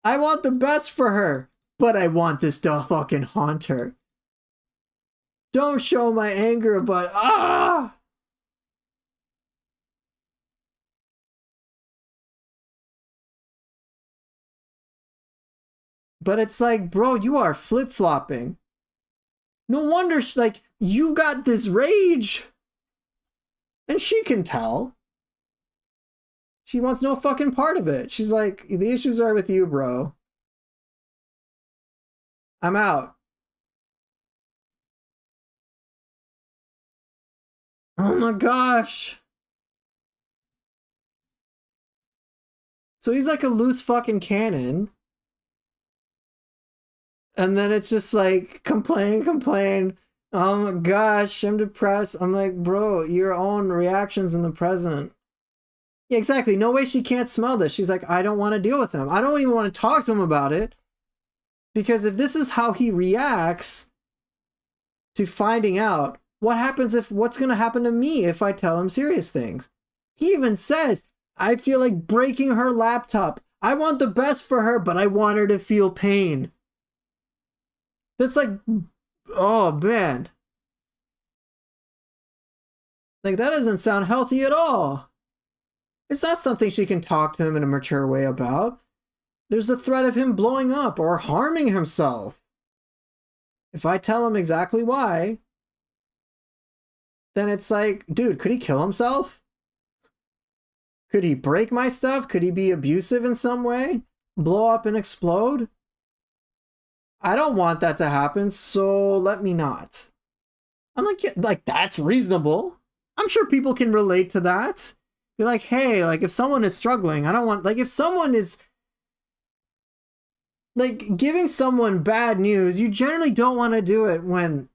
I want the best for her, but I want this to fucking haunt her. Don't show my anger, but But it's like, bro, you are flip-flopping. No wonder, like, you got this rage. And she can tell. She wants no fucking part of it. She's like, the issues are with you, bro. I'm out. Oh my gosh. So he's like a loose fucking cannon. And then it's just like, complain. Oh my gosh, I'm depressed. I'm like, bro, your own reactions in the present. Yeah, exactly. No way she can't smell this. She's like, I don't want to deal with him. I don't even want to talk to him about it. Because if this is how he reacts to finding out, what's going to happen to me if I tell him serious things? He even says, I feel like breaking her laptop. I want the best for her, but I want her to feel pain. That's like, oh man. Like, that doesn't sound healthy at all. It's not something she can talk to him in a mature way about. There's the threat of him blowing up or harming himself. If I tell him exactly why, then it's like, dude, could he kill himself? Could he break my stuff? Could he be abusive in some way? Blow up and explode? I don't want that to happen, so let me not. I'm like, yeah, like, that's reasonable. I'm sure people can relate to that. Be like, hey, like, if someone is struggling, I don't want, like, if someone is, like, giving someone bad news, you generally don't want to do it when,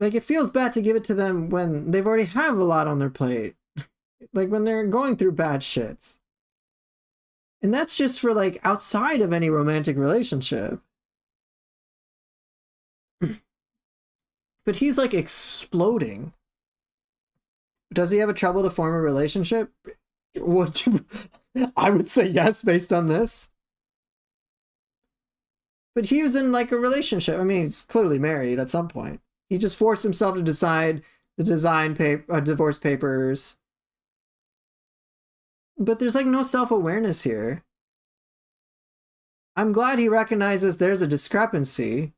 like, it feels bad to give it to them when they've already have a lot on their plate. Like, when they're going through bad shits. And that's just for, like, outside of any romantic relationship. But he's, like, exploding. Does he have a trouble to form a relationship? I would say yes, based on this. But he was in, like, a relationship. I mean, he's clearly married at some point. He just forced himself to decide the divorce papers. But there's, like, no self-awareness here. I'm glad he recognizes there's a discrepancy.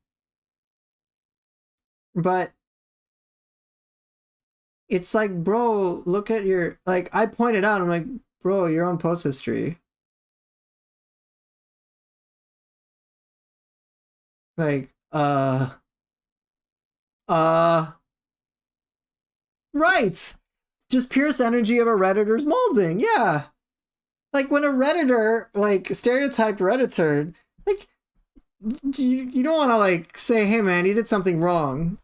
But it's like, bro, look at your, like, I pointed out, I'm like, bro, your own post history. Like, right. Just purest energy of a Redditor's molding, yeah. Like, when a Redditor, like, stereotyped Redditor, like, you don't want to, like, say, hey, man, you did something wrong.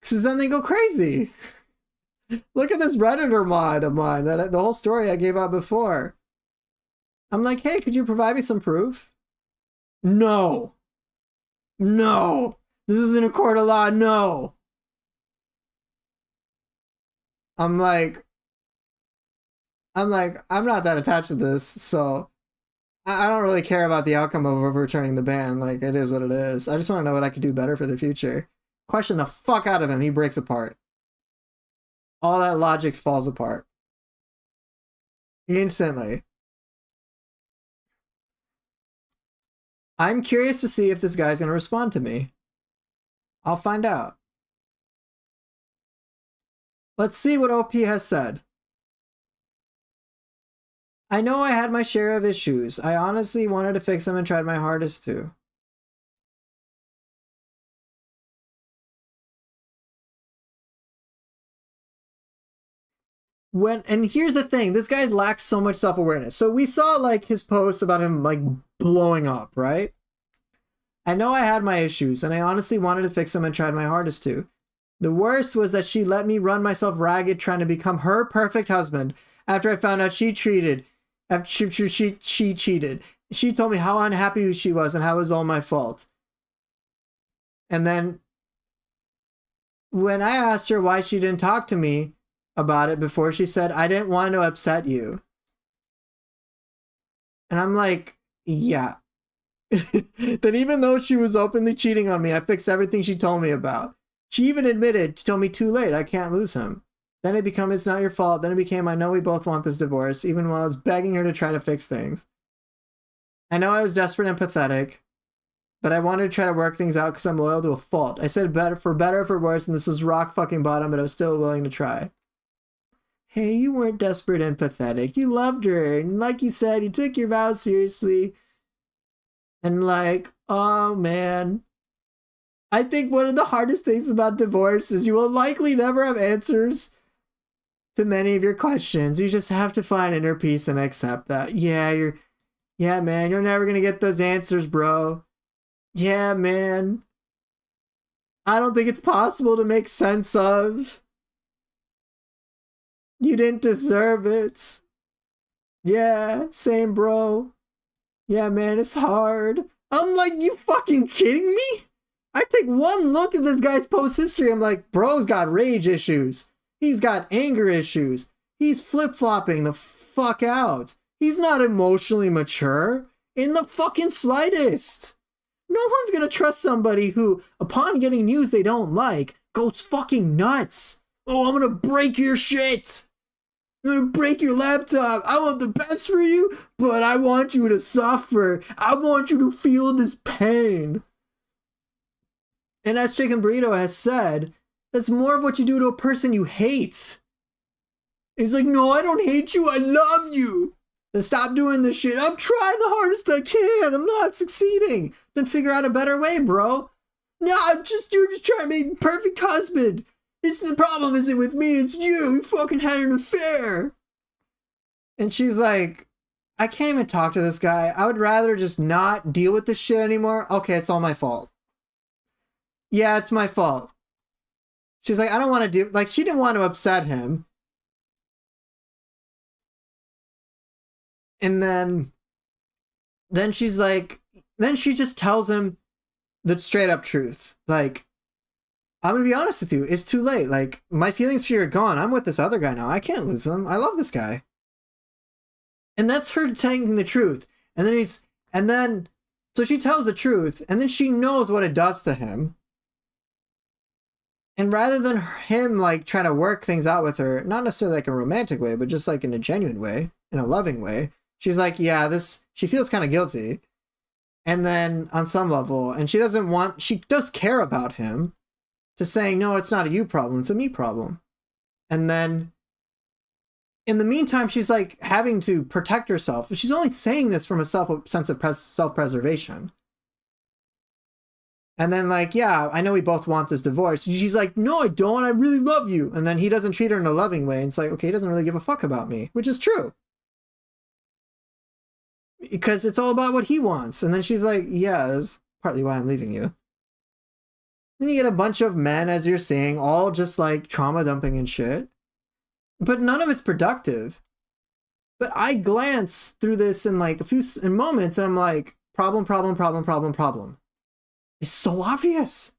Because then they go crazy. Look at this Redditor mod of mine, the whole story I gave out before. I'm like, hey, could you provide me some proof? No. No. This isn't a court of law, no. I'm like, I'm not that attached to this, so I don't really care about the outcome of overturning the ban. Like, it is what it is. I just want to know what I could do better for the future. Question the fuck out of him. He breaks apart. All that logic falls apart. Instantly. I'm curious to see if this guy's going to respond to me. I'll find out. Let's see what OP has said. I know I had my share of issues. I honestly wanted to fix them and tried my hardest to. And here's the thing, this guy lacks so much self-awareness. So we saw like his posts about him like blowing up, right? I know I had my issues, and I honestly wanted to fix them and tried my hardest to. The worst was that she let me run myself ragged trying to become her perfect husband after I found out she cheated. She cheated. She told me how unhappy she was and how it was all my fault. And then when I asked her why she didn't talk to me about it before, she said, I didn't want to upset you. And I'm like, yeah. That even though she was openly cheating on me, I fixed everything she told me about. She even admitted, she told me too late, I can't lose him. Then it became, it's not your fault. Then it became, I know we both want this divorce, even while I was begging her to try to fix things. I know I was desperate and pathetic, but I wanted to try to work things out because I'm loyal to a fault. I said better or for worse, and this was rock fucking bottom, but I was still willing to try. Hey, you weren't desperate and pathetic. You loved her, and like you said, you took your vows seriously. And like, oh man. I think one of the hardest things about divorce is you will likely never have answers to many of your questions. You just have to find inner peace and accept that. Yeah, man, you're never gonna get those answers, bro. Yeah, man. I don't think it's possible to make sense of. You didn't deserve it. Yeah, same, bro. Yeah, man, it's hard. I'm like, you fucking kidding me? I take one look at this guy's post history. I'm like, bro's got rage issues. He's got anger issues. He's flip-flopping the fuck out. He's not emotionally mature in the fucking slightest. No one's gonna trust somebody who, upon getting news they don't like, goes fucking nuts. Oh, I'm gonna break your shit. I'm gonna break your laptop. I want the best for you, but I want you to suffer. I want you to feel this pain. And as Chicken Burrito has said, that's more of what you do to a person you hate. He's like, no, I don't hate you. I love you. Then stop doing this shit. I'm trying the hardest I can. I'm not succeeding. Then figure out a better way, bro. No, you're just trying to make the perfect husband. The problem isn't with me, it's you. You fucking had an affair. And she's like, I can't even talk to this guy. I would rather just not deal with this shit anymore. Okay, it's all my fault. Yeah, it's my fault. She's like, I don't want to do... Like, she didn't want to upset him. And then she's like... Then she just tells him the straight up truth. Like, I'm gonna be honest with you. It's too late. Like, my feelings for you are gone. I'm with this other guy now. I can't lose him. I love this guy. And that's her telling the truth. So she tells the truth, and then she knows what it does to him. And rather than him, like, trying to work things out with her, not necessarily like a romantic way, but just like in a genuine way, in a loving way, she's like, yeah, she feels kind of guilty. And then on some level, and she does care about him, to saying, no, it's not a you problem, it's a me problem. And then in the meantime, she's like having to protect herself. But she's only saying this from a sense of self-preservation. And then like, yeah, I know we both want this divorce. She's like, no, I don't. I really love you. And then he doesn't treat her in a loving way. And it's like, okay, he doesn't really give a fuck about me, which is true. Because it's all about what he wants. And then she's like, yeah, that's partly why I'm leaving you. Then you get a bunch of men, as you're seeing, all just like trauma dumping and shit. But none of it's productive. But I glance through this in like in moments and I'm like, problem. It's so obvious.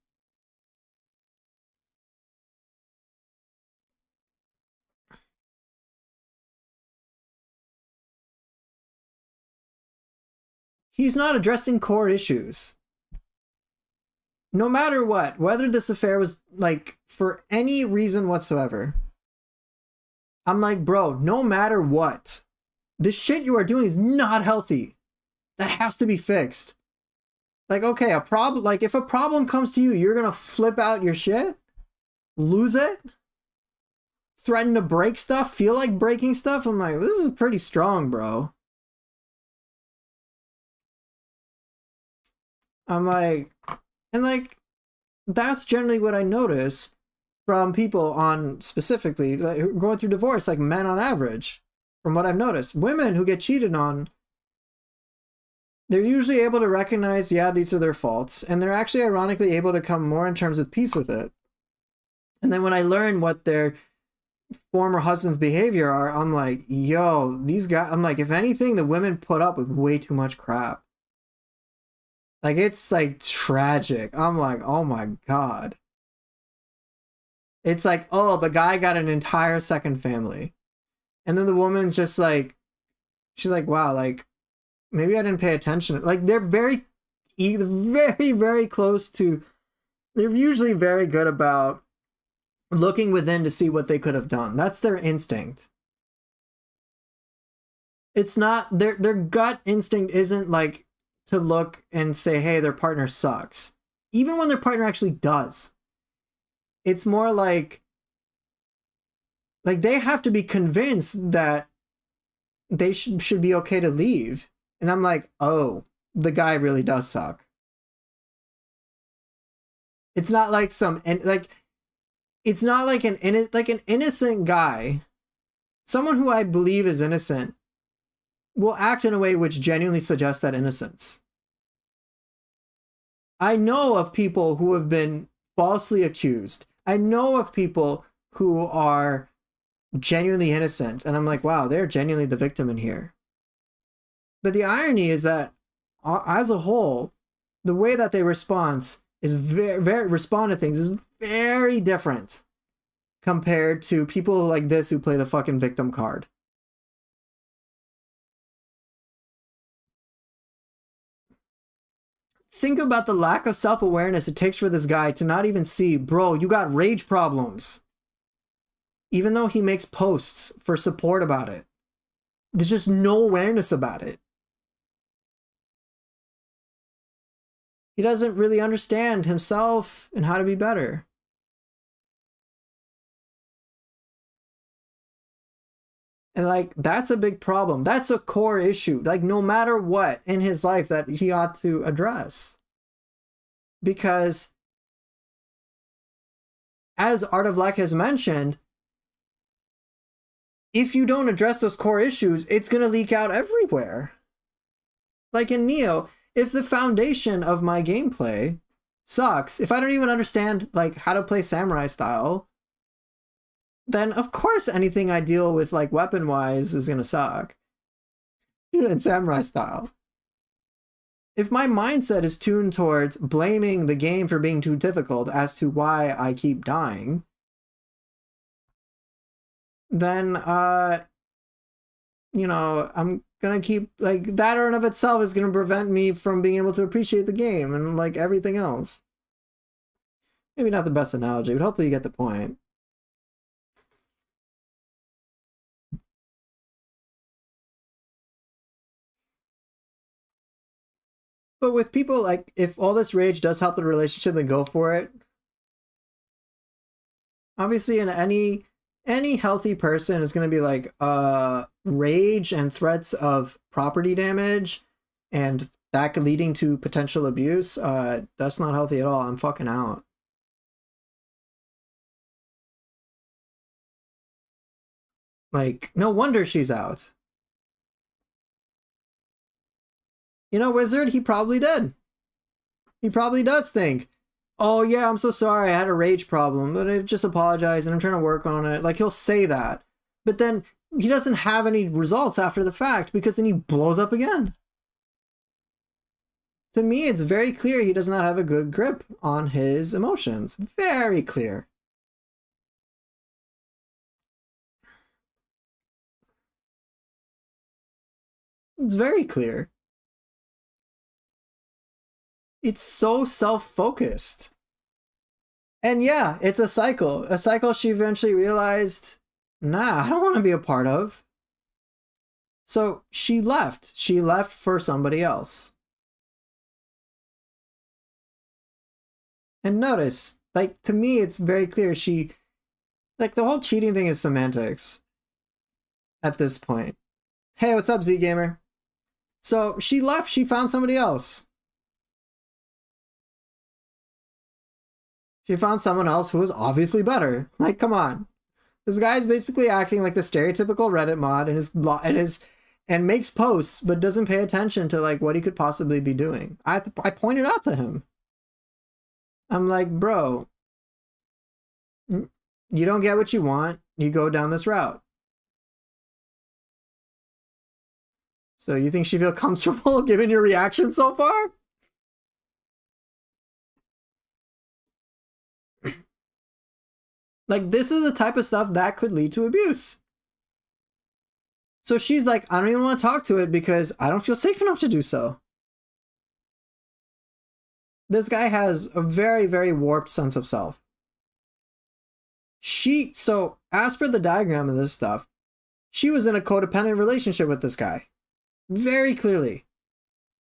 He's not addressing core issues. No matter what, whether this affair was like for any reason whatsoever, I'm like, bro, no matter what, the shit you are doing is not healthy. That has to be fixed. Like, okay, if a problem comes to you, you're gonna flip out your shit, lose it, threaten to break stuff, feel like breaking stuff. I'm like, this is pretty strong, bro. I'm like, and like, that's generally what I notice. from people on specifically like, who are going through divorce, like men on average, from what I've noticed. Women who get cheated on, they're usually able to recognize, yeah, these are their faults, and they're actually ironically able to come more in terms of peace with it. And then when I learn what their former husband's behavior are, I'm like, yo, these guys, I'm like, if anything, the women put up with way too much crap. Like, it's like tragic. I'm like, oh my God. It's like, oh, the guy got an entire second family. And then the woman's just like, she's like, wow, like, maybe I didn't pay attention. Like, they're very, very close to, they're usually very good about looking within to see what they could have done. That's their instinct. It's not, their gut instinct isn't like to look and say, hey, their partner sucks. Even when their partner actually does. It's more like they have to be convinced that they should be okay to leave. And I'm like, oh, the guy really does suck. It's not like it's not like an innocent guy, someone who I believe is innocent, will act in a way which genuinely suggests that innocence. I know of people who have been falsely accused. I know of people who are genuinely innocent, and I'm like, wow, they're genuinely the victim in here. But the irony is that, as a whole, the way that they respond is respond to things is very different compared to people like this who play the fucking victim card. Think about the lack of self-awareness it takes for this guy to not even see, bro, you got rage problems. Even though he makes posts for support about it. There's just no awareness about it. He doesn't really understand himself and how to be better. And like, that's a big problem. That's a core issue. Like, no matter what in his life that he ought to address. Because, as Art of Lack has mentioned, if you don't address those core issues, it's going to leak out everywhere. Like in Neo, if the foundation of my gameplay sucks, if I don't even understand like how to play samurai style, then of course anything I deal with like weapon wise is gonna suck. Even in samurai style. If my mindset is tuned towards blaming the game for being too difficult as to why I keep dying, then you know, I'm gonna keep like that in and of itself is gonna prevent me from being able to appreciate the game and like everything else. Maybe not the best analogy, but hopefully you get the point. But with people, like, if all this rage does help the relationship, then go for it. Obviously, in any healthy person is going to be like, rage and threats of property damage and that leading to potential abuse. That's not healthy at all. I'm fucking out. Like, no wonder she's out. You know, Wizard, he probably did. He probably does think, oh yeah, I'm so sorry, I had a rage problem, but I've just apologized and I'm trying to work on it. Like, he'll say that. But then he doesn't have any results after the fact because then he blows up again. To me, it's very clear he does not have a good grip on his emotions. Very clear. It's very clear. It's so self-focused. And yeah, it's a cycle. A cycle she eventually realized, nah, I don't want to be a part of. So she left. She left for somebody else. And notice, like, to me, it's very clear she, like, the whole cheating thing is semantics at this point. Hey, what's up, Z Gamer? So she left, she found somebody else. She found someone else who was obviously better. Like, come on. This guy's basically acting like the stereotypical Reddit mod and makes posts, but doesn't pay attention to like what he could possibly be doing. I pointed out to him. I'm like, bro, you don't get what you want. You go down this route. So you think she feel comfortable given your reaction so far? Like, this is the type of stuff that could lead to abuse. So she's like, I don't even want to talk to it because I don't feel safe enough to do so. This guy has a very, very warped sense of self. So as per the diagram of this stuff, she was in a codependent relationship with this guy. Very clearly.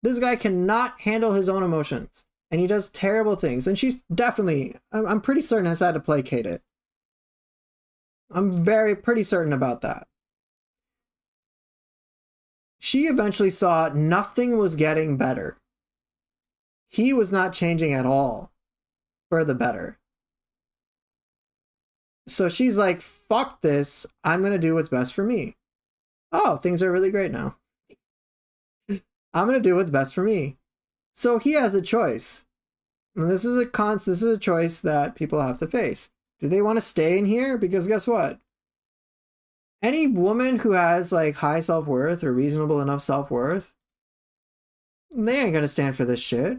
This guy cannot handle his own emotions. And he does terrible things. And she's definitely, I'm pretty certain, has had to placate it. I'm pretty certain about that. She eventually saw nothing was getting better. He was not changing at all for the better. So she's like, fuck this. I'm going to do what's best for me. Oh, things are really great now. I'm going to do what's best for me. So he has a choice. And this is a choice that people have to face. Do they want to stay in here? Because guess what? Any woman who has like high self-worth or reasonable enough self-worth, they ain't gonna stand for this shit.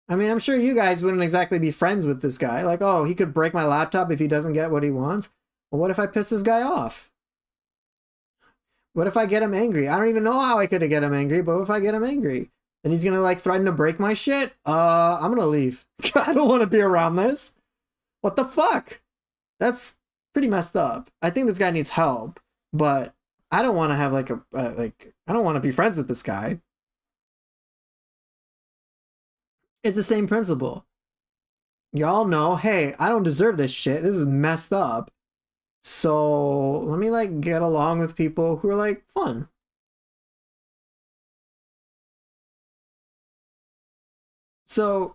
I mean, I'm sure you guys wouldn't exactly be friends with this guy. Like, oh, he could break my laptop if he doesn't get what he wants. Well, what if I piss this guy off? What if I get him angry? I don't even know how I could get him angry, but what if I get him angry? Then he's gonna like threaten to break my shit? I'm gonna leave. I don't want to be around this. What the fuck? That's pretty messed up. I think this guy needs help, but I don't want to have like I don't want to be friends with this guy. It's the same principle. Y'all know, hey, I don't deserve this shit. This is messed up. So let me like get along with people who are like fun. So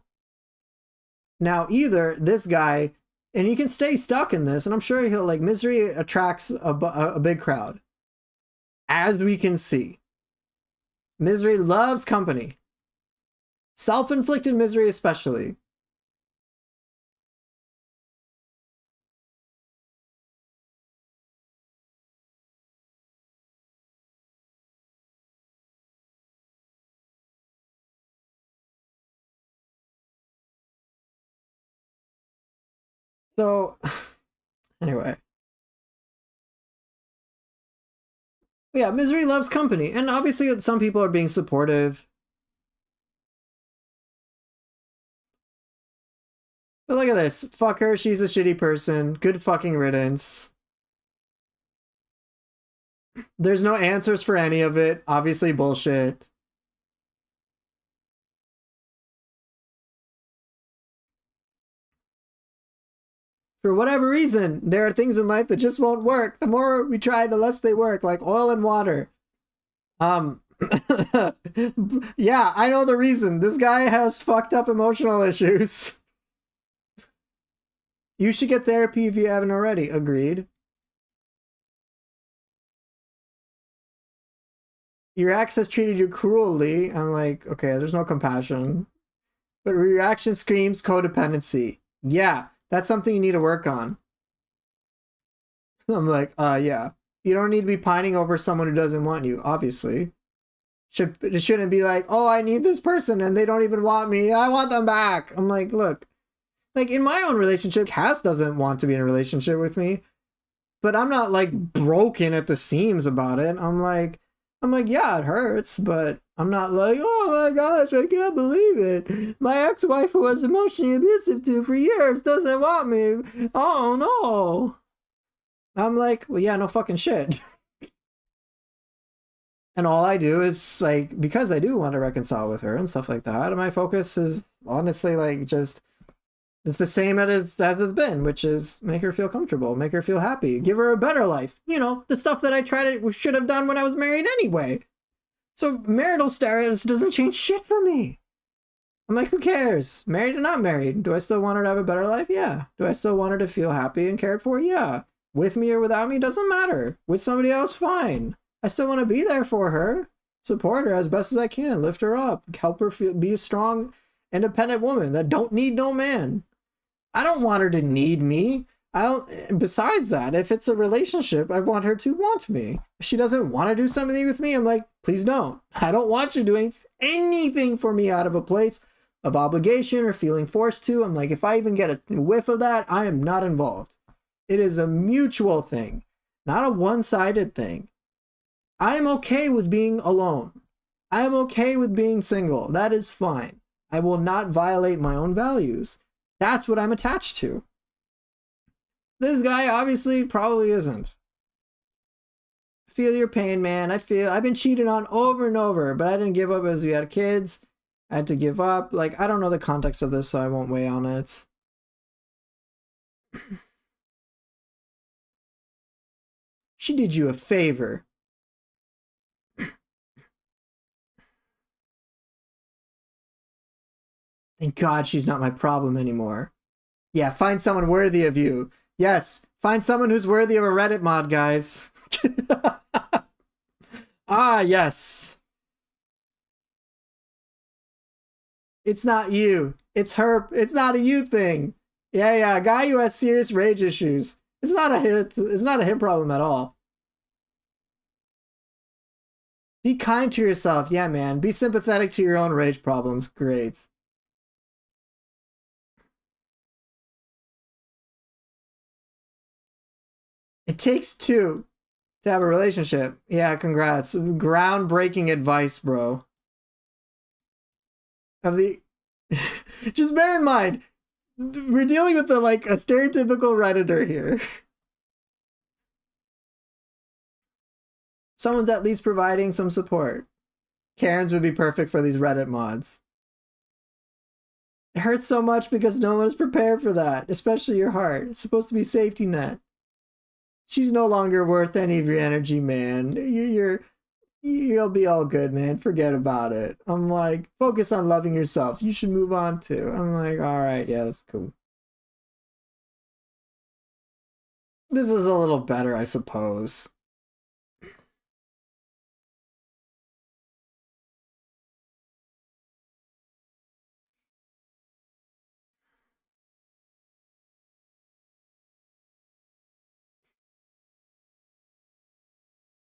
now either this guy, and he can stay stuck in this, and I'm sure he'll like, misery attracts a big crowd. As we can see. Misery loves company. Self-inflicted misery especially. So, anyway. Yeah, misery loves company. And obviously some people are being supportive. But look at this. Fuck her, she's a shitty person. Good fucking riddance. There's no answers for any of it. Obviously bullshit. For whatever reason, there are things in life that just won't work. The more we try, the less they work, like oil and water. Yeah, I know the reason. This guy has fucked up emotional issues. You should get therapy if you haven't already. Agreed. Your ex has treated you cruelly. I'm like, okay, there's no compassion. But your reaction screams codependency. Yeah, that's something you need to work on. I'm like, yeah. You don't need to be pining over someone who doesn't want you, obviously. It shouldn't be like, oh, I need this person and they don't even want me. I want them back. I'm like, look. Like, in my own relationship, Cass doesn't want to be in a relationship with me. But I'm not, like, broken at the seams about it. I'm like, yeah, it hurts, but I'm not like, oh my gosh, I can't believe it. My ex-wife who was emotionally abusive to for years doesn't want me. Oh no. I'm like, well, yeah, no fucking shit. And all I do is, like, because I do want to reconcile with her and stuff like that, my focus is honestly, like, just, it's the same as it's been, which is make her feel comfortable, make her feel happy, give her a better life. You know, the stuff that I should have done when I was married anyway. So marital status doesn't change shit for me. I'm like, who cares? Married or not married? Do I still want her to have a better life? Yeah. Do I still want her to feel happy and cared for? Yeah. With me or without me, doesn't matter. With somebody else, fine. I still want to be there for her, support her as best as I can, lift her up, help her feel, be a strong, independent woman that don't need no man. I don't want her to need me. I don't. Besides that, if it's a relationship, I want her to want me. If she doesn't want to do something with me, I'm like, please don't. I don't want you doing anything for me out of a place of obligation or feeling forced to. I'm like, if I even get a whiff of that, I am not involved. It is a mutual thing, not a one-sided thing. I am okay with being alone. I am okay with being single. That is fine. I will not violate my own values. That's what I'm attached to. This guy obviously probably isn't. Feel your pain, man. I've been cheated on over and over, but I didn't give up as we had kids. I had to give up. Like, I don't know the context of this, so I won't weigh on it. She did you a favor. Thank God she's not my problem anymore. Yeah, find someone worthy of you. Yes, find someone who's worthy of a Reddit mod, guys. Ah, yes. It's not you. It's her. It's not a you thing. Yeah, a guy who has serious rage issues. It's not a him problem at all. Be kind to yourself. Yeah, man. Be sympathetic to your own rage problems. Great. It takes two to have a relationship. Yeah, congrats. Groundbreaking advice, bro. Of the just bear in mind, we're dealing with a stereotypical Redditor here. Someone's at least providing some support. Karens would be perfect for these Reddit mods. It hurts so much because no one is prepared for that, especially your heart. It's supposed to be safety net. She's no longer worth any of your energy, man. You'll be all good, man. Forget about it. I'm like, focus on loving yourself. You should move on too. I'm like, all right, yeah, that's cool. This is a little better, I suppose.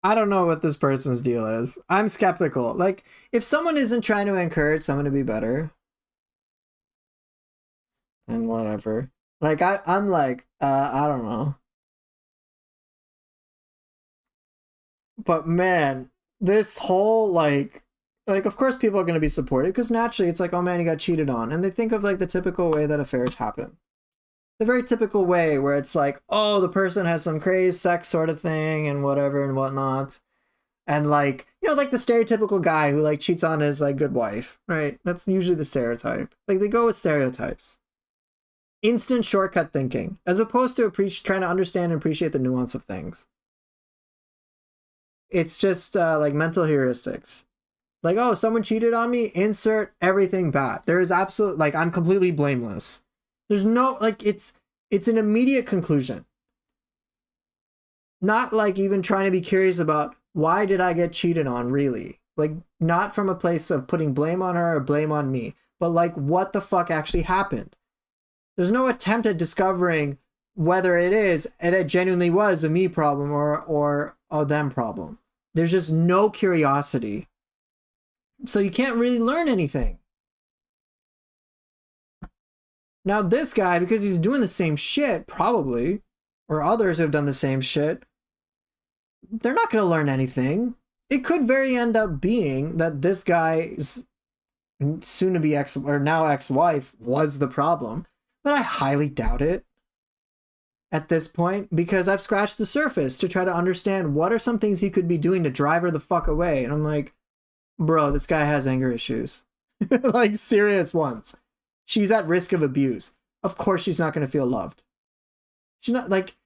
I don't know what this person's deal is. I'm skeptical. Like, if someone isn't trying to encourage someone to be better, then whatever. Like, I'm like, I don't know. But man, this whole of course people are going to be supportive because naturally it's like, oh man, you got cheated on. And they think of like the typical way that affairs happen. The very typical way where it's like, oh, the person has some crazy sex sort of thing and whatever and whatnot. And like, like the stereotypical guy who like cheats on his like good wife, right? That's usually the stereotype. Like they go with stereotypes. Instant shortcut thinking, as opposed to trying to understand and appreciate the nuance of things. It's just like mental heuristics. Like, oh, someone cheated on me, insert everything bad. There is absolute, like, I'm completely blameless. There's no, like, it's an immediate conclusion. Not like even trying to be curious about why did I get cheated on, really? Like, not from a place of putting blame on her or blame on me, but like, what the fuck actually happened? There's no attempt at discovering whether it genuinely was a me problem or a them problem. There's just no curiosity. So you can't really learn anything. Now this guy, because he's doing the same shit, probably, or others who have done the same shit, they're not going to learn anything. It could very end up being that this guy's soon-to-be now ex-wife was the problem, but I highly doubt it at this point, because I've scratched the surface to try to understand what are some things he could be doing to drive her the fuck away. And I'm like, bro, this guy has anger issues. Like, serious ones. She's at risk of abuse. Of course she's not going to feel loved. She's not, like,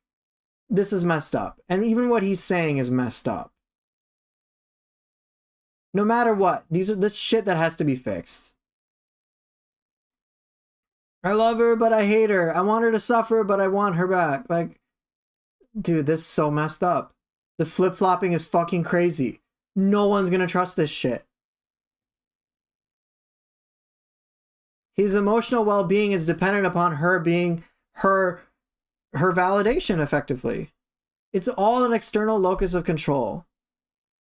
this is messed up. And even what he's saying is messed up. No matter what, this shit that has to be fixed. I love her, but I hate her. I want her to suffer, but I want her back. Like, dude, this is so messed up. The flip-flopping is fucking crazy. No one's gonna trust this shit. His emotional well-being is dependent upon her being her validation, effectively. It's all an external locus of control.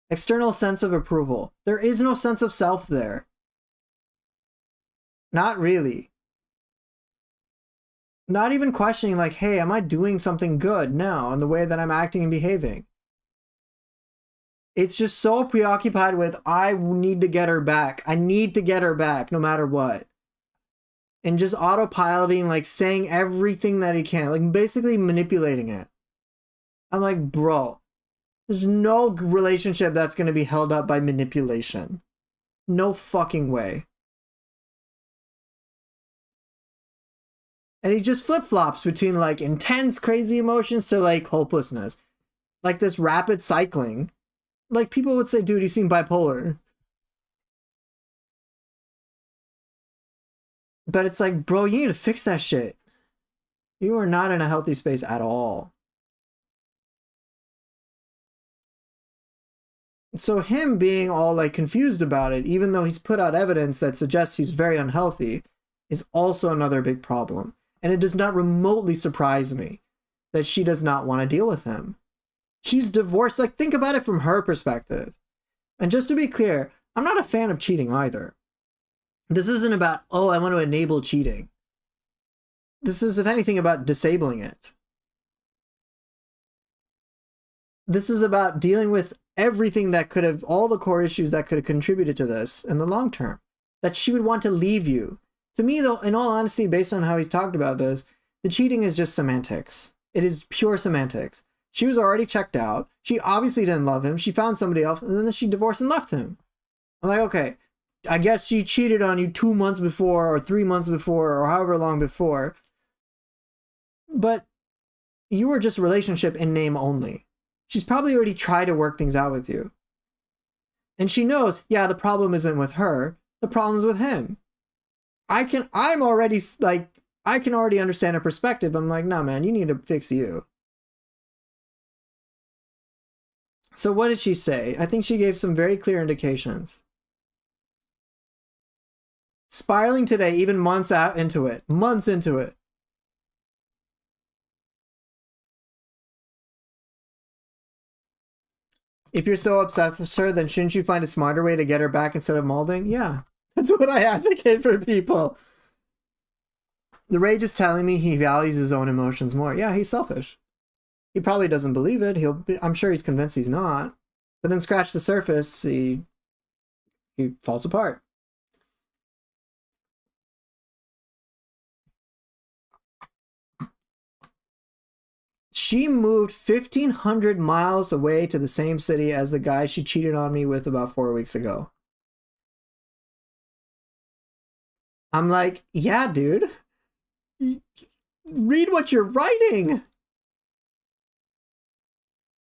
External sense of approval. There is no sense of self there. Not really. Not even questioning like, hey, am I doing something good now in the way that I'm acting and behaving? It's just so preoccupied with, I need to get her back. I need to get her back no matter what. And just autopiloting, like saying everything that he can, like basically manipulating it. I'm like, bro, there's no relationship that's going to be held up by manipulation. No fucking way. And he just flip-flops between like intense, crazy emotions to like hopelessness. Like this rapid cycling. Like people would say, dude, you seem bipolar. But it's like, bro, you need to fix that shit. You are not in a healthy space at all. So him being all like confused about it, even though he's put out evidence that suggests he's very unhealthy, is also another big problem. And it does not remotely surprise me that she does not want to deal with him. She's divorced. Like, think about it from her perspective. And just to be clear, I'm not a fan of cheating either. This isn't about, oh, I want to enable cheating. This is, if anything, about disabling it. This is about dealing with everything that could have, all the core issues that could have contributed to this in the long term. That she would want to leave you. To me, though, in all honesty, based on how he's talked about this, the cheating is just semantics. It is pure semantics. She was already checked out. She obviously didn't love him. She found somebody else, and then she divorced and left him. I'm like, okay, I guess she cheated on you 2 months before, or 3 months before, or however long before. But you were just a relationship in name only. She's probably already tried to work things out with you. And she knows, yeah, the problem isn't with her. The problem's with him. I can already understand her perspective. I'm like, nah, man, you need to fix you. So what did she say? I think she gave some very clear indications. Spiraling today, even months out into it. Months into it. If you're so obsessed with her, then shouldn't you find a smarter way to get her back instead of molding? Yeah, that's what I advocate for people. The rage is telling me he values his own emotions more. Yeah, he's selfish. He probably doesn't believe it. I'm sure he's convinced he's not. But then scratch the surface, he falls apart. She moved 1,500 miles away to the same city as the guy she cheated on me with about 4 weeks ago. I'm like, yeah, dude. Read what you're writing.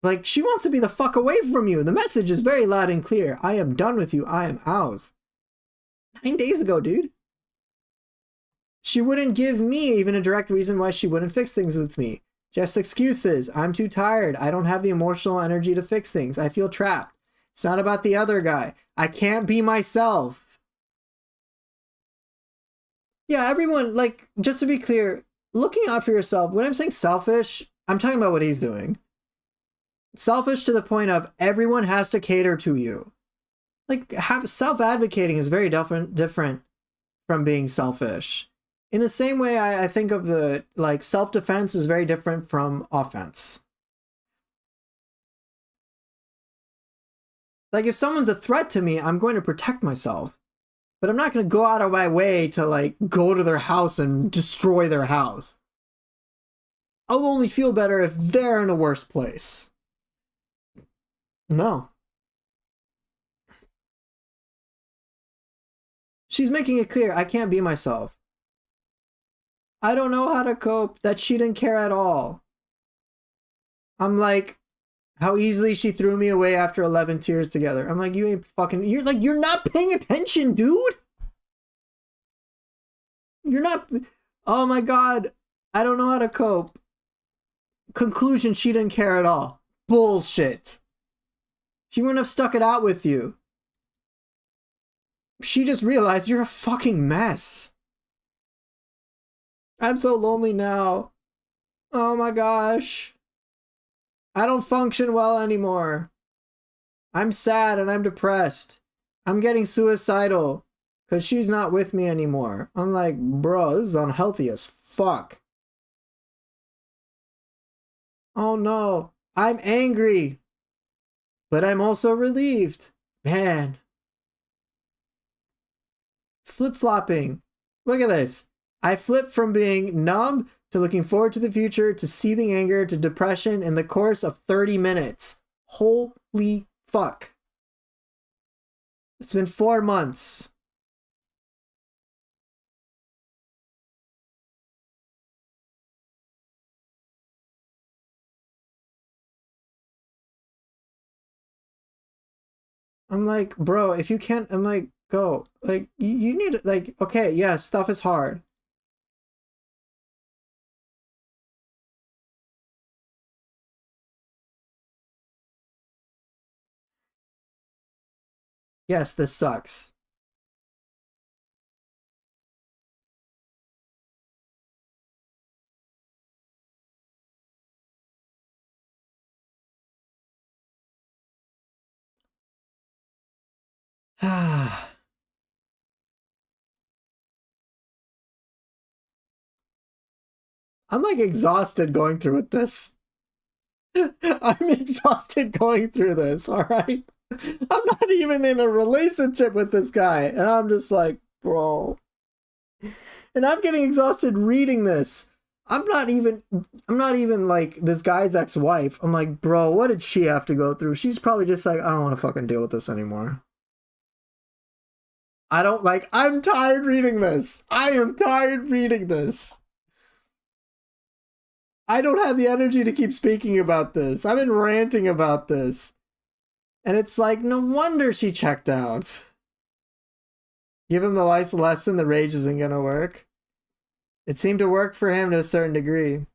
Like, she wants to be the fuck away from you. The message is very loud and clear. I am done with you. I am out. 9 days ago, dude. She wouldn't give me even a direct reason why she wouldn't fix things with me. Just excuses. I'm too tired. I don't have the emotional energy to fix things. I feel trapped. It's not about the other guy. I can't be myself. Yeah, everyone, like, just to be clear, looking out for yourself, when I'm saying selfish, I'm talking about what he's doing. Selfish to the point of everyone has to cater to you. Like, self-advocating is very different from being selfish. In the same way, I think of the, like, self-defense is very different from offense. Like, if someone's a threat to me, I'm going to protect myself. But I'm not going to go out of my way to, like, go to their house and destroy their house. I'll only feel better if they're in a worse place. No. She's making it clear, I can't be myself. I don't know how to cope. That she didn't care at all. I'm like, how easily she threw me away after 11 tears together. I'm like, you ain't fucking, you're not paying attention, dude. You're not, Oh my god, I don't know how to cope. Conclusion, she didn't care at all. Bullshit. She wouldn't have stuck it out with you. She just realized you're a fucking mess. I'm so lonely now. Oh my gosh. I don't function well anymore. I'm sad and I'm depressed. I'm getting suicidal because she's not with me anymore. I'm like, bro, this is unhealthy as fuck. Oh no, I'm angry, but I'm also relieved. Man. Flip-flopping. Look at this. I flip from being numb to looking forward to the future to seething anger to depression in the course of 30 minutes. Holy fuck. It's been 4 months. I'm like, bro, if you can't, I'm like, go. Like, you need, like, okay, yeah, stuff is hard. Yes, this sucks. I'm like exhausted going through with this. I'm exhausted going through this, all right? I'm not even in a relationship with this guy, and I'm just like, bro. And I'm getting exhausted reading this. I'm not even like this guy's ex-wife. I'm like, bro, what did she have to go through? She's probably just like, I don't want to fucking deal with this anymore. I'm tired reading this. I am tired reading this. I don't have the energy to keep speaking about this. I've been ranting about this. And it's like, no wonder she checked out. Give him the life lesson, the rage isn't gonna work. It seemed to work for him to a certain degree.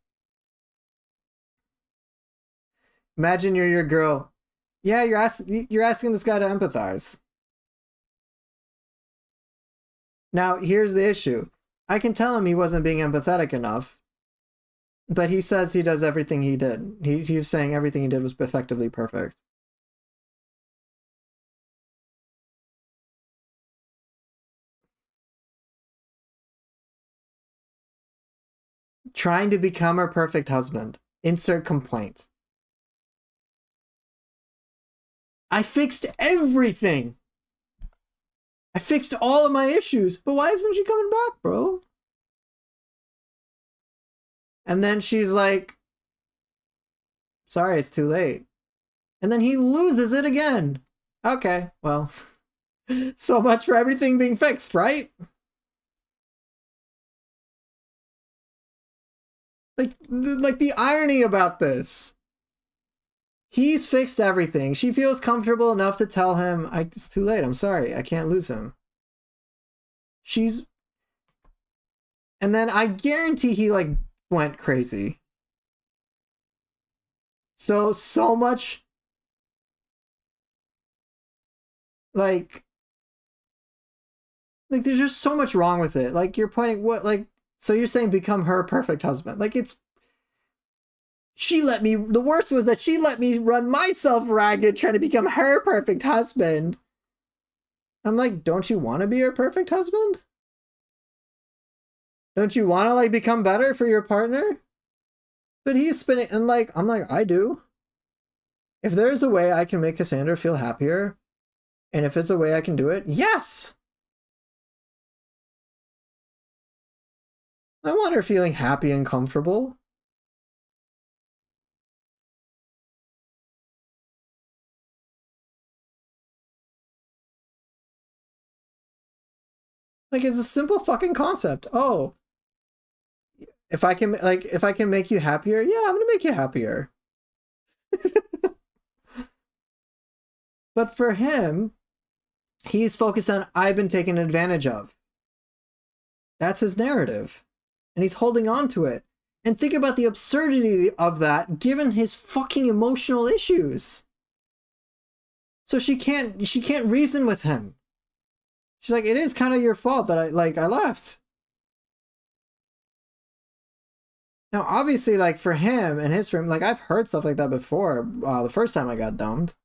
Imagine you're your girl. Yeah, you're asking this guy to empathize. Now, here's the issue. I can tell him he wasn't being empathetic enough, but he says he does everything he did. He's saying everything he did was effectively perfect. Trying to become her perfect husband. Insert complaint. I fixed everything. I fixed all of my issues, but why isn't she coming back, bro? And then she's like, sorry, it's too late. And then he loses it again. Okay, well, so much for everything being fixed, right? Like the irony about this. He's fixed everything. She feels comfortable enough to tell him, it's too late. I'm sorry. I can't lose him. She's... And then I guarantee he, like, went crazy. So much... Like, there's just so much wrong with it. Like, you're pointing... What, like... So you're saying become her perfect husband. Like, it's... She let me... The worst was that she let me run myself ragged trying to become her perfect husband. I'm like, don't you want to be her perfect husband? Don't you want to, like, become better for your partner? But he's spinning... And, like, I'm like, I do. If there's a way I can make Cassandra feel happier, and if it's a way I can do it, yes! I want her feeling happy and comfortable. Like, it's a simple fucking concept. Oh, if I can make you happier, yeah, I'm gonna make you happier. But for him, he's focused on I've been taken advantage of. That's his narrative. and he's holding on to it. And think about the absurdity of that given his fucking emotional issues. So she can't reason with him. She's like, it is kind of your fault that I left. Now, obviously, like, for him and his friend, like, I've heard stuff like that before, the first time I got dumped.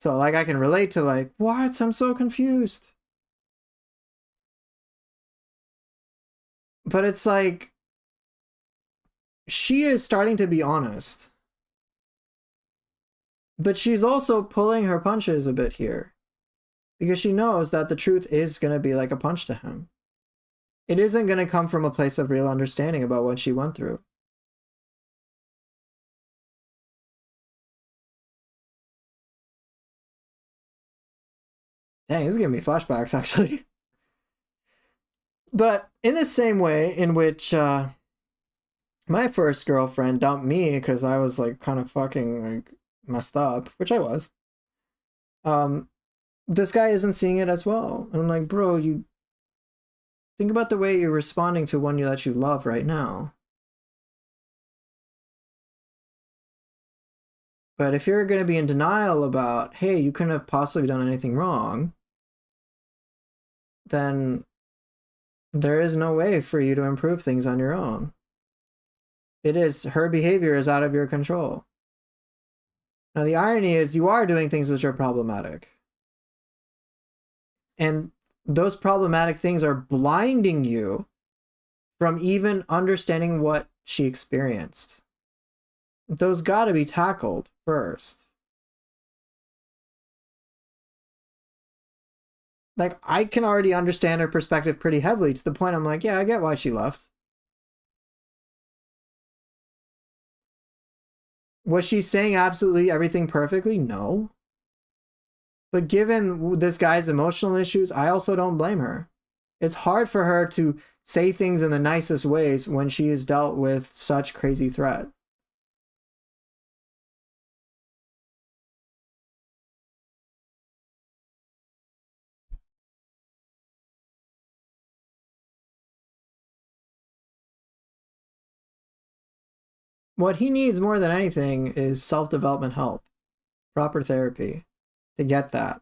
So, like, I can relate to, like, what? I'm so confused. But it's like, she is starting to be honest. But she's also pulling her punches a bit here. Because she knows that the truth is going to be like a punch to him. It isn't going to come from a place of real understanding about what she went through. Dang, this is giving me flashbacks, actually. But in the same way in which my first girlfriend dumped me because I was like kind of fucking like messed up, which I was. This guy isn't seeing it as well. And I'm like, bro, you think about the way you're responding to one that you love right now. But if you're going to be in denial about, hey, you couldn't have possibly done anything wrong, then there is no way for you to improve things on your own. Her behavior is out of your control. Now, the irony is you are doing things which are problematic. And those problematic things are blinding you from even understanding what she experienced. Those gotta be tackled first. Like, I can already understand her perspective pretty heavily to the point I'm like, yeah, I get why she left. Was she saying absolutely everything perfectly? No. But given this guy's emotional issues, I also don't blame her. It's hard for her to say things in the nicest ways when she has dealt with such crazy threat. What he needs more than anything is self-development help, proper therapy to get that.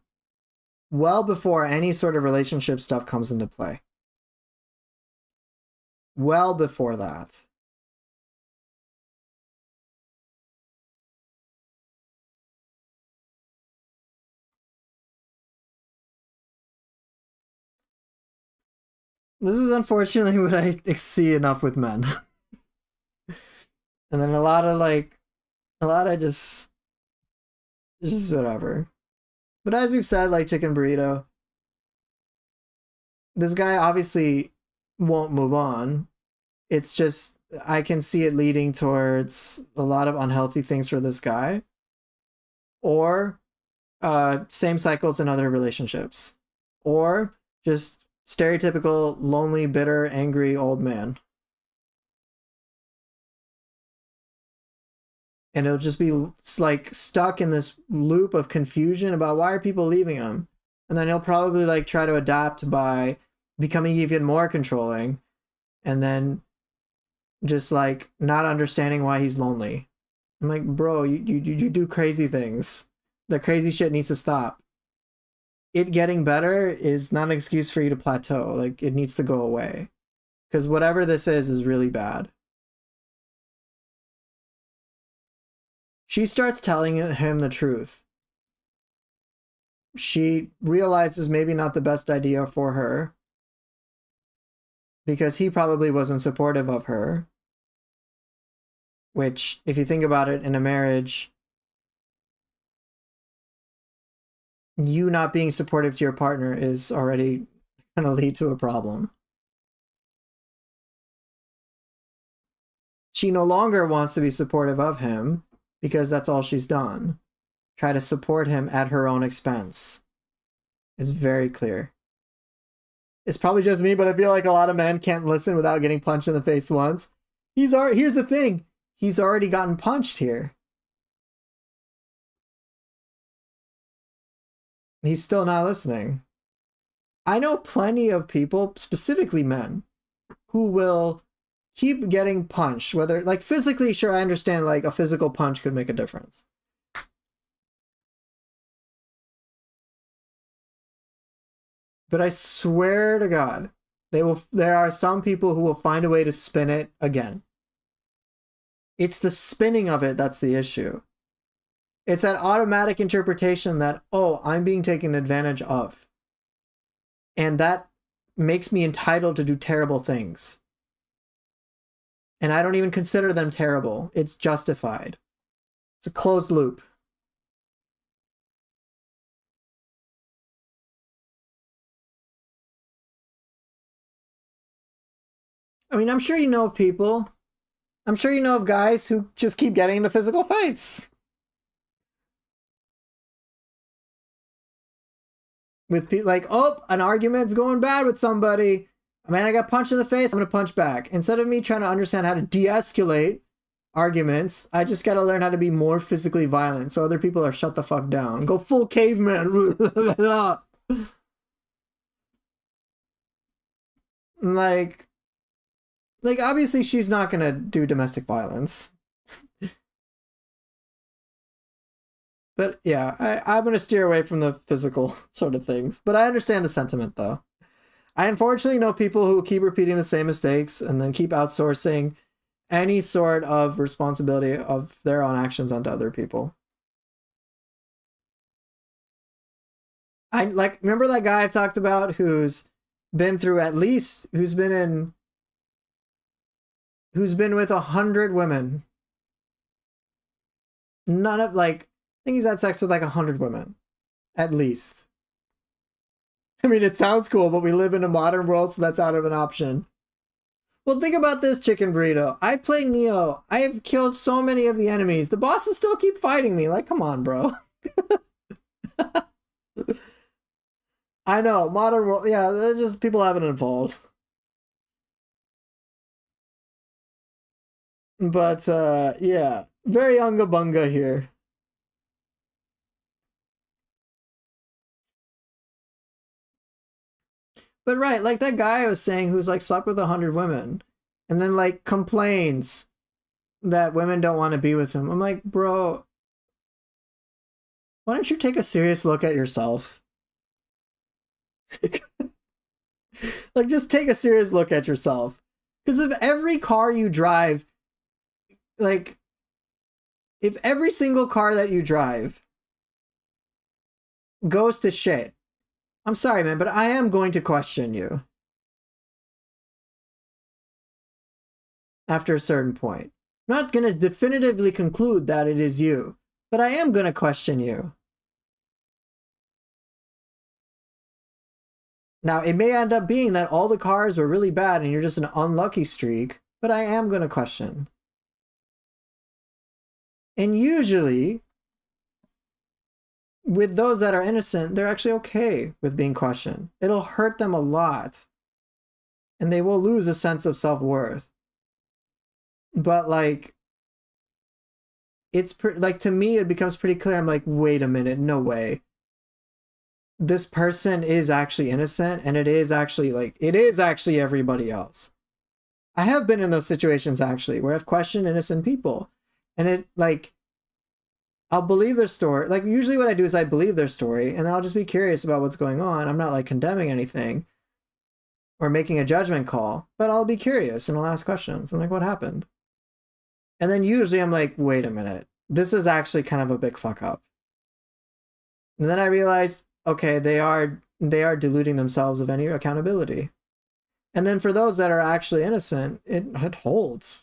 Well before any sort of relationship stuff comes into play. Well before that. This is unfortunately what I see enough with men. And then a lot of just whatever. But as you've said, like chicken burrito, this guy obviously won't move on. It's just, I can see it leading towards a lot of unhealthy things for this guy. Or same cycles in other relationships. Or just stereotypical, lonely, bitter, angry old man. And it'll just be like stuck in this loop of confusion about why are people leaving him. And then he'll probably like try to adapt by becoming even more controlling and then just like not understanding why he's lonely. I'm like, bro, you do crazy things. The crazy shit needs to stop. It getting better is not an excuse for you to plateau. Like, it needs to go away. Because whatever this is really bad. She starts telling him the truth. She realizes maybe not the best idea for her because he probably wasn't supportive of her. Which, if you think about it, in a marriage, you not being supportive to your partner is already going to lead to a problem. She no longer wants to be supportive of him because that's all she's done. Try to support him at her own expense. It's very clear. It's probably just me, but I feel like a lot of men can't listen without getting punched in the face once. Here's the thing. He's already gotten punched here. He's still not listening. I know plenty of people, specifically men, who will keep getting punched, whether like physically, sure, I understand like a physical punch could make a difference. But I swear to God, there are some people who will find a way to spin it again. It's the spinning of it that's the issue. It's that automatic interpretation that, oh, I'm being taken advantage of. And that makes me entitled to do terrible things. And I don't even consider them terrible. It's justified. It's a closed loop. I mean, I'm sure you know of people. I'm sure you know of guys who just keep getting into physical fights. With people like, oh, an argument's going bad with somebody. Man, I got punched in the face. I'm going to punch back. Instead of me trying to understand how to de-escalate arguments, I just got to learn how to be more physically violent so other people are shut the fuck down. Go full caveman. like obviously she's not going to do domestic violence. But yeah, I'm going to steer away from the physical sort of things. But I understand the sentiment, though. I unfortunately know people who keep repeating the same mistakes and then keep outsourcing any sort of responsibility of their own actions onto other people. I like remember that guy I've talked about who's been through who's been with 100 women. None of like I think he's had sex with like 100 women, at least. I mean, it sounds cool, but we live in a modern world, so that's out of an option. Well, think about this, Chicken Burrito. I play Neo. I have killed so many of the enemies. The bosses still keep fighting me. Like, come on, bro. I know, modern world. Yeah, there's just people haven't evolved. But, yeah. Very unga bunga here. But right, like that guy I was saying who's like slept with 100 women and then like complains that women don't want to be with him. I'm like, bro, why don't you take a serious look at yourself? Like, just take a serious look at yourself. Because if every car you drive, like, if every single car that you drive goes to shit, I'm sorry, man, but I am going to question you. After a certain point. I'm not going to definitively conclude that it is you, but I am going to question you. Now, it may end up being that all the cars were really bad and you're just an unlucky streak, but I am going to question. And usually, with those that are innocent, they're actually okay with being questioned. It'll hurt them a lot. And they will lose a sense of self-worth. But like, it's like, to me, it becomes pretty clear. I'm like, wait a minute, no way. This person is actually innocent, and it is actually everybody else. I have been in those situations actually where I've questioned innocent people, and it like, I'll believe their story. Like, usually what I do is I believe their story and I'll just be curious about what's going on. I'm not like condemning anything or making a judgment call, but I'll be curious and I'll ask questions. I'm like, what happened? And then usually I'm like, wait a minute, this is actually kind of a big fuck up. And then I realized, okay, they are deluding themselves of any accountability. And then for those that are actually innocent, it holds.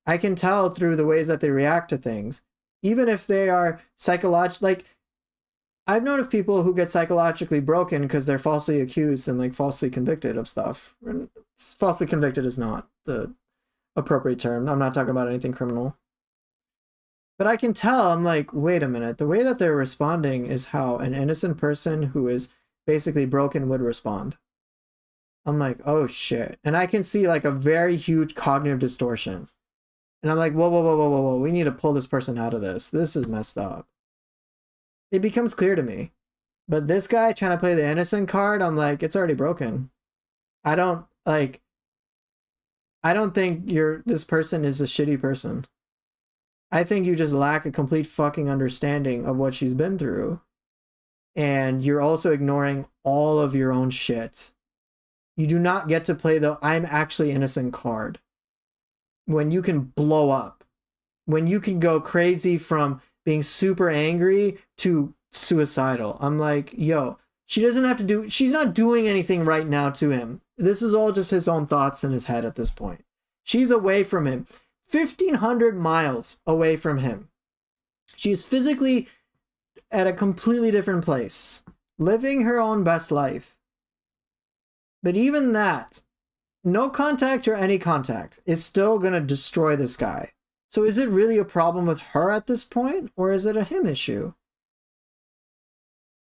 I can tell through the ways that they react to things, even if they are psychologically, like, I've known of people who get psychologically broken because they're falsely accused and like falsely convicted of stuff. Falsely convicted is not the appropriate term. I'm not talking about anything criminal. But I can tell, I'm like, wait a minute, the way that they're responding is how an innocent person who is basically broken would respond. I'm like, oh shit. And I can see like a very huge cognitive distortion. And I'm like, whoa, whoa, whoa, whoa, whoa, whoa. We need to pull this person out of this. This is messed up. It becomes clear to me. But this guy trying to play the innocent card, I'm like, it's already broken. I don't like. I don't think this person is a shitty person. I think you just lack a complete fucking understanding of what she's been through. And you're also ignoring all of your own shit. You do not get to play the I'm actually innocent card. When you can blow up. When you can go crazy from being super angry to suicidal. I'm like, yo, she doesn't have to do, she's not doing anything right now to him. This is all just his own thoughts in his head at this point. She's away from him. 1,500 miles away from him. She's physically at a completely different place, living her own best life. But even that, no contact or any contact is still going to destroy this guy. So is it really a problem with her at this point, or is it a him issue?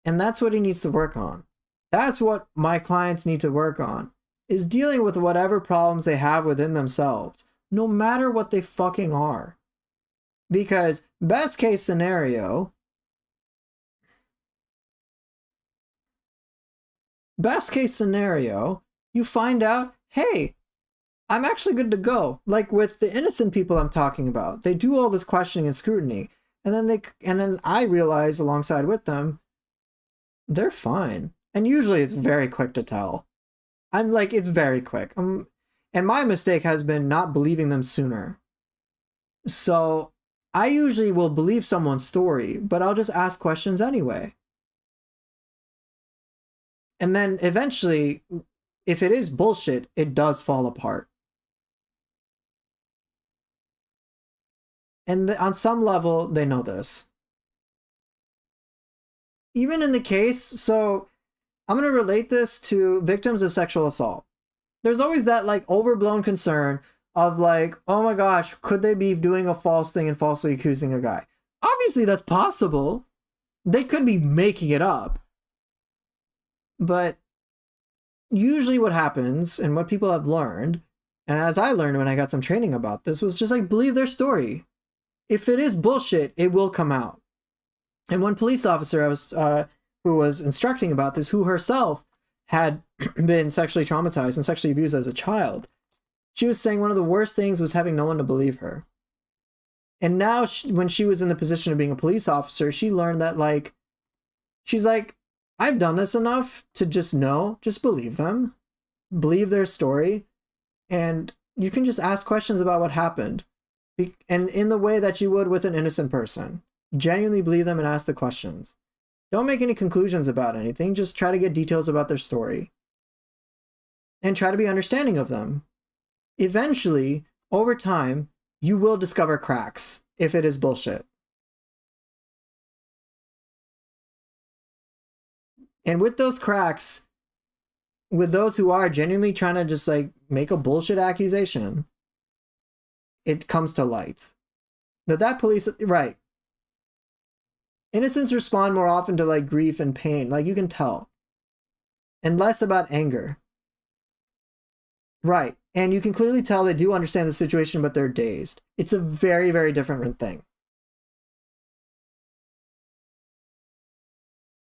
And that's what he needs to work on. That's what my clients need to work on, is dealing with whatever problems they have within themselves, no matter what they fucking are. Because best case scenario, you find out, hey, I'm actually good to go. Like with the innocent people I'm talking about, they do all this questioning and scrutiny, and then I realize alongside with them, they're fine. And usually it's very quick to tell. I'm like, it's very quick. And my mistake has been not believing them sooner. So I usually will believe someone's story, but I'll just ask questions anyway. And then eventually, if it is bullshit, it does fall apart. And on some level, they know this. Even in the case, so I'm going to relate this to victims of sexual assault. There's always that like overblown concern of like, oh my gosh, could they be doing a false thing and falsely accusing a guy? Obviously, that's possible. They could be making it up. But usually what happens, and what people have learned, and as I learned when I got some training about this, was just like, believe their story. If it is bullshit, it will come out. And one police officer who was instructing about this, who herself had been sexually traumatized and sexually abused as a child, she was saying one of the worst things was having no one to believe her. And now when she was in the position of being a police officer, she learned that like, she's like, I've done this enough to just know, just believe them, believe their story, and you can just ask questions about what happened. And in the way that you would with an innocent person. Genuinely believe them and ask the questions. Don't make any conclusions about anything, just try to get details about their story. And try to be understanding of them. Eventually, over time, you will discover cracks if it is bullshit. And with those cracks, with those who are genuinely trying to just like make a bullshit accusation, it comes to light. But that police, right. Innocents respond more often to like grief and pain, like you can tell. And less about anger. Right. And you can clearly tell they do understand the situation, but they're dazed. It's a very, very different thing.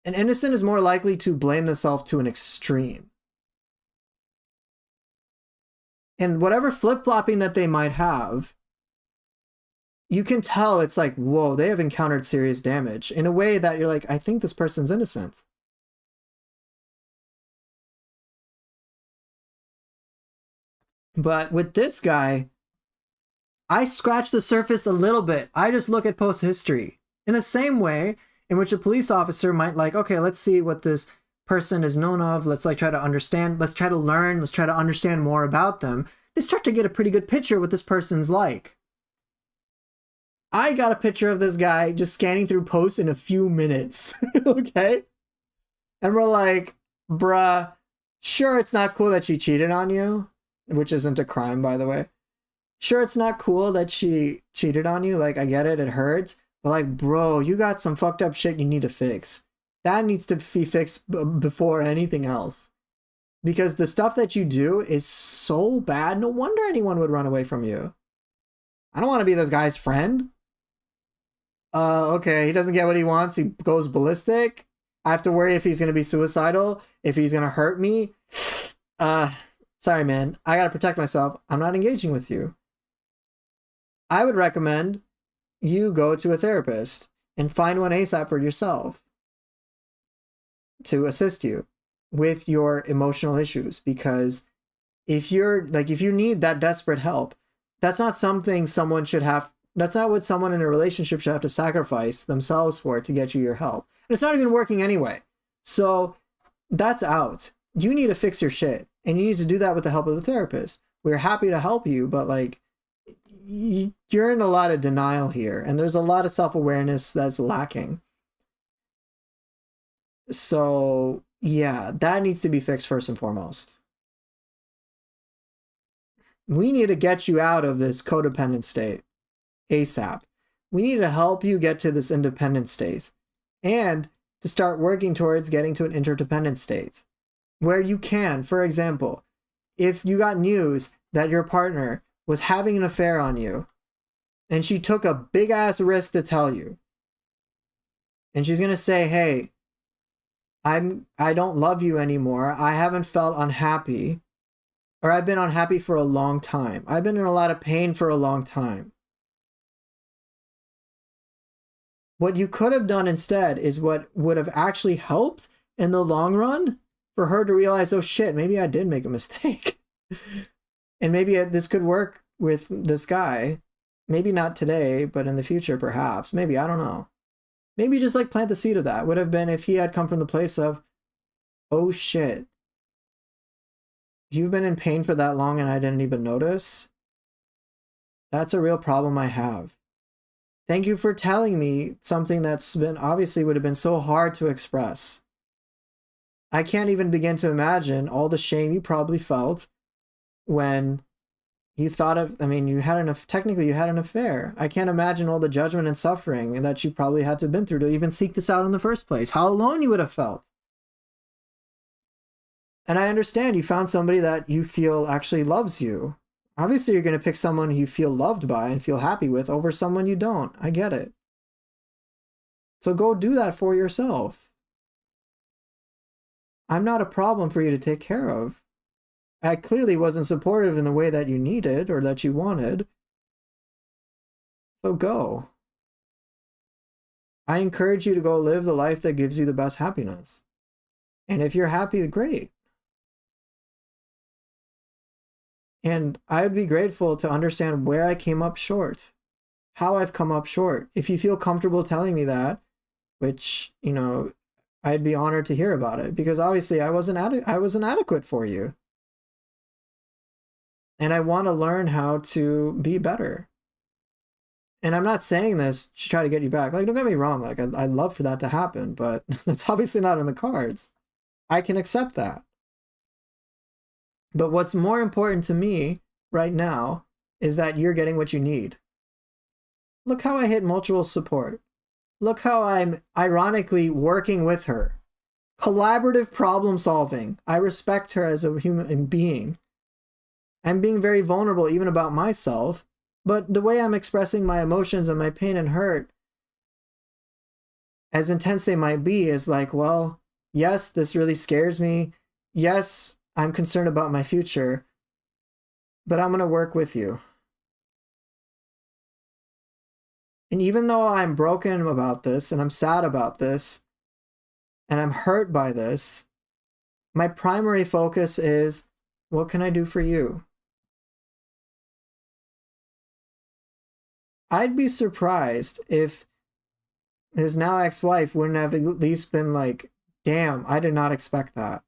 An innocent is more likely to blame themselves to an extreme. And whatever flip-flopping that they might have, you can tell it's like, whoa, they have encountered serious damage in a way that you're like, I think this person's innocent. But with this guy, I scratch the surface a little bit. I just look at post history in the same way in which a police officer might like, okay, let's see what this person is known of. Let's like try to understand. Let's try to learn. Let's try to understand more about them. They start to get a pretty good picture what this person's like. I got a picture of this guy just scanning through posts in a few minutes. Okay? And we're like, bruh, sure, it's not cool that she cheated on you, which isn't a crime, by the way. Sure, it's not cool that she cheated on you. Like, I get it. It hurts. But like, bro, you got some fucked up shit you need to fix. That needs to be fixed before anything else. Because the stuff that you do is so bad. No wonder anyone would run away from you. I don't want to be this guy's friend. Okay, he doesn't get what he wants. He goes ballistic. I have to worry if he's going to be suicidal, if he's going to hurt me. sorry, man, I gotta protect myself. I'm not engaging with you. I would recommend you go to a therapist and find one ASAP for yourself to assist you with your emotional issues. Because if you need that desperate help, that's not something someone should have. That's not what someone in a relationship should have to sacrifice themselves for to get you your help. And it's not even working anyway. So that's out. You need to fix your shit. And you need to do that with the help of the therapist. We're happy to help you, but like, you're in a lot of denial here. And there's a lot of self-awareness that's lacking. So yeah, that needs to be fixed first and foremost. We need to get you out of this codependent state ASAP. We need to help you get to this independent state and to start working towards getting to an interdependent state where you can, for example, if you got news that your partner was having an affair on you and she took a big ass risk to tell you, and she's going to say, hey, I don't love you anymore. I haven't felt unhappy, or I've been unhappy for a long time. I've been in a lot of pain for a long time. What you could have done instead is what would have actually helped in the long run for her to realize, oh shit, maybe I did make a mistake. And maybe this could work with this guy. Maybe not today, but in the future, perhaps. Maybe, I don't know. Maybe just like plant the seed of that would have been if he had come from the place of, oh shit, you've been in pain for that long and I didn't even notice. That's a real problem I have. Thank you for telling me something that's been obviously would have been so hard to express. I can't even begin to imagine all the shame you probably felt when you thought of, technically you had an affair. I can't imagine all the judgment and suffering that you probably had to have been through to even seek this out in the first place. How alone you would have felt. And I understand you found somebody that you feel actually loves you. Obviously, you're going to pick someone you feel loved by and feel happy with over someone you don't. I get it. So go do that for yourself. I'm not a problem for you to take care of. I clearly wasn't supportive in the way that you needed or that you wanted. So go. I encourage you to go live the life that gives you the best happiness. And if you're happy, great. And I would be grateful to understand where I came up short, how I've come up short. If you feel comfortable telling me that, which, I'd be honored to hear about it, because obviously I wasn't adequate for you. And I want to learn how to be better. And I'm not saying this to try to get you back. Like, don't get me wrong. Like, I'd love for that to happen, but it's obviously not in the cards. I can accept that. But what's more important to me right now is that you're getting what you need. Look how I hit mutual support. Look how I'm ironically working with her. Collaborative problem solving. I respect her as a human being. I'm being very vulnerable even about myself, but the way I'm expressing my emotions and my pain and hurt, as intense they might be, is like, well, yes, this really scares me. Yes, I'm concerned about my future, but I'm going to work with you. And even though I'm broken about this, and I'm sad about this, and I'm hurt by this, my primary focus is, what can I do for you? I'd be surprised if his now ex-wife wouldn't have at least been like, damn, I did not expect that.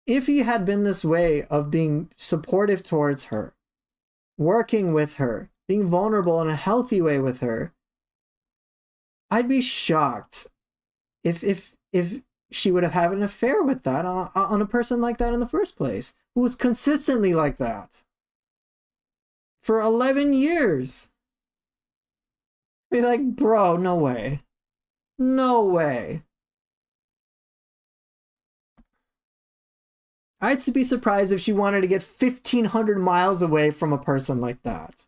If he had been this way of being supportive towards her, working with her, being vulnerable in a healthy way with her, I'd be shocked if she would have had an affair with that on a person like that in the first place, who was consistently like that for 11 years. Be like, bro, no way. No way. I'd be surprised if she wanted to get 1,500 miles away from a person like that.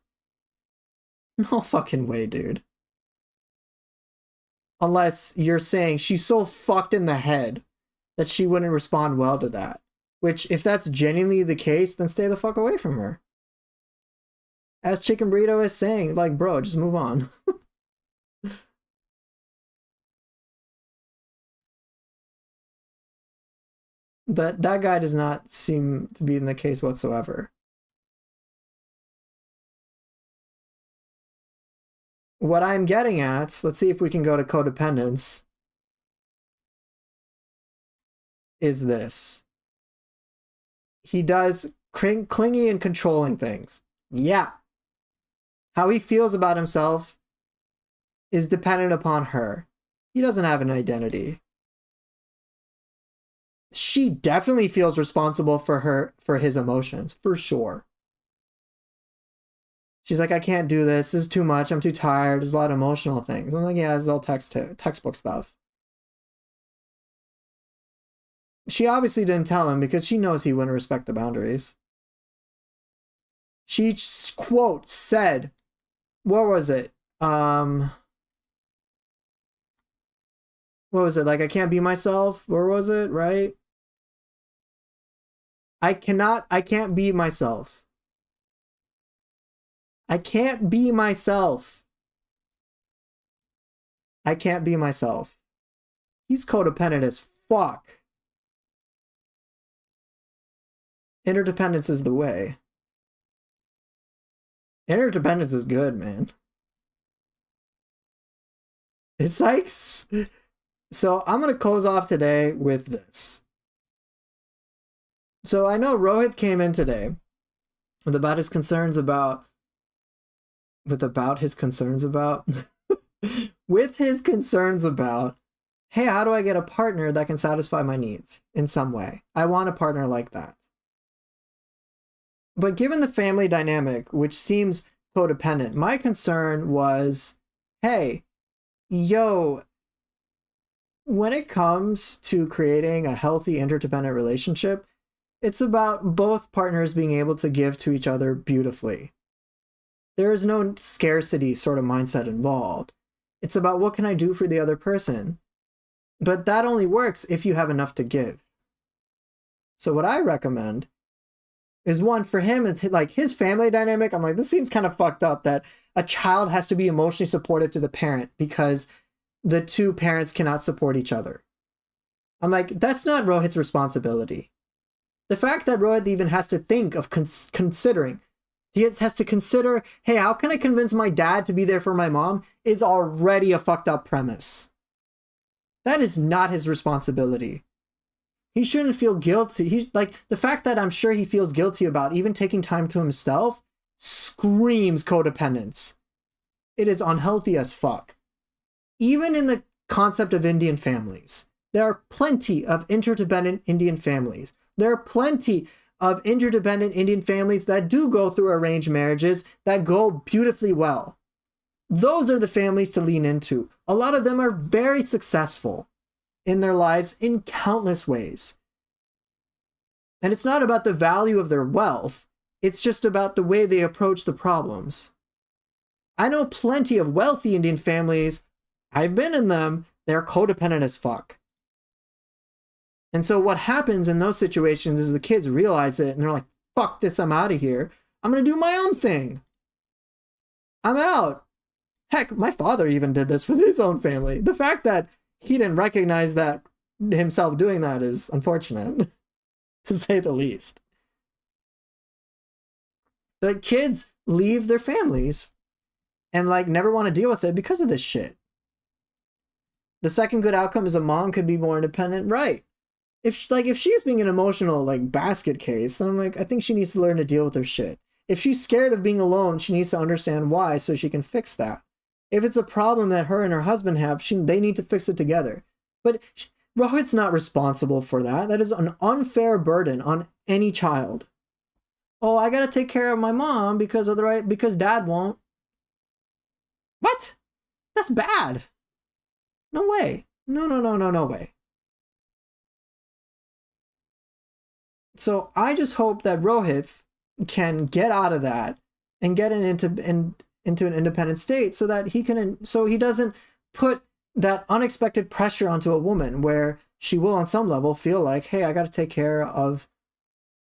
No fucking way, dude. Unless you're saying she's so fucked in the head that she wouldn't respond well to that. Which, if that's genuinely the case, then stay the fuck away from her. As Chicken Burrito is saying, like, bro, just move on. But that guy does not seem to be in the case whatsoever. What I'm getting at, let's see if we can go to codependence, is this. He does clingy and controlling things. Yeah. How he feels about himself is dependent upon her. He doesn't have an identity. She definitely feels responsible for his emotions, for sure. She's like, I can't do this. This is too much. I'm too tired. There's a lot of emotional things. I'm like, yeah, it's all textbook stuff. She obviously didn't tell him because she knows he wouldn't respect the boundaries. She, quote, said, what was it? What was it? Like, I can't be myself? Where was it? Right? I can't be myself. I can't be myself. I can't be myself. He's codependent as fuck. Interdependence is the way. Interdependence is good, man. It's like... So I'm going to close off today with this. So I know Rohit came in today with his concerns about with his concerns about hey, how do I get a partner that can satisfy my needs in some way? I want a partner like that. But given the family dynamic, which seems codependent, my concern was, hey, yo, when it comes to creating a healthy interdependent relationship, it's about both partners being able to give to each other beautifully. There is no scarcity sort of mindset involved. It's about what can I do for the other person? But that only works if you have enough to give. So what I recommend is, one, for him, like his family dynamic, I'm like, this seems kind of fucked up that a child has to be emotionally supportive to the parent because the two parents cannot support each other. I'm like, that's not Rohit's responsibility. The fact that Rohit even has to think of considering, he has to consider, hey, how can I convince my dad to be there for my mom, is already a fucked up premise. That is not his responsibility. He shouldn't feel guilty. The fact that I'm sure he feels guilty about even taking time to himself screams codependence. It is unhealthy as fuck. Even in the concept of Indian families, there are plenty of interdependent Indian families. There are plenty of interdependent Indian families that do go through arranged marriages that go beautifully well. Those are the families to lean into. A lot of them are very successful in their lives in countless ways. And it's not about the value of their wealth. It's just about the way they approach the problems. I know plenty of wealthy Indian families. I've been in them. They're codependent as fuck. And so what happens in those situations is the kids realize it and they're like, fuck this, I'm out of here. I'm going to do my own thing. I'm out. Heck, my father even did this with his own family. The fact that he didn't recognize that himself doing that is unfortunate, to say the least. The kids leave their families and like never want to deal with it because of this shit. The second good outcome is a mom could be more independent, right? If she's being an emotional like basket case, then I'm like, I think she needs to learn to deal with her shit. If she's scared of being alone, she needs to understand why so she can fix that. If it's a problem that her and her husband have, they need to fix it together. But Rohit's not responsible for that. That is an unfair burden on any child. Oh, I gotta take care of my mom because dad won't. What? That's bad. No way. No way. So I just hope that Rohit can get out of that and get into an independent state so that he doesn't put that unexpected pressure onto a woman where she will on some level feel like, hey, I got to take care of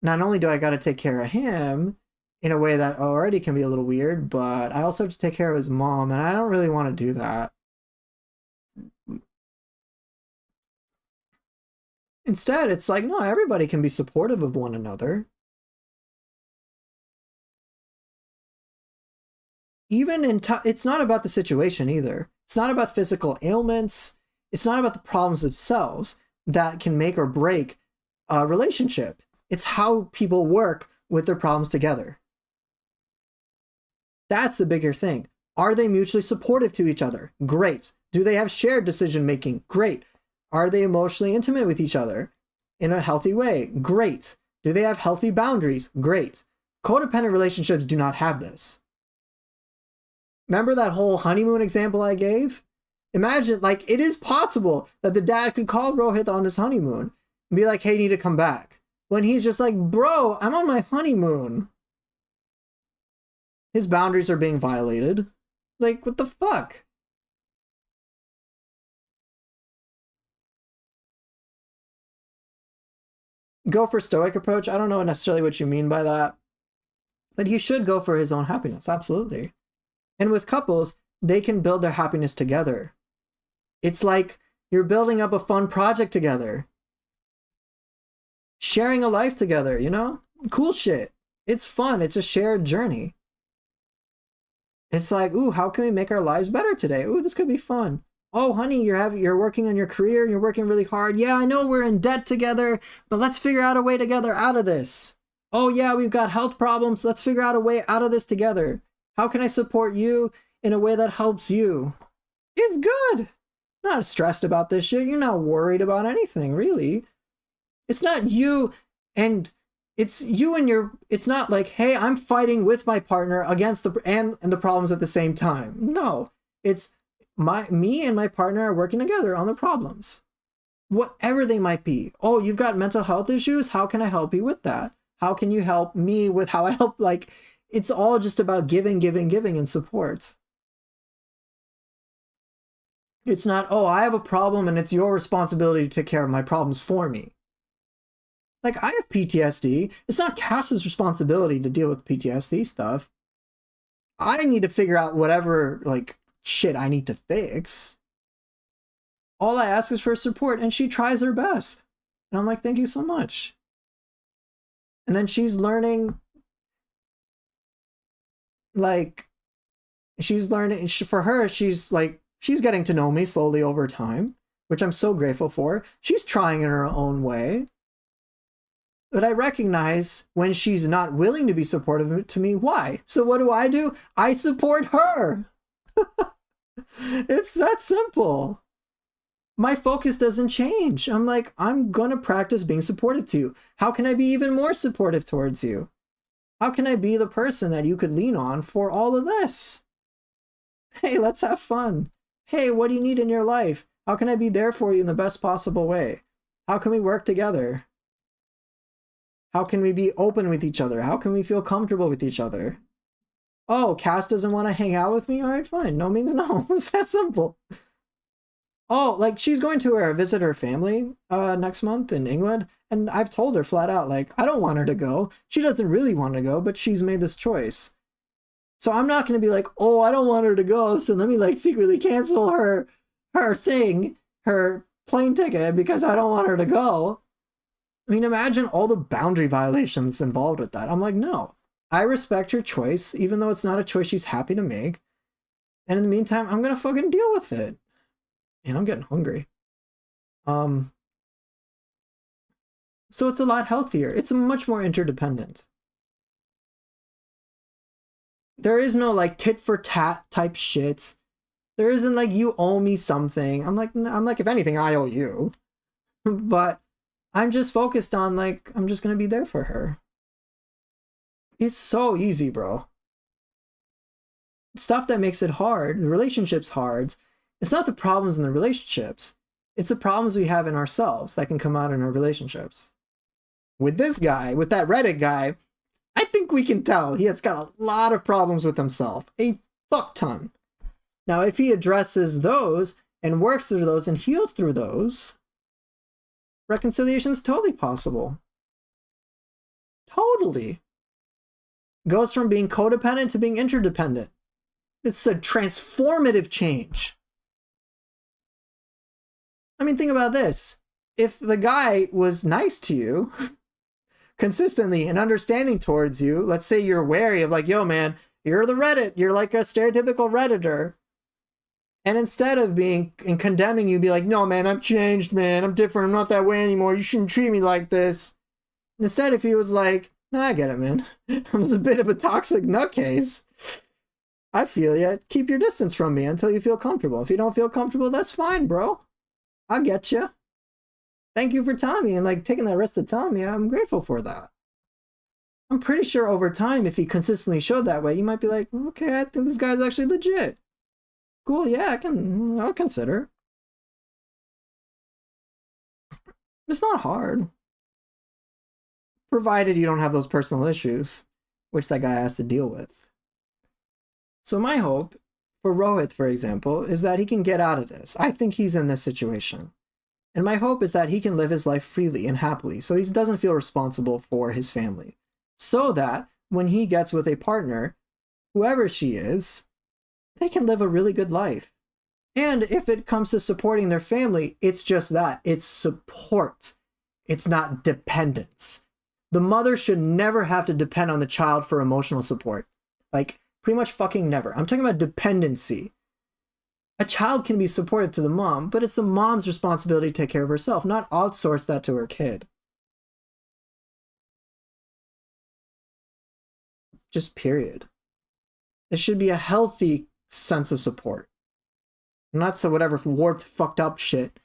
not only do I got to take care of him in a way that already can be a little weird, but I also have to take care of his mom, and I don't really want to do that. Instead, it's like, no, everybody can be supportive of one another. Even in it's not about the situation either. It's not about physical ailments. It's not about the problems themselves that can make or break a relationship. It's how people work with their problems together. That's the bigger thing. Are they mutually supportive to each other? Great. Do they have shared decision making? Great. Are they emotionally intimate with each other in a healthy way? Great. Do they have healthy boundaries? Great. Codependent relationships do not have this. Remember that whole honeymoon example I gave? Imagine, like, it is possible that the dad could call Rohit on his honeymoon and be like, hey, you need to come back. When he's just like, bro, I'm on my honeymoon. His boundaries are being violated. Like, what the fuck? Go for stoic approach. I don't know necessarily what you mean by that. But he should go for his own happiness, absolutely. And with couples, they can build their happiness together. It's like you're building up a fun project together. Sharing a life together, you know? Cool shit. It's fun. It's a shared journey. It's like, ooh, how can we make our lives better today? Ooh, this could be fun. Oh, honey, you're working on your career and you're working really hard. Yeah, I know we're in debt together, but let's figure out a way together out of this. Oh yeah, we've got health problems. Let's figure out a way out of this together. How can I support you in a way that helps you? It's good. Not stressed about this shit. You're not worried about anything, really. It's not you and it's you and your, it's not like, hey, I'm fighting with my partner against the problems at the same time. No, it's me and my partner are working together on the problems, whatever they might be. Oh, you've got mental health issues. How can I help you with that? How can you help me with how I help? Like, it's all just about giving, and support. It's not, oh, I have a problem and it's your responsibility to take care of my problems for me. Like, I have PTSD. It's not Cass's responsibility to deal with PTSD stuff. I need to figure out whatever, like, shit I need to fix. All I ask is for support, and she tries her best. And I'm like, thank you so much. And then she's learning, like, for her, she's getting to know me slowly over time, which I'm so grateful for. She's trying in her own way. But I recognize when she's not willing to be supportive to me, why? So what do? I support her. It's that simple. My focus doesn't change. I'm like, I'm going to practice being supportive to you. How can I be even more supportive towards you? How can I be the person that you could lean on for all of this? Hey, let's have fun. Hey, what do you need in your life? How can I be there for you in the best possible way? How can we work together? How can we be open with each other? How can we feel comfortable with each other? Oh, Cass doesn't want to hang out with me? All right, fine. No means no. It's that simple. Oh, like, she's going to visit her family next month in England, and I've told her flat out, like, I don't want her to go. She doesn't really want to go, but she's made this choice. So I'm not going to be like, oh, I don't want her to go, so let me, like, secretly cancel her thing, her plane ticket, because I don't want her to go. I mean, imagine all the boundary violations involved with that. I'm like, no. I respect her choice, even though it's not a choice she's happy to make. And in the meantime, I'm going to fucking deal with it. And I'm getting hungry. So it's a lot healthier. It's much more interdependent. There is no, like, tit for tat type shit. There isn't like, you owe me something. I'm like, if anything, I owe you. But I'm just focused on, like, I'm just gonna be there for her. It's so easy, bro. Stuff that makes it hard, the relationship's hard, it's not the problems in the relationships. It's the problems we have in ourselves that can come out in our relationships. With this guy, with that Reddit guy, I think we can tell he has got a lot of problems with himself. A fuck ton. Now, if he addresses those and works through those and heals through those, reconciliation is totally possible. Totally. Goes from being codependent to being interdependent. It's a transformative change. I mean, think about this. If the guy was nice to you consistently and understanding towards you, let's say you're wary of like, yo, man, you're the Reddit. You're like a stereotypical Redditor. And instead of being and condemning you, be like, no, man, I'm changed, man. I'm different. I'm not that way anymore. You shouldn't treat me like this. Instead, if he was like, no, I get it, man. I was a bit of a toxic nutcase. I feel ya. Keep your distance from me until you feel comfortable. If you don't feel comfortable, that's fine, bro. I get you. Thank you for telling me and like taking that risk to tell me. I'm grateful for that. I'm pretty sure over time, if he consistently showed that way, you might be like, okay, I think this guy's actually legit. Cool, yeah, I'll consider. It's not hard. Provided you don't have those personal issues, which that guy has to deal with. So my hope for Rohit, for example, is that he can get out of this. I think he's in this situation. And my hope is that he can live his life freely and happily, so he doesn't feel responsible for his family. So that when he gets with a partner, whoever she is, they can live a really good life. And if it comes to supporting their family, it's just that. It's support. It's not dependence. The mother should never have to depend on the child for emotional support. Like, pretty much fucking never. I'm talking about dependency. A child can be supportive to the mom, but it's the mom's responsibility to take care of herself, not outsource that to her kid. Just period. It should be a healthy sense of support. Not so whatever warped, fucked up shit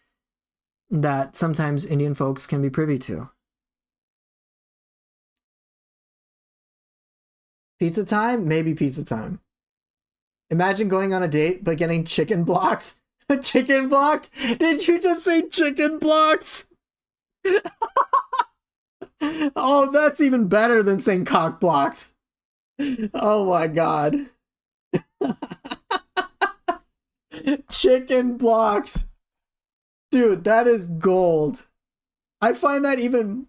that sometimes Indian folks can be privy to. Pizza time? Maybe pizza time. Imagine going on a date but getting chicken blocked. Chicken blocked? Did you just say chicken blocked? Oh, that's even better than saying cock blocked. Oh my god. Chicken blocked. Dude, that is gold. I find that even...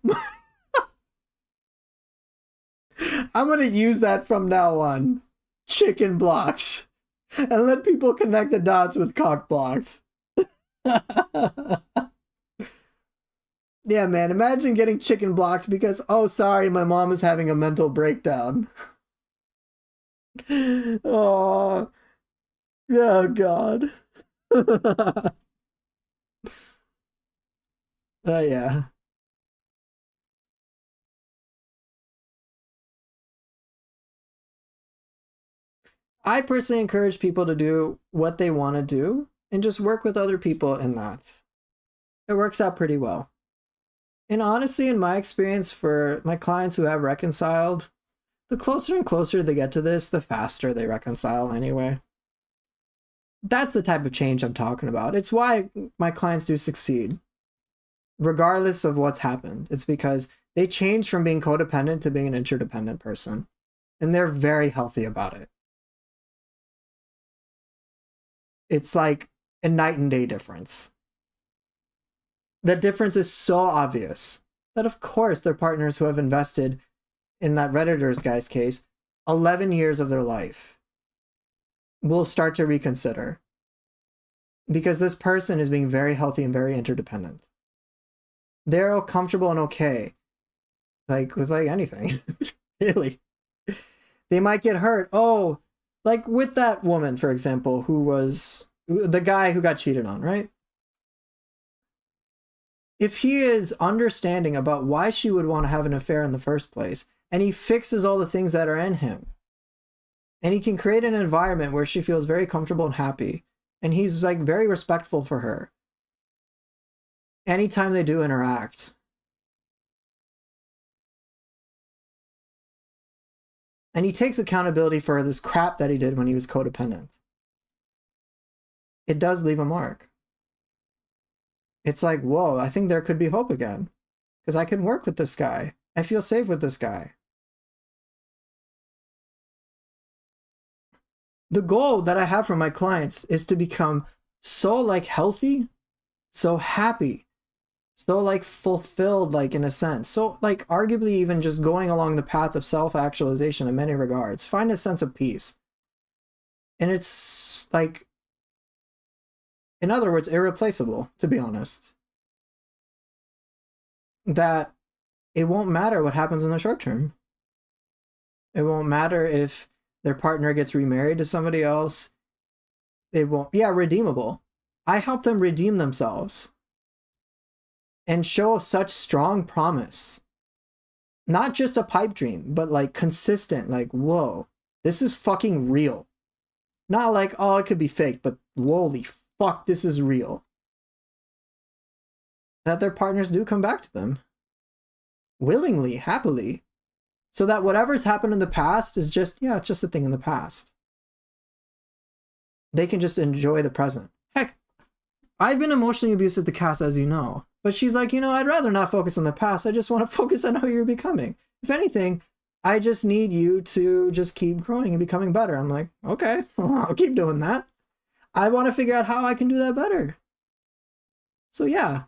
I'm gonna use that from now on. Chicken blocks. And let people connect the dots with cock blocks. Yeah, man, imagine getting chicken blocked because, oh, sorry, my mom is having a mental breakdown. Oh, oh, God. Yeah. I personally encourage people to do what they want to do and just work with other people in that. It works out pretty well. And honestly, in my experience for my clients who have reconciled, the closer and closer they get to this, the faster they reconcile anyway. That's the type of change I'm talking about. It's why my clients do succeed, regardless of what's happened. It's because they change from being codependent to being an interdependent person. And they're very healthy about it. It's like a night and day difference. The difference is so obvious that, of course, they're partners who have invested, in that Redditor's guy's case, 11 years of their life will start to reconsider. Because this person is being very healthy and very interdependent. They're all comfortable and okay. Like, with like anything. Really. They might get hurt. Oh, like with that woman, for example, who was the guy who got cheated on, right? If he is understanding about why she would want to have an affair in the first place, and he fixes all the things that are in him, and he can create an environment where she feels very comfortable and happy, and he's like very respectful for her anytime they do interact, and he takes accountability for this crap that he did when he was codependent, it does leave a mark. It's like, whoa, I think there could be hope again. Because I can work with this guy. I feel safe with this guy. The goal that I have for my clients is to become so like healthy, so happy, so like fulfilled, like in a sense. So like arguably even just going along the path of self-actualization in many regards, find a sense of peace. And it's like, in other words, irreplaceable, to be honest. That it won't matter what happens in the short term. It won't matter if their partner gets remarried to somebody else. It won't, yeah, redeemable. I help them redeem themselves and show such strong promise. Not just a pipe dream, but like consistent, like, whoa, this is fucking real. Not like, oh, it could be fake, but holy fuck, this is real. That their partners do come back to them. Willingly, happily. So that whatever's happened in the past is just, yeah, it's just a thing in the past. They can just enjoy the present. Heck, I've been emotionally abusive to Cass, as you know. But she's like, I'd rather not focus on the past. I just want to focus on how you're becoming. If anything, I just need you to just keep growing and becoming better. I'm like, okay, I'll keep doing that. I want to figure out how I can do that better. So yeah,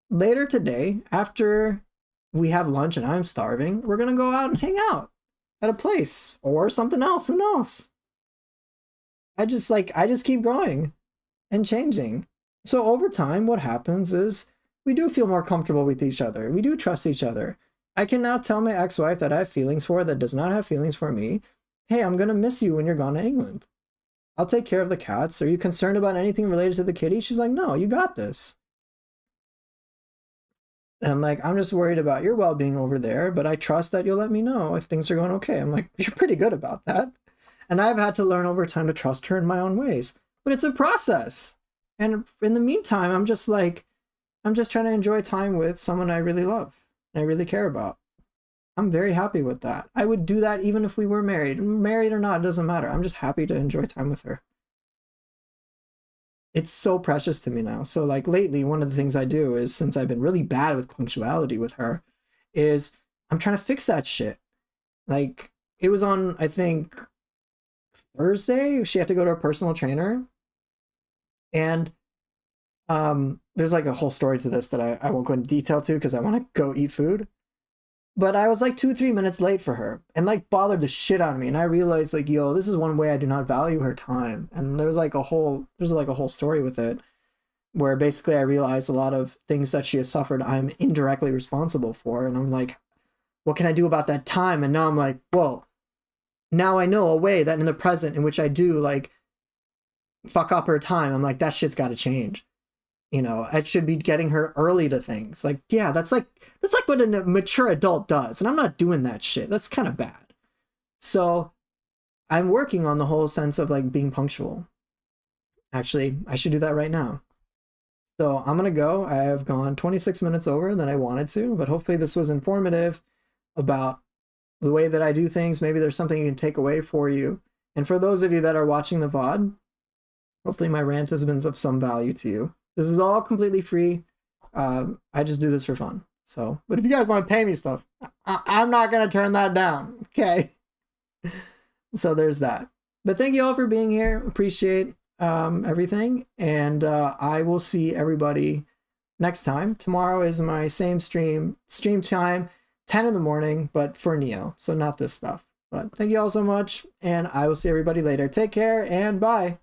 later today, after we have lunch and I'm starving, we're going to go out and hang out at a place or something else. Who knows? I just keep growing and changing. So over time, what happens is we do feel more comfortable with each other. We do trust each other. I can now tell my ex-wife that I have feelings for that does not have feelings for me. Hey, I'm going to miss you when you're gone to England. I'll take care of the cats. Are you concerned about anything related to the kitty? She's like, no, you got this. And I'm like, I'm just worried about your well-being over there, but I trust that you'll let me know if things are going okay. I'm like, you're pretty good about that. And I've had to learn over time to trust her in my own ways. But it's a process. And in the meantime, I'm just trying to enjoy time with someone I really love and I really care about. I'm very happy with that. I would do that even if we were married. Married or not, it doesn't matter. I'm just happy to enjoy time with her. It's so precious to me now. So like lately, one of the things I do is, since I've been really bad with punctuality with her, is I'm trying to fix that shit. Like it was on, I think, Thursday, she had to go to a personal trainer. And there's like a whole story to this that I won't go into detail to because I want to go eat food. But I was like 2-3 minutes late for her and like bothered the shit out of me. And I realized like, yo, this is one way I do not value her time. And there's like a whole story with it where basically I realized a lot of things that she has suffered, I'm indirectly responsible for. And I'm like, what can I do about that time? And now I'm like, whoa, now I know a way that in the present in which I do like fuck up her time. I'm like, that shit's got to change. I should be getting her early to things. Like, yeah, that's like what a mature adult does. And I'm not doing that shit. That's kind of bad. So I'm working on the whole sense of like being punctual. Actually, I should do that right now. So I'm going to go. I have gone 26 minutes over than I wanted to, but hopefully this was informative about the way that I do things. Maybe there's something you can take away for you. And for those of you that are watching the VOD, hopefully my rant has been of some value to you. This is all completely free. I just do this for fun. So, but if you guys want to pay me stuff, I'm not going to turn that down. Okay. So there's that. But thank you all for being here. Appreciate everything. And I will see everybody next time. Tomorrow is my same stream time, 10 in the morning, but for Neo. So not this stuff. But thank you all so much. And I will see everybody later. Take care and bye.